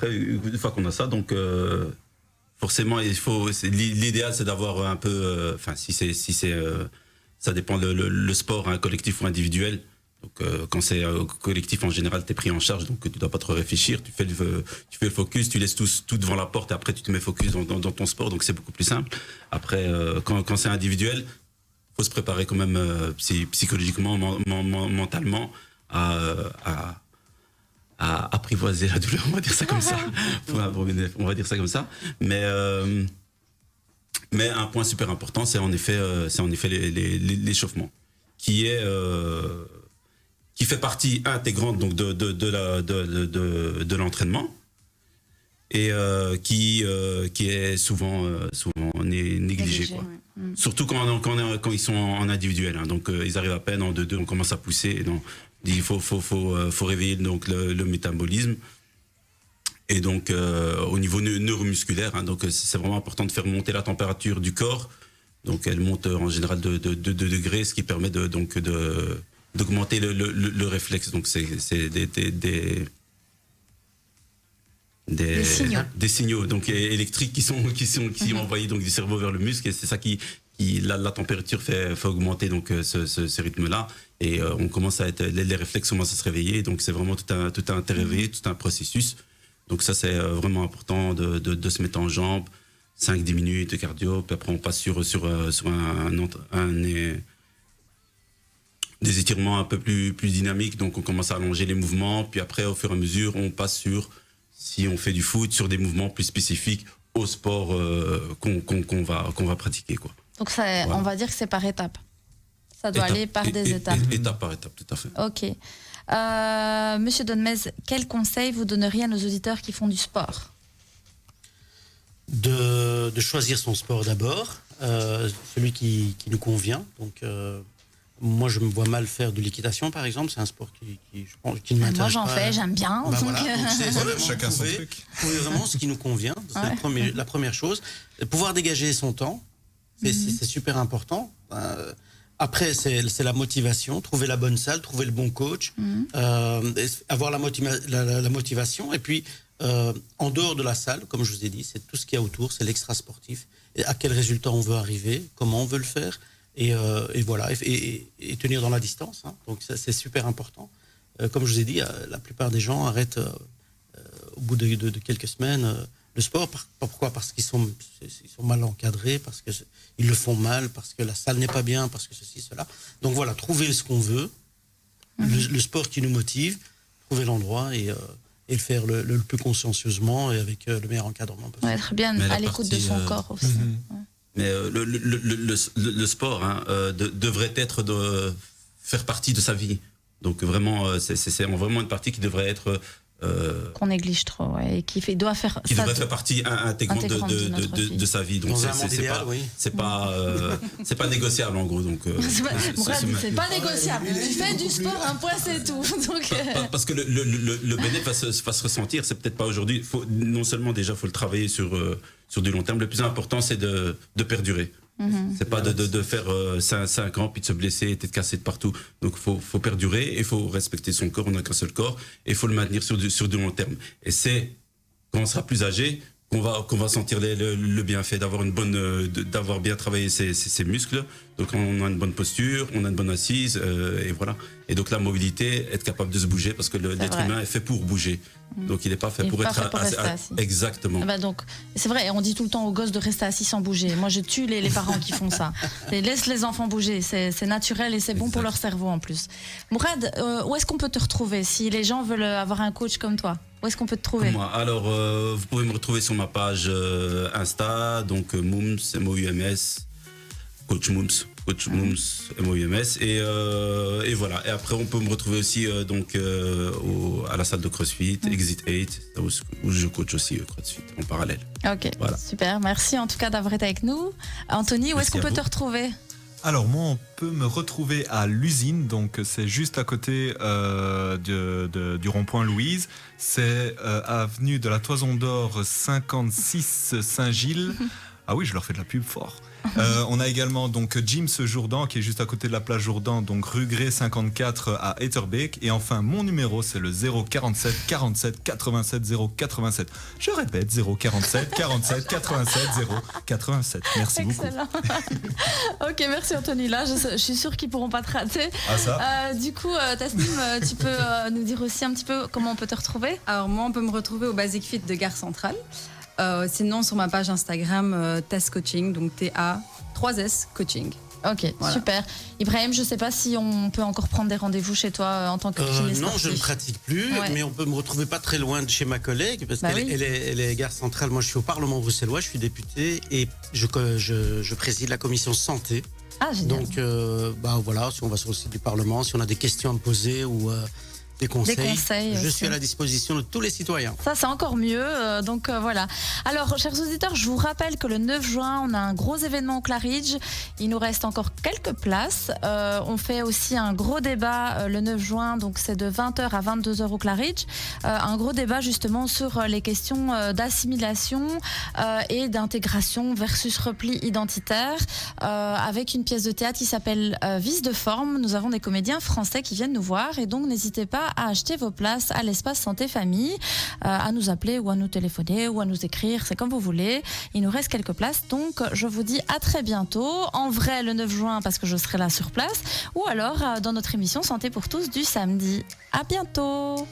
une fois qu'on a ça, donc forcément, l'idéal, c'est d'avoir un peu. Enfin, ça dépend le sport, hein, collectif ou individuel. Donc, quand c'est collectif, en général, t'es pris en charge, donc tu dois pas trop réfléchir. Tu fais le focus, tu laisses tout devant la porte, et après tu te mets focus dans ton sport, donc c'est beaucoup plus simple. Après, quand c'est individuel, faut se préparer quand même psychologiquement, mentalement à apprivoiser la douleur, on va dire ça comme ça. On va dire ça comme ça. Mais un point super important, c'est en effet l'échauffement, qui fait partie intégrante donc de l'entraînement, et qui est souvent négligé, quoi. Ouais. Surtout quand ils sont en individuel, hein. Donc ils arrivent à peine en 2-2, on commence à pousser, et donc il faut réveiller donc le métabolisme. Et donc au niveau neuromusculaire, hein, donc c'est vraiment important de faire monter la température du corps. Donc elle monte en général de 2 degrés, ce qui permet d'augmenter le réflexe. Donc c'est des signaux donc électriques qui sont envoyés donc du cerveau vers le muscle, et c'est ça qui la température fait augmenter donc ce rythme-là, et on commence à être, les réflexes commencent à se réveiller. Donc c'est vraiment tout un réveil, tout un processus. Donc ça, c'est vraiment important de se mettre en jambes, 5-10 minutes de cardio, puis après on passe sur des étirements un peu plus dynamiques. Donc on commence à allonger les mouvements, puis après au fur et à mesure on passe sur, si on fait du foot, sur des mouvements plus spécifiques au sport qu'on va pratiquer, quoi. Donc ça, voilà. On va dire que c'est par étapes. Ça doit aller par des étapes. Étape par étape, tout à fait. Ok. Monsieur Donmez, quel conseil vous donneriez à nos auditeurs qui font du sport? De choisir son sport d'abord, celui qui nous convient. Donc, moi, je me vois mal faire de l'équitation, par exemple. C'est un sport qui ne m'intéresse pas. Moi, j'en fais, j'aime bien. Ben voilà. Donc, chacun son truc. Trouver vraiment ce qui nous convient. C'est la première chose. Pouvoir dégager son temps, c'est super important. Après, c'est la motivation, trouver la bonne salle, trouver le bon coach, avoir la motivation. Et puis, en dehors de la salle, comme je vous ai dit, c'est tout ce qu'il y a autour, c'est l'extra sportif. Et à quel résultat on veut arriver, comment on veut le faire, et voilà, et tenir dans la distance, hein. Donc ça, c'est super important. Comme je vous ai dit, la plupart des gens arrêtent au bout de quelques semaines le sport. Pourquoi? Parce qu'ils sont mal encadrés, parce qu'ils le font mal, parce que la salle n'est pas bien, parce que ceci, cela. Donc voilà, trouver ce qu'on veut, le sport qui nous motive, trouver l'endroit et le faire le plus consciencieusement et avec le meilleur encadrement possible. Ouais, être bien à l'écoute de son corps aussi. Mais le sport devrait être faire partie de sa vie. Donc vraiment, c'est vraiment une partie qui devrait être qu'on néglige trop, ouais, et qui doit faire qui devrait faire partie intégrante de sa vie. Donc dans un monde idéal, oui. c'est pas négociable en gros. Donc c'est pas négociable. Tu fais du sport, un point, c'est tout. Donc, parce que le bénéfice va se ressentir. C'est peut-être pas aujourd'hui. Non seulement déjà faut le travailler sur du long terme. Le plus important c'est de perdurer. C'est pas de faire 5 ans puis de se blesser et d'être cassé de partout. Donc faut perdurer et il faut respecter son corps. On n'a qu'un seul corps et il faut le maintenir sur du long terme. Et c'est quand on sera plus âgé qu'on va sentir le bienfait d'avoir bien travaillé ses muscles. Donc on a une bonne posture, on a une bonne assise et voilà. Et donc la mobilité, être capable de se bouger parce que l'être humain est fait pour bouger. Donc il n'est pas fait pour être assis. Exactement. Ah bah donc c'est vrai, on dit tout le temps aux gosses de rester assis sans bouger. Moi je tue les parents qui font ça. Laisse les enfants bouger, c'est naturel et c'est bon pour leur cerveau en plus. Mourad, où est-ce qu'on peut te retrouver si les gens veulent avoir un coach comme toi? Où est-ce qu'on peut te trouver? Moi, alors vous pouvez me retrouver sur ma page Insta, donc Moums, M-O-U-M-S, Coach Moums, M-O-U-M-S, et voilà. Et après, on peut me retrouver aussi à la salle de CrossFit, Exit 8, où je coach aussi CrossFit en parallèle. Ok, voilà. Super. Merci en tout cas d'avoir été avec nous. Anthony, où est-ce qu'on peut te retrouver? Alors moi, on peut me retrouver à l'usine, donc c'est juste à côté du rond-point Louise. C'est avenue de la Toison d'Or 56 Saint-Gilles. Ah oui, je leur fais de la pub fort. On a également donc Jim Jourdan qui est juste à côté de la plage Jourdan, donc rue Gré 54 à Etterbeek. Et enfin, mon numéro, c'est le 047 47 87 087. Je répète, 047 47 87 087. Merci Excellent. Beaucoup. Ok, merci Anthony. Là, je suis sûre qu'ils ne pourront pas te rater. Ah ça du coup, Tasnim, tu peux nous dire aussi un petit peu comment on peut te retrouver? Alors moi, on peut me retrouver au Basic Fit de Gare Centrale. Sinon, sur ma page Instagram, TAS Coaching, donc T-A-3-S Coaching. Ok, voilà. Super. Ibrahim, je ne sais pas si on peut encore prendre des rendez-vous chez toi en tant que kiné sportif. Non, je ne pratique plus, mais on peut me retrouver pas très loin de chez ma collègue, parce qu'elle est Gare Centrale. Moi, je suis au Parlement bruxellois, je suis député et je préside la commission santé. Ah, génial. Donc, voilà, si on va sur le site du Parlement, si on a des questions à me poser ou... Des conseils, je suis à la disposition de tous les citoyens. Ça, c'est encore mieux. Donc voilà. Alors, chers auditeurs, je vous rappelle que le 9 juin, on a un gros événement au Claridge. Il nous reste encore quelques places. On fait aussi un gros débat le 9 juin. Donc, c'est de 20h à 22h au Claridge. Un gros débat justement sur les questions d'assimilation et d'intégration versus repli identitaire avec une pièce de théâtre qui s'appelle Vice de forme. Nous avons des comédiens français qui viennent nous voir et donc n'hésitez pas à acheter vos places à l'espace Santé Famille, à nous appeler ou à nous téléphoner ou à nous écrire, c'est comme vous voulez. Il nous reste quelques places, donc je vous dis à très bientôt, en vrai le 9 juin parce que je serai là sur place, ou alors dans notre émission Santé pour tous du samedi. À bientôt.